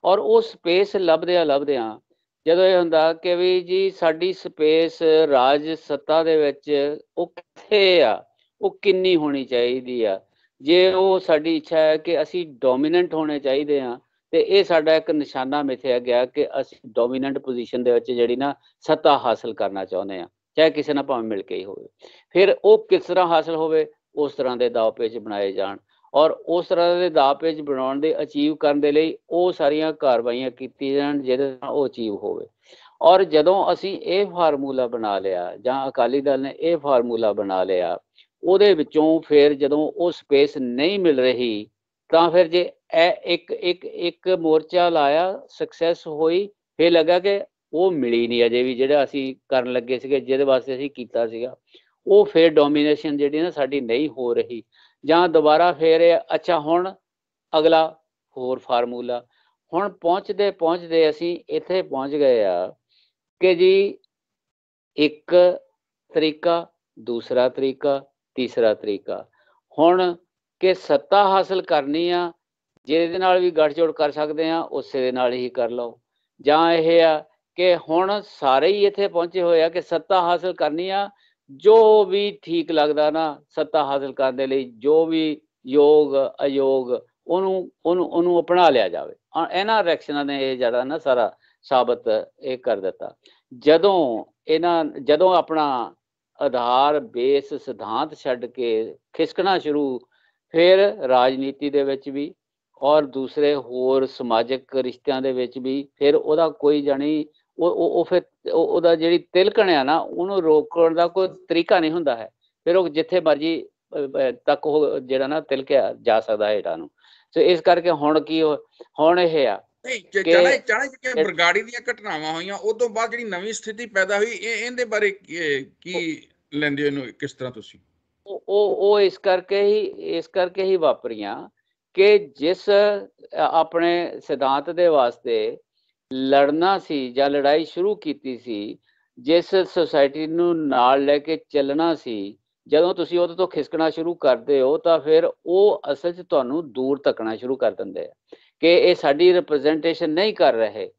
ਔਰ ਉਹ ਸਪੇਸ ਲੱਭਦਿਆਂ ਜਦੋਂ ਇਹ ਹੁੰਦਾ ਕਿ ਵੀ ਜੀ ਸਾਡੀ ਸਪੇਸ ਰਾਜ ਸੱਤਾ ਦੇ ਵਿੱਚ ਉਹ ਕਿੱਥੇ ਆ, ਉਹ ਕਿੰਨੀ ਹੋਣੀ ਚਾਹੀਦੀ ਆ। ਜੇ ਉਹ ਸਾਡੀ ਇੱਛਾ ਹੈ ਕਿ ਅਸੀਂ ਡੋਮੀਨੈਂਟ ਹੋਣੇ ਚਾਹੀਦੇ ਹਾਂ ਤੇ ਇਹ ਸਾਡਾ ਇੱਕ ਨਿਸ਼ਾਨਾ ਮਿਥਿਆ ਗਿਆ ਕਿ ਅਸੀਂ ਡੋਮੀਨੈਂਟ ਪੋਜੀਸ਼ਨ ਦੇ ਵਿੱਚ ਜਿਹੜੀ ਨਾ ਸੱਤਾ ਹਾਸਲ ਕਰਨਾ ਚਾਹੁੰਦੇ ਹਾਂ, ਚਾਹੇ ਕਿਸੇ ਨਾਲ ਭਾਵੇਂ ਮਿਲ ਕੇ ਹੀ ਹੋਵੇ। ਫਿਰ ਉਹ ਕਿਸ ਤਰ੍ਹਾਂ ਹਾਸਲ ਹੋਵੇ, ਉਸ ਤਰ੍ਹਾਂ ਦੇ ਦਾਅ ਪੇਚ ਬਣਾਏ ਜਾਣ, ਔਰ ਉਸ ਤਰ੍ਹਾਂ ਦੇ ਦਾਅ ਪੇਚ ਬਣਾਉਣ ਦੇ ਅਚੀਵ ਕਰਨ ਦੇ ਲਈ ਉਹ ਸਾਰੀਆਂ ਕਾਰਵਾਈਆਂ ਕੀਤੀਆਂ ਜਾਣ ਜਿਹਦੇ ਨਾਲ ਉਹ ਅਚੀਵ ਹੋਵੇ। ਔਰ ਜਦੋਂ ਅਸੀਂ ਇਹ ਫਾਰਮੂਲਾ ਬਣਾ ਲਿਆ ਜਾਂ ਅਕਾਲੀ ਦਲ ਨੇ ਇਹ ਫਾਰਮੂਲਾ ਬਣਾ ਲਿਆ, ਉਹਦੇ ਵਿੱਚੋਂ ਫਿਰ ਜਦੋਂ ਉਹ ਸਪੇਸ ਨਹੀਂ ਮਿਲ ਰਹੀ ਤਾਂ ਫਿਰ ਜੇ ਇੱਕ ਮੋਰਚਾ ਲਾਇਆ, ਸਕਸੈਸ ਹੋਈ, ਫਿਰ ਲੱਗਾ ਕਿ ਉਹ ਮਿਲੀ ਨਹੀਂ ਅਜੇ ਵੀ ਜਿਹੜਾ ਅਸੀਂ ਕਰਨ ਲੱਗੇ ਸੀਗੇ, ਜਿਹਦੇ ਵਾਸਤੇ ਅਸੀਂ ਕੀਤਾ ਸੀਗਾ, ਉਹ ਫਿਰ ਡੋਮੀਨੇਸ਼ਨ ਜਿਹੜੀ ਨਾ ਸਾਡੀ ਨਹੀਂ ਹੋ ਰਹੀ। ਜਾਂ ਦੁਬਾਰਾ ਫਿਰ ਅੱਛਾ ਹੁਣ ਅਗਲਾ ਹੋਰ ਫਾਰਮੂਲਾ। ਹੁਣ ਪਹੁੰਚਦੇ ਅਸੀਂ ਇੱਥੇ ਪਹੁੰਚ ਗਏ ਆ ਕਿ ਜੀ ਇੱਕ ਤਰੀਕਾ, ਦੂਸਰਾ ਤਰੀਕਾ, ਤੀਸਰਾ ਤਰੀਕਾ। ਹੁਣ ਕਿ ਸੱਤਾ ਹਾਸਲ ਕਰਨੀ ਆ, ਜਿਹਦੇ ਨਾਲ ਵੀ ਗੱਠਜੋੜ ਕਰ ਸਕਦੇ ਆ ਉਸੇ ਦੇ ਨਾਲ ਹੀ ਕਰ ਲਓ। ਜਾਂ ਇਹ ਆ ਕਿ ਹੁਣ ਸਾਰੇ ਹੀ ਇੱਥੇ ਪਹੁੰਚੇ ਹੋਏ ਆ ਕਿ ਸੱਤਾ ਹਾਸਲ ਕਰਨੀ ਆ, ਜੋ ਵੀ ਠੀਕ ਲੱਗਦਾ ਨਾ ਸੱਤਾ ਹਾਸਲ ਕਰਨ ਦੇ ਲਈ, ਜੋ ਵੀ ਯੋਗ ਅਯੋਗ ਉਹਨੂੰ ਅਪਣਾ ਲਿਆ ਜਾਵੇ। ਇਹਨਾਂ ਰਿਐਕਸ਼ਨਾਂ ਨੇ ਇਹ ਜਿਹੜਾ ਨਾ ਸਾਰਾ ਸਾਬਤ ਇਹ ਕਰ ਦਿੱਤਾ। ਜਦੋਂ ਆਪਣਾ ਆਧਾਰ ਬੇਸ ਸਿਧਾਂਤ ਛੱਡ ਕੇ ਖਿਸਕਣਾ ਸ਼ੁਰੂ, ਫਿਰ ਰਾਜਨੀਤੀ ਦੇ ਵਿੱਚ ਵੀ ਔਰ ਦੂਸਰੇ ਹੋਰ ਸਮਾਜਿਕ ਰਿਸ਼ਤਿਆਂ ਦੇ ਵਿੱਚ ਵੀ ਫਿਰ ਉਹਦਾ ਕੋਈ ਜਾਣੀ ਉਹ ਫਿਰ ਉਹਦਾ ਜਿਹੜੀ ਤਿਲਕਣ ਆ ਨਾ ਉਹਨੂੰ ਰੋਕਣ ਦਾ ਕੋਈ ਤਰੀਕਾ ਨਹੀਂ ਹੁੰਦਾ ਹੈ। ਫਿਰ ਉਹ ਜਿੱਥੇ ਮਰਜੀ ਤੱਕ ਉਹ ਜਿਹੜਾ ਨਾ ਤਿਲਕਿਆ ਜਾ ਸਕਦਾ ਹੈ ਹੇਠਾਂ ਨੂੰ। ਸੋ ਇਸ ਕਰਕੇ ਹੁਣ ਇਹ ਆ ਜਿਹੜੀਆਂ ਬਰਗਾੜੀ ਦੀਆਂ ਘਟਨਾਵਾਂ ਹੋਈਆਂ ਉਸ ਤੋਂ ਬਾਅਦ ਜਿਹੜੀ ਨਵੀਂ ਸਥਿਤੀ ਪੈਦਾ ਹੋਈ, ਇਹਦੇ ਬਾਰੇ ਕੀ ਲੈਂਦੇ ਹੋ ਇਹਨੂੰ, ਕਿਸ ਤਰ੍ਹਾਂ ਤੁਸੀਂ? ਉਹ ਇਸ ਕਰਕੇ ਹੀ ਵਾਪਰੀਆਂ ਕਿ ਜਿਸ ਆਪਣੇ ਸਿਧਾਂਤ ਦੇ ਵਾਸਤੇ ਲੜਨਾ ਸੀ ਜਾਂ ਲੜਾਈ ਸ਼ੁਰੂ ਕੀਤੀ ਸੀ, ਜਿਸ ਸੁਸਾਇਟੀ ਨੂੰ ਨਾਲ ਲੈ ਕੇ ਚੱਲਣਾ ਸੀ, ਜਦੋਂ ਤੁਸੀਂ ਉਹਦੇ ਤੋਂ ਖਿਸਕਣਾ ਸ਼ੁਰੂ ਕਰਦੇ ਹੋ ਤਾਂ ਫਿਰ ਉਹ ਅਸਲ 'ਚ ਤੁਹਾਨੂੰ ਦੂਰ ਧੱਕਣਾ ਸ਼ੁਰੂ ਕਰ ਦਿੰਦੇ ਆ ਕਿ ਇਹ ਸਾਡੀ ਰਿਪਰੈਜ਼ੈਂਟੇਸ਼ਨ ਨਹੀਂ ਕਰ ਰਹੇ।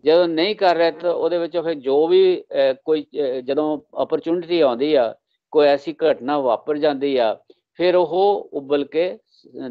ਜਦੋਂ ਨਹੀਂ ਕਰ ਰਹੇ ਤਾਂ ਉਹਦੇ ਵਿੱਚੋਂ ਫਿਰ ਜੋ ਵੀ ਕੋਈ ਜਦੋਂ ਓਪਰਚੁਨਿਟੀ ਆਉਂਦੀ ਆ, ਕੋਈ ਐਸੀ ਘਟਨਾ ਵਾਪਰ ਜਾਂਦੀ ਆ ਫਿਰ ਉਹ ਉੱਬਲ ਕੇ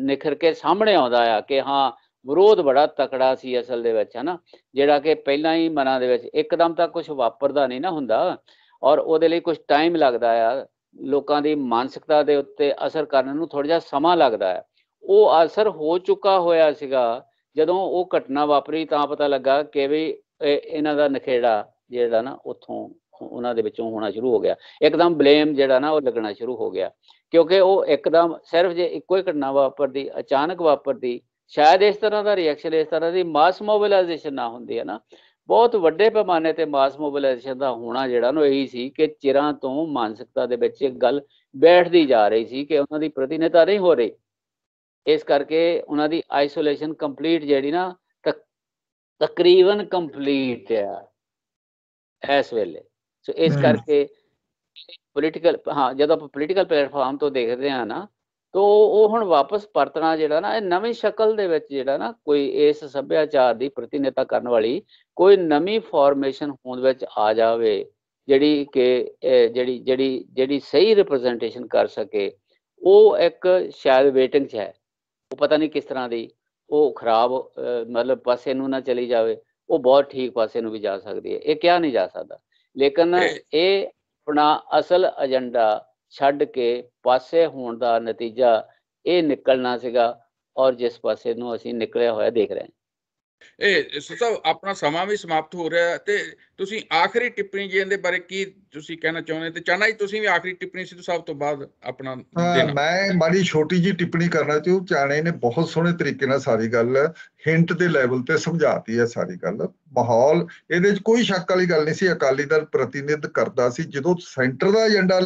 ਨਿਖਰ ਕੇ ਸਾਹਮਣੇ ਆਉਂਦਾ ਆ ਕਿ ਹਾਂ ਵਿਰੋਧ ਬੜਾ ਤਕੜਾ ਸੀ ਅਸਲ ਦੇ ਵਿੱਚ, ਹੈ ਨਾ, ਜਿਹੜਾ ਕਿ ਪਹਿਲਾਂ ਹੀ ਮਨਾਂ ਦੇ ਵਿੱਚ ਇੱਕਦਮ ਤਾਂ ਕੁਝ ਵਾਪਰਦਾ ਨਹੀਂ ਨਾ ਹੁੰਦਾ, ਔਰ ਉਹਦੇ ਲਈ ਕੁਝ ਟਾਈਮ ਲੱਗਦਾ ਆ, ਲੋਕਾਂ ਦੀ ਮਾਨਸਿਕਤਾ ਦੇ ਉੱਤੇ ਅਸਰ ਕਰਨ ਨੂੰ ਥੋੜ੍ਹਾ ਜਿਹਾ ਸਮਾਂ ਲੱਗਦਾ ਹੈ। ਉਹ ਅਸਰ ਹੋ ਚੁੱਕਾ ਹੋਇਆ ਸੀਗਾ। ਜਦੋਂ ਉਹ ਘਟਨਾ ਵਾਪਰੀ ਤਾਂ ਪਤਾ ਲੱਗਾ ਕਿ ਵੀ ਇਹਨਾਂ ਦਾ ਨਖੇੜਾ ਜਿਹੜਾ ਨਾ ਉੱਥੋਂ ਉਹਨਾਂ ਦੇ ਵਿੱਚੋਂ ਹੋਣਾ ਸ਼ੁਰੂ ਹੋ ਗਿਆ। ਇੱਕਦਮ ਬਲੇਮ ਜਿਹੜਾ ਨਾ ਉਹ ਲੱਗਣਾ ਸ਼ੁਰੂ ਹੋ ਗਿਆ, ਕਿਉਂਕਿ ਉਹ ਇੱਕਦਮ ਸਿਰਫ ਜੇ ਇੱਕੋ ਹੀ ਘਟਨਾ ਵਾਪਰਦੀ, ਅਚਾਨਕ ਵਾਪਰਦੀ, ਸ਼ਾਇਦ ਇਸ ਤਰ੍ਹਾਂ ਦਾ ਰਿਐਕਸ਼ਨ, ਇਸ ਤਰ੍ਹਾਂ ਦੀ ਮਾਸ ਮੋਬਿਲਾਈਜੇਸ਼ਨ ਨਾ ਹੁੰਦੀ, ਹੈ ਨਾ। ਬਹੁਤ ਵੱਡੇ ਪੈਮਾਨੇ ਤੇ ਮਾਸ ਮੋਬਿਲਾਈਜੇਸ਼ਨ ਦਾ ਹੋਣਾ ਜਿਹੜਾ ਨਾ ਇਹੀ ਸੀ ਕਿ ਚਿਰਾਂ ਤੋਂ ਮਾਨਸਿਕਤਾ ਦੇ ਵਿੱਚ ਇੱਕ ਗੱਲ ਬੈਠਦੀ ਜਾ ਰਹੀ ਸੀ ਕਿ ਉਹਨਾਂ ਦੀ ਪ੍ਰਤੀਨਿਧਤਾ ਨਹੀਂ ਹੋ ਰਹੀ। ਇਸ ਕਰਕੇ ਉਹਨਾਂ ਦੀ ਆਈਸੋਲੇਸ਼ਨ ਕੰਪਲੀਟ ਜਿਹੜੀ ਨਾ ਤਕਰੀਬਨ ਕੰਪਲੀਟ ਆ ਇਸ ਵੇਲੇ। ਸੋ ਇਸ ਕਰਕੇ ਪੋਲੀਟੀਕਲ, ਹਾਂ, ਜਦੋਂ ਆਪਾਂ ਪੋਲੀਟੀਕਲ ਪਲੇਟਫਾਰਮ ਤੋਂ ਦੇਖਦੇ ਹਾਂ ਨਾ, ਤੋ ਉਹ ਹੁਣ ਵਾਪਸ ਪਰਤਣਾ ਜਿਹੜਾ ਨਾ ਇਹ ਨਵੀਂ ਸ਼ਕਲ ਦੇ ਵਿੱਚ ਜਿਹੜਾ ਨਾ ਕੋਈ ਇਸ ਸੱਭਿਆਚਾਰ ਦੀ ਪ੍ਰਤੀਨਿਧਤਾ ਕਰਨ ਵਾਲੀ ਕੋਈ ਨਵੀਂ ਫਾਰਮੇਸ਼ਨ ਹੋਂਦ ਵਿੱਚ ਆ ਜਾਵੇ, ਜਿਹੜੀ ਕਿ ਜਿਹੜੀ ਸਹੀ ਰਿਪਰੈਜ਼ੈਂਟੇਸ਼ਨ ਕਰ ਸਕੇ, ਉਹ ਇੱਕ ਸ਼ਾਇਦ ਵੇਟਿੰਗ 'ਚ ਹੈ। ਉਹ ਪਤਾ ਨਹੀਂ ਕਿਸ ਤਰ੍ਹਾਂ ਦੀ, ਉਹ ਖਰਾਬ ਮਤਲਬ ਪਾਸੇ ਨੂੰ ਨਾ ਚਲੀ ਜਾਵੇ, ਉਹ ਬਹੁਤ ਠੀਕ ਪਾਸੇ ਨੂੰ ਵੀ ਜਾ ਸਕਦੀ ਹੈ, ਇਹ ਕਿਹਾ ਨਹੀਂ ਜਾ ਸਕਦਾ। ਲੇਕਿਨ ਇਹ ਆਪਣਾ ਅਸਲ ਏਜੰਡਾ ਛੱਡ ਕੇ ਪਾਸੇ ਹੋਣ ਦਾ ਨਤੀਜਾ ਇਹ ਨਿਕਲਣਾ ਸੀਗਾ, ਔਰ ਜਿਸ ਪਾਸੇ ਨੂੰ ਅਸੀਂ ਨਿਕਲਿਆ ਹੋਇਆ ਦੇਖ ਰਹੇ ਹਾਂ। ਇਹ ਸਾਹਿਬ ਆਪਣਾ ਸਮਾਂ ਵੀ ਸਮਾਪਤ ਹੋ ਰਿਹਾ, ਤੇ ਤੁਸੀਂ ਆਖਰੀ ਟਿੱਪਣੀ ਜੀ ਇਹਦੇ ਬਾਰੇ ਕੀ ਤੁਸੀਂ ਕਹਿਣਾ ਚਾਹੁੰਦੇ? ਤੇ ਚਾਹਨਾ ਜੀ ਤੁਸੀਂ ਵੀ ਆਖਰੀ ਟਿੱਪਣੀ ਸਿੱਧੂ ਸਾਹਿਬ ਤੋਂ ਬਾਅਦ ਆਪਣਾ ਦੇਣਾ। ਮੈਂ ਮਾੜੀ ਛੋਟੀ ਜੀ ਟਿੱਪਣੀ ਕਰਨਾ ਚਾਹੂੰ। ਚਾਣੇ ਨੇ ਬਹੁਤ ਸੋਹਣੇ ਤਰੀਕੇ ਨਾਲ ਸਾਰੀ ਗੱਲ ਹਿੰਟ ਦੇ ਲੈਵਲ ਤੇ ਸਮਝਾਤੀ ਹੈ ਸਾਰੀ ਗੱਲ। ਮਾਹੌਲ ਇਹਦੇ 'ਚ ਕੋਈ ਸ਼ੱਕ ਵਾਲੀ ਗੱਲ ਨਹੀਂ ਸੀ। ਅਕਾਲੀ ਦਲ ਪ੍ਰਤੀਨਿਧ ਕਰਦਾ ਸੀ ਜਦੋਂ ਸੈਂਟਰ ਦਾ ਏਜੰਡਾ।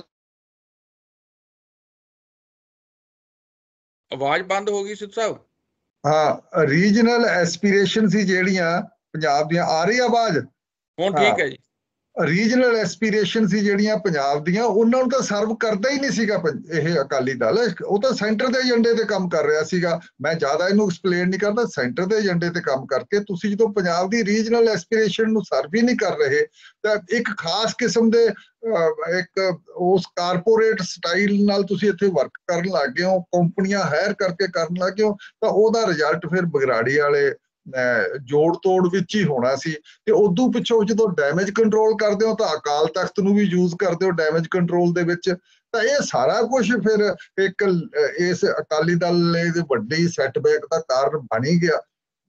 ਆਵਾਜ਼ ਬੰਦ ਹੋ ਗਈ ਸਿੱਧੂ ਸਾਹਿਬ। ਹਾਂ, ਰੀਜਨਲ ਐਸਪੀਰੇਸ਼ਨ ਸੀ ਜਿਹੜੀਆਂ ਪੰਜਾਬ ਦੀਆਂ, ਆ ਰਹੀ ਆਵਾਜ਼ ਹੁਣ ਠੀਕ ਹੈ ਜੀ। ਰੀਜਨਲ ਐਸਪੀਰੇਸ਼ਨ ਸੀ ਜਿਹੜੀਆਂ ਪੰਜਾਬ ਦੀਆਂ, ਉਹਨਾਂ ਨੂੰ ਤਾਂ ਸਰਵ ਕਰਦਾ ਹੀ ਨਹੀਂ ਸੀਗਾ ਇਹ ਅਕਾਲੀ ਦਲ। ਉਹ ਤਾਂ ਸੈਂਟਰ ਦੇ ਏਜੰਡੇ ਤੇ ਕੰਮ ਕਰ ਰਿਹਾ ਸੀਗਾ। ਮੈਂ ਜ਼ਿਆਦਾ ਇਹਨੂੰ ਐਕਸਪਲੇਨ ਨਹੀਂ ਕਰਦਾ। ਸੈਂਟਰ ਦੇ ਏਜੰਡੇ ਤੇ ਕੰਮ ਕਰਕੇ ਤੁਸੀਂ ਜਦੋਂ ਪੰਜਾਬ ਦੀ ਰੀਜਨਲ ਐਸਪੀਰੇਸ਼ਨ ਨੂੰ ਸਰਵ ਹੀ ਨਹੀਂ ਕਰ ਰਹੇ, ਤਾਂ ਇੱਕ ਖਾਸ ਕਿਸਮ ਦੇ ਇੱਕ ਉਸ ਕਾਰਪੋਰੇਟ ਸਟਾਈਲ ਨਾਲ ਤੁਸੀਂ ਇੱਥੇ ਵਰਕ ਕਰਨ ਲੱਗ ਗਏ ਹੋ, ਕੰਪਨੀਆਂ ਹਾਇਰ ਕਰਕੇ ਕਰਨ ਲੱਗ ਗਏ ਹੋ, ਤਾਂ ਉਹਦਾ ਰਿਜ਼ਲਟ ਫਿਰ ਬਗਰਾੜੀ ਵਾਲੇ ਜੋੜ ਤੋੜ ਵਿੱਚ ਹੀ ਹੋਣਾ ਸੀ। ਤੇ ਉਦੋਂ ਪਿੱਛੋਂ ਜਦੋਂ ਡੈਮੇਜ ਕੰਟਰੋਲ ਕਰਦੇ ਹੋ ਤਾਂ ਅਕਾਲ ਤਖਤ ਨੂੰ ਵੀ ਯੂਜ਼ ਕਰਦੇ ਹੋ ਡੈਮੇਜ ਕੰਟਰੋਲ ਦੇ ਵਿੱਚ। ਤਾਂ ਇਹ ਸਾਰਾ ਕੁਝ ਫਿਰ ਇੱਕ ਇਸ ਅਕਾਲੀ ਦਲ ਦੇ ਵੱਡੀ ਸੈਟਬੈਕ ਦਾ ਕਾਰਨ ਬਣ ਹੀ ਗਿਆ।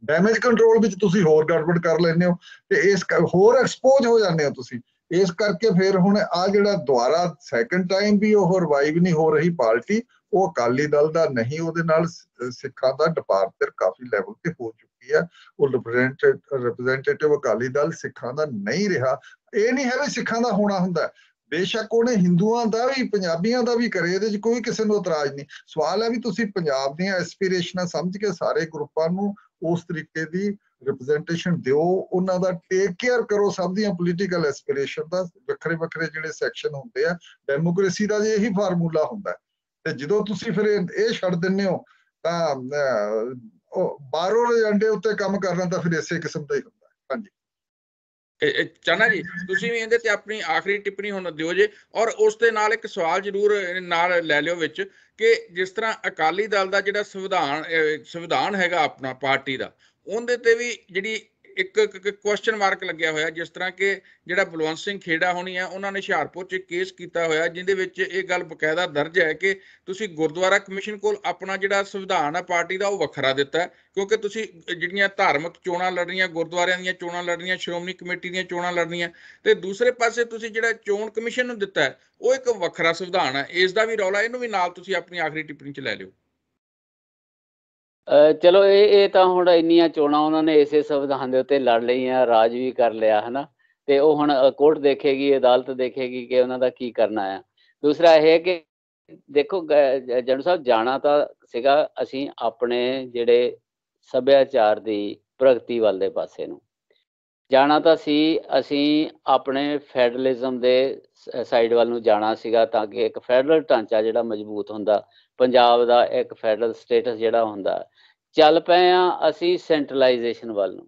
ਡੈਮੇਜ ਕੰਟਰੋਲ ਵਿੱਚ ਤੁਸੀਂ ਹੋਰ ਗੜਬੜ ਕਰ ਲੈਂਦੇ ਹੋ ਤੇ ਇਸ ਹੋਰ ਐਕਸਪੋਜ਼ ਹੋ ਜਾਂਦੇ ਹੋ ਤੁਸੀਂ। ਇਸ ਕਰਕੇ ਫਿਰ ਹੁਣ ਆ ਜਿਹੜਾ ਦੁਬਾਰਾ ਸੈਕੰਡ ਟਾਈਮ ਵੀ ਉਹ ਰਿਵਾਈਵ ਨਹੀਂ ਹੋ ਰਹੀ ਪਾਰਟੀ, ਉਹ ਅਕਾਲੀ ਦਲ ਦਾ ਨਹੀਂ, ਉਹਦੇ ਨਾਲ ਸਿੱਖਾਂ ਦਾ ਡਿਪਾਰਚਰ ਕਾਫੀ ਲੈਵਲ ਤੇ ਹੋ ਚੁੱਕੀ ਹੈ। ਉਹ ਰਿਪਰੈਜ਼ੈਂਟੇਟਿਵ ਅਕਾਲੀ ਦਲ ਸਿੱਖਾਂ ਦਾ ਨਹੀਂ ਰਿਹਾ। ਇਹ ਨਹੀਂ ਹੈ ਵੀ ਸਿੱਖਾਂ ਦਾ ਹੋਣਾ ਹੁੰਦਾ, ਬੇਸ਼ੱਕ ਉਹਨੇ ਹਿੰਦੂਆਂ ਦਾ ਵੀ ਪੰਜਾਬੀਆਂ ਦਾ ਵੀ ਕਰੇ, ਇਹਦੇ 'ਚ ਕੋਈ ਕਿਸੇ ਨੂੰ ਇਤਰਾਜ਼ ਨਹੀਂ। ਸਵਾਲ ਹੈ ਵੀ ਤੁਸੀਂ ਪੰਜਾਬ ਦੀਆਂ ਐਸਪੀਰੇਸ਼ਨਾਂ ਸਮਝ ਕੇ ਸਾਰੇ ਗਰੁੱਪਾਂ ਨੂੰ ਉਸ ਤਰੀਕੇ ਦੀ ਰਿਪਰੈਜ਼ੈਂਟੇਸ਼ਨ ਦਿਓ, ਉਹਨਾਂ ਦਾ ਟੇਕ ਕੇਅਰ ਕਰੋ ਸਭ ਦੀਆਂ ਪੋਲੀਟੀਕਲ ਐਸਪੀਰੇਸ਼ਨ ਦਾ। ਵੱਖਰੇ ਵੱਖਰੇ ਜਿਹੜੇ ਸੈਕਸ਼ਨ ਹੁੰਦੇ ਆ, ਡੈਮੋਕ੍ਰੇਸੀ ਦਾ ਜੇ ਇਹੀ ਫਾਰਮੂਲਾ ਹੁੰਦਾ। ਤੇ ਜਦੋਂ ਤੁਸੀਂ ਫਿਰ ਇਹ ਛੱਡ ਦਿੰਦੇ ਹੋ ਤਾਂ ਬਾਹਰੋਂ ਏਜੰਡੇ ਉੱਤੇ ਕੰਮ ਕਰਨਾ ਤਾਂ ਫਿਰ ਇਸੇ ਕਿਸਮ ਦਾ ਹੀ ਹੁੰਦਾ। ਹਾਂਜੀ ਚਾਹਨਾ ਜੀ ਤੁਸੀਂ ਵੀ ਇਹਦੇ ਤੇ ਆਪਣੀ ਆਖਰੀ ਟਿੱਪਣੀ ਹੁਣ ਦਿਓ ਜੇ, ਔਰ ਉਸ ਦੇ ਨਾਲ ਇੱਕ ਸਵਾਲ ਜ਼ਰੂਰ ਨਾਲ ਲੈ ਲਿਓ ਵਿੱਚ ਕਿ ਜਿਸ ਤਰ੍ਹਾਂ ਅਕਾਲੀ ਦਲ ਦਾ ਜਿਹੜਾ ਸੰਵਿਧਾਨ ਹੈਗਾ ਆਪਣਾ ਪਾਰਟੀ ਦਾ, ਉਹਦੇ ਤੇ ਵੀ ਜਿਹੜੀ ਇੱਕ ਕੁਐਸਚਨ ਮਾਰਕ ਲੱਗਿਆ ਹੋਇਆ। ਜਿਸ ਤਰ੍ਹਾਂ ਕਿ ਜਿਹੜਾ ਬਲਵੰਤ ਸਿੰਘ ਖੇੜਾ ਹੋਣੀ ਹੈ, ਉਹਨਾਂ ਨੇ ਹੁਸ਼ਿਆਰਪੁਰ 'ਚ ਕੇਸ ਕੀਤਾ ਹੋਇਆ ਜਿਹਦੇ ਵਿੱਚ ਇਹ ਗੱਲ ਬਕਾਇਦਾ ਦਰਜ ਹੈ ਕਿ ਤੁਸੀਂ ਗੁਰਦੁਆਰਾ ਕਮਿਸ਼ਨ ਕੋਲ ਆਪਣਾ ਜਿਹੜਾ ਸੰਵਿਧਾਨ ਹੈ ਪਾਰਟੀ ਦਾ ਉਹ ਵੱਖਰਾ ਦਿੱਤਾ ਹੈ, ਕਿਉਂਕਿ ਤੁਸੀਂ ਜਿਹੜੀਆਂ ਧਾਰਮਿਕ ਚੋਣਾਂ ਲੜਨੀਆਂ, ਗੁਰਦੁਆਰਿਆਂ ਦੀਆਂ ਚੋਣਾਂ ਲੜਨੀਆਂ, ਸ਼੍ਰੋਮਣੀ ਕਮੇਟੀ ਦੀਆਂ ਚੋਣਾਂ ਲੜਨੀਆਂ, ਤੇ ਦੂਸਰੇ ਪਾਸੇ ਤੁਸੀਂ ਜਿਹੜਾ ਚੋਣ ਕਮਿਸ਼ਨ ਨੂੰ ਦਿੱਤਾ ਹੈ ਉਹ ਇੱਕ ਵੱਖਰਾ ਸੰਵਿਧਾਨ ਹੈ। ਇਸ ਦਾ ਵੀ ਰੌਲਾ, ਇਹਨੂੰ ਵੀ ਨਾਲ ਤੁਸੀਂ ਆਪਣੀ ਆਖਰੀ ਟਿੱਪਣੀ 'ਚ ਲੈ ਲਿਓ। ਚਲੋ ਇਹ ਤਾਂ ਹੁਣ ਇੰਨੀਆਂ ਚੋਣਾਂ ਉਹਨਾਂ ਨੇ ਇਸੇ ਸੰਵਿਧਾਨ ਦੇ ਉੱਤੇ ਲੜ ਲਈਆਂ, ਰਾਜ ਵੀ ਕਰ ਲਿਆ, ਹੈ ਨਾ, ਤੇ ਉਹ ਹੁਣ ਕੋਰਟ ਦੇਖੇਗੀ, ਅਦਾਲਤ ਦੇਖੇਗੀ ਕਿ ਉਹਨਾਂ ਦਾ ਕੀ ਕਰਨਾ ਆ। ਦੂਸਰਾ ਇਹ ਹੈ ਕਿ ਦੇਖੋ ਜੰਡੂ ਸਾਹਿਬ, ਜਾਣਾ ਤਾਂ ਸੀਗਾ ਅਸੀਂ ਆਪਣੇ ਜਿਹੜੇ ਸੱਭਿਆਚਾਰ ਦੀ ਪ੍ਰਗਤੀ ਵੱਲ ਦੇ ਪਾਸੇ ਨੂੰ, ਜਾਣਾ ਤਾਂ ਸੀ ਅਸੀਂ ਆਪਣੇ ਫੈਡਰਲਿਜ਼ਮ ਦੇ ਸਾਈਡ ਵੱਲ ਨੂੰ ਜਾਣਾ ਸੀਗਾ, ਤਾਂ ਕਿ ਇੱਕ ਫੈਡਰਲ ਢਾਂਚਾ ਜਿਹੜਾ ਮਜ਼ਬੂਤ ਹੁੰਦਾ, ਪੰਜਾਬ ਦਾ ਇੱਕ ਫੈਡਰਲ ਸਟੇਟਸ ਜਿਹੜਾ ਹੁੰਦਾ। ਚੱਲ ਪਏ ਹਾਂ ਅਸੀਂ ਸੈਂਟਰਲਾਈਜੇਸ਼ਨ ਵੱਲ ਨੂੰ,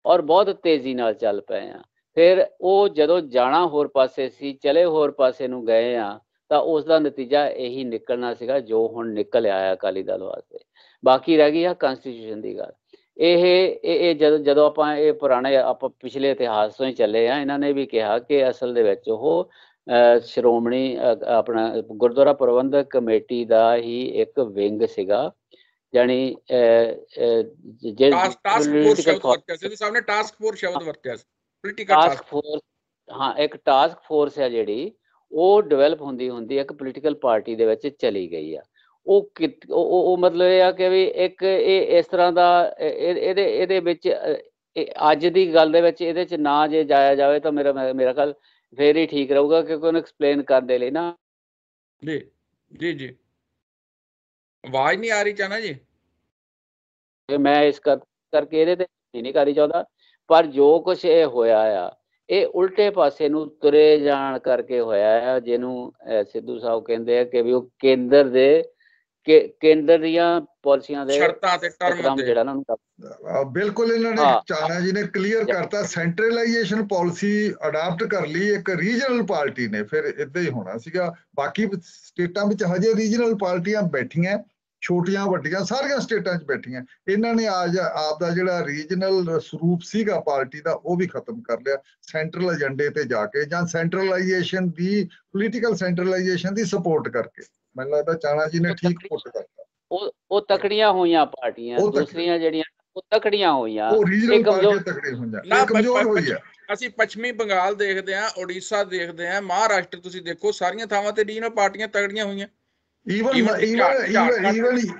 ਔਰ ਬਹੁਤ ਤੇਜ਼ੀ ਨਾਲ ਚੱਲ ਪਏ ਹਾਂ। ਫਿਰ ਉਹ ਜਦੋਂ ਜਾਣਾ ਹੋਰ ਪਾਸੇ ਸੀ, ਚਲੇ ਹੋਰ ਪਾਸੇ ਨੂੰ ਗਏ ਹਾਂ, ਤਾਂ ਉਸ ਦਾ ਨਤੀਜਾ ਇਹੀ ਨਿਕਲਣਾ ਸੀਗਾ ਜੋ ਹੁਣ ਨਿਕਲ ਆਇਆ ਅਕਾਲੀ ਦਲ ਵਾਸਤੇ। ਬਾਕੀ ਰਹਿ ਗਈ ਆ ਕਨਸਟੀਟਿਊਸ਼ਨ ਦੀ ਗੱਲ। ਇਹ ਜਦੋਂ ਆਪਾਂ ਇਹ ਪੁਰਾਣੇ ਆਪਾਂ ਪਿਛਲੇ ਇਤਿਹਾਸ ਤੋਂ ਹੀ ਚੱਲੇ ਆ, ਇਹਨਾਂ ਨੇ ਵੀ ਕਿਹਾ ਕਿ ਅਸਲ ਦੇ ਵਿੱਚ ਉਹ ਸ਼੍ਰੋਮਣੀ ਆਪਣਾ ਗੁਰਦੁਆਰਾ ਪ੍ਰਬੰਧਕ ਕਮੇਟੀ ਦਾ ਹੀ ਇੱਕ ਵਿੰਗ ਸੀਗਾ, ਜਾਣੀ ਹਾਂ ਇੱਕ ਟਾਸਕ ਫੋਰਸ ਹੈ ਜਿਹੜੀ ਉਹ ਡਿਵੈਲਪ ਹੁੰਦੀ ਇੱਕ ਪੋਲੀਟੀਕਲ ਪਾਰਟੀ ਦੇ ਵਿੱਚ ਚਲੀ ਗਈ ਆ। ਉਹ ਮਤਲਬ ਇਹ ਆ ਕਿ ਵੀ ਇੱਕ ਇਹ ਇਸ ਤਰ੍ਹਾਂ ਦਾ ਇਹਦੇ ਵਿੱਚ ਅੱਜ ਦੀ ਗੱਲ ਦੇ ਵਿੱਚ ਇਹਦੇ 'ਚ ਨਾ ਜੇ ਜਾਇਆ ਜਾਵੇ ਤਾਂ ਮੇਰਾ ਖਿਆਲ ਫੇਰ ਹੀ ਠੀਕ ਰਹੂਗਾ, ਕਿਉਂਕਿ ਉਹਨੂੰ ਐਕਸਪਲੇਨ ਕਰਨ ਦੇ ਲਈ ਨਾ ਜੀ ਆਵਾਜ਼ ਨਹੀਂ ਆ ਰਹੀ ਚਾਹਨਾ ਜੀ। ਮੈਂ ਇਸ ਕਰਕੇ ਇਹਦੇ ਤੇ ਨਹੀਂ ਕਰਨੀ ਚਾਹੁੰਦਾ, ਪਰ ਜੋ ਕੁਛ ਇਹ ਹੋਇਆ ਆ ਇਹ ਉਲਟੇ ਪਾਸੇ ਨੂੰ ਤੁਰੇ ਜਾਣ ਕਰਕੇ ਹੋਇਆ ਆ, ਜਿਹਨੂੰ ਸਿੱਧੂ ਸਾਹਿਬ ਕਹਿੰਦੇ ਆ ਕਿ ਵੀ ਉਹ ਕੇਂਦਰ ਦੀਆਂ ਪਾਲਿਸੀਆਂ ਦੇ ਸ਼ਰਤਾਂ ਤੇ ਟਰਮ ਜਿਹੜਾ ਨਾ ਬਿਲਕੁਲ ਇਹਨਾਂ ਨੇ ਚਾਹਨਾ ਜੀ ਨੇ ਕਲੀਅਰ ਕਰਤਾ, ਸੈਂਟਰਲਾਈਜੇਸ਼ਨ ਪਾਲਿਸੀ ਅਡਾਪਟ ਕਰ ਲਈ ਇੱਕ ਰੀਜਨਲ ਪਾਰਟੀ ਨੇ, ਫਿਰ ਇਦਾਂ ਹੀ ਹੋਣਾ ਸੀਗਾ। ਬਾਕੀ ਸਟੇਟਾਂ ਵਿੱਚ ਹਜੇ ਰੀਜਨਲ ਪਾਰਟੀਆਂ ਬੈਠੀਆਂ, ਛੋਟੀਆਂ ਵੱਡੀਆਂ ਸਾਰੀਆਂ ਸਟੇਟਾਂ 'ਚ ਬੈਠੀਆਂ। ਇਹਨਾਂ ਨੇ ਆਪ ਦਾ ਜਿਹੜਾ ਰੀਜਨਲ ਸਰੂਪ ਸੀਗਾ ਪਾਰਟੀ ਦਾ ਉਹ ਵੀ ਖਤਮ ਕਰ ਲਿਆ ਸੈਂਟਰਲ ਏਜੰਡੇ ਤੇ ਜਾ ਕੇ, ਜਾਂ ਸੈਂਟਰਲਾਈਜੇਸ਼ਨ ਦੀ ਪੋਲੀਟੀਕਲ ਸੈਂਟਰਲਾਈਜੇਸ਼ਨ ਦੀ ਸਪੋਰਟ ਕਰਕੇ। ਮੈਨੂੰ ਲੱਗਦਾ ਚਾਹਨਾ ਜੀ ਨੇ ਠੀਕ ਪੁੱਟ ਕਰਤਾ। ਉਹ ਤਕੜੀਆਂ ਹੋਈਆਂ ਪਾਰਟੀਆਂ, ਦੂਸਰੀਆਂ ਜਿਹੜੀਆਂ ਉਹ ਤਕੜੀਆਂ ਹੋਈਆਂ, ਉਹ ਰੀਜਨਲ ਪਾਰਟੀਆਂ ਤਕੜੀਆਂ ਹੋਈਆਂ, ਕਮਜ਼ੋਰ ਹੋਈ ਆ। ਅਸੀਂ ਪੱਛਮੀ ਬੰਗਾਲ ਦੇਖਦੇ ਆ, ਉੜੀਸਾ ਦੇਖਦੇ ਆ, ਮਹਾਰਾਸ਼ਟਰ ਤੁਸੀਂ ਦੇਖੋ, ਸਾਰੀਆਂ ਥਾਵਾਂ ਤੇ ਰੀਜਨਲ ਪਾਰਟੀਆਂ ਤਗੜੀਆਂ ਹੋਈਆਂ।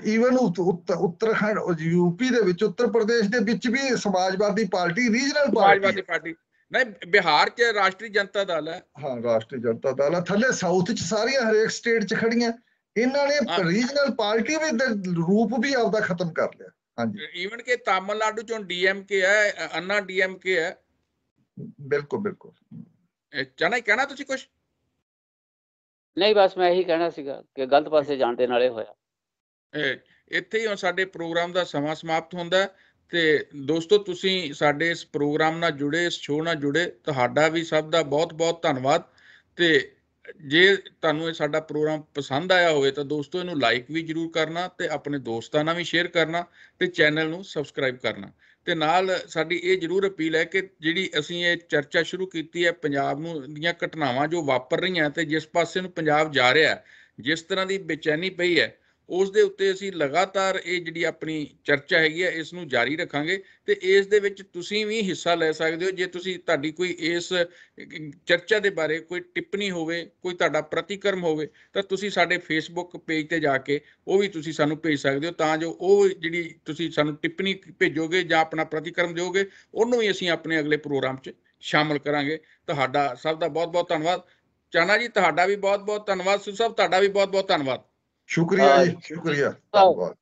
ਈਵਨ ਉੱਤਰਾਖੰਡ ਯੂਪੀ ਦੇ ਵਿੱਚ, ਉੱਤਰ ਪ੍ਰਦੇਸ਼ ਦੇ ਵਿੱਚ ਵੀ ਸਮਾਜਵਾਦੀ ਪਾਰਟੀ ਰੀਜਨਲ ਪਾਰਟੀ ਨਹੀਂ, ਬਿਹਾਰ 'ਚ ਰਾਸ਼ਟਰੀ ਜਨਤਾ ਦਲ ਹੈ। ਹਾਂ, ਰਾਸ਼ਟਰੀ ਜਨਤਾ ਦਲ ਹੈ। ਥੱਲੇ ਸਾਊਥ 'ਚ ਸਾਰੀਆਂ ਹਰੇਕ ਸਟੇਟ 'ਚ ਖੜੀਆਂ। ਇਹਨਾਂ ਨੇ ਰੀਜਨਲ ਪਾਰਟੀ ਵੀ ਰੂਪ ਵੀ ਆਪਦਾ ਖਤਮ ਕਰ ਲਿਆ। ਹਾਂਜੀ, ਈਵਨ ਕਿ ਤਾਮਿਲਨਾਡੂ 'ਚੋਂ DMK ਹੈ, ਅੰਨਾ DMK ਹੈ। ਬਿਲਕੁਲ ਚਾਹਨਾ ਕਹਿਣਾ ਤੁਸੀਂ ਕੁਛ? ਨਹੀਂ, ਬਸ ਮੈਂ ਇਹੀ ਕਹਿਣਾ ਸੀਗਾ ਕਿ ਗਲਤ ਪਾਸੇ ਜਾਣ ਦੇ ਨਾਲੇ ਹੋਇਆ। ਇੱਥੇ ਹੀ ਸਾਡੇ ਪ੍ਰੋਗਰਾਮ ਦਾ ਸਮਾਂ ਸਮਾਪਤ ਹੁੰਦਾ। ਤੇ ਦੋਸਤੋ, ਤੁਸੀਂ ਸਾਡੇ ਇਸ ਪ੍ਰੋਗਰਾਮ ਨਾਲ ਜੁੜੇ, ਇਸ ਸ਼ੋਅ ਨਾਲ ਜੁੜੇ, ਤੁਹਾਡਾ ਵੀ ਸਭ ਦਾ ਬਹੁਤ ਬਹੁਤ ਧੰਨਵਾਦ। ਤੇ ਜੇ ਤੁਹਾਨੂੰ ਇਹ ਸਾਡਾ ਪ੍ਰੋਗਰਾਮ ਪਸੰਦ ਆਇਆ ਹੋਵੇ ਤਾਂ ਦੋਸਤੋ ਇਹਨੂੰ ਲਾਈਕ ਵੀ ਜ਼ਰੂਰ ਕਰਨਾ, ਤੇ ਆਪਣੇ ਦੋਸਤਾਂ ਨਾਲ ਵੀ ਸ਼ੇਅਰ ਕਰਨਾ, ਤੇ ਚੈਨਲ ਨੂੰ ਸਬਸਕ੍ਰਾਈਬ ਕਰਨਾ। ਤੇ ਨਾਲ ਸਾਡੀ ਇਹ ਜ਼ਰੂਰ ਅਪੀਲ ਹੈ ਕਿ ਜਿਹੜੀ ਅਸੀਂ ਇਹ ਚਰਚਾ ਸ਼ੁਰੂ ਕੀਤੀ ਹੈ ਪੰਜਾਬ ਨੂੰ ਦੀਆਂ ਘਟਨਾਵਾਂ ਜੋ ਵਾਪਰ ਰਹੀਆਂ ਤੇ ਜਿਸ ਪਾਸੇ ਨੂੰ ਪੰਜਾਬ ਜਾ ਰਿਹਾ, ਜਿਸ ਤਰ੍ਹਾਂ ਦੀ ਬੇਚੈਨੀ ਪਈ ਹੈ, ਉਸ ਦੇ ਉੱਤੇ ਅਸੀਂ ਲਗਾਤਾਰ ਇਹ ਜਿਹੜੀ ਆਪਣੀ ਚਰਚਾ ਹੈਗੀ ਹੈ ਇਸ ਨੂੰ ਜਾਰੀ ਰੱਖਾਂਗੇ। ਤੇ ਇਸ ਦੇ ਵਿੱਚ ਤੁਸੀਂ ਵੀ ਹਿੱਸਾ ਲੈ ਸਕਦੇ ਹੋ। ਜੇ ਤੁਸੀਂ ਤੁਹਾਡੀ ਕੋਈ ਇਸ ਚਰਚਾ ਦੇ ਬਾਰੇ ਕੋਈ ਟਿੱਪਣੀ ਹੋਵੇ, ਕੋਈ ਤੁਹਾਡਾ ਪ੍ਰਤੀਕਰਮ ਹੋਵੇ, ਤਾਂ ਤੁਸੀਂ ਸਾਡੇ ਫੇਸਬੁੱਕ ਪੇਜ ਤੇ ਜਾ ਕੇ ਉਹ ਵੀ ਤੁਸੀਂ ਸਾਨੂੰ ਭੇਜ ਸਕਦੇ ਹੋ, ਤਾਂ ਜੋ ਉਹ ਜਿਹੜੀ ਤੁਸੀਂ ਸਾਨੂੰ ਟਿੱਪਣੀ ਭੇਜੋਗੇ ਜਾਂ ਆਪਣਾ ਪ੍ਰਤੀਕਰਮ ਦਿਓਗੇ, ਉਹਨੂੰ ਵੀ ਅਸੀਂ ਆਪਣੇ ਅਗਲੇ ਪ੍ਰੋਗਰਾਮ 'ਚ ਸ਼ਾਮਲ ਕਰਾਂਗੇ। ਤੁਹਾਡਾ ਸਭ ਦਾ ਬਹੁਤ ਬਹੁਤ ਧੰਨਵਾਦ। ਚਾਹਨਾ ਜੀ, ਤੁਹਾਡਾ ਵੀ ਬਹੁਤ ਬਹੁਤ ਧੰਨਵਾਦ। ਸਿੱਧੂ ਸਾਹਿਬ, ਤੁਹਾਡਾ ਵੀ ਬਹੁਤ ਬਹੁਤ ਧੰਨਵਾਦ। ਸ਼ੁਕਰੀਆ ਜੀ, ਸ਼ੁਕਰੀਆ, ਧੰਨਵਾਦ।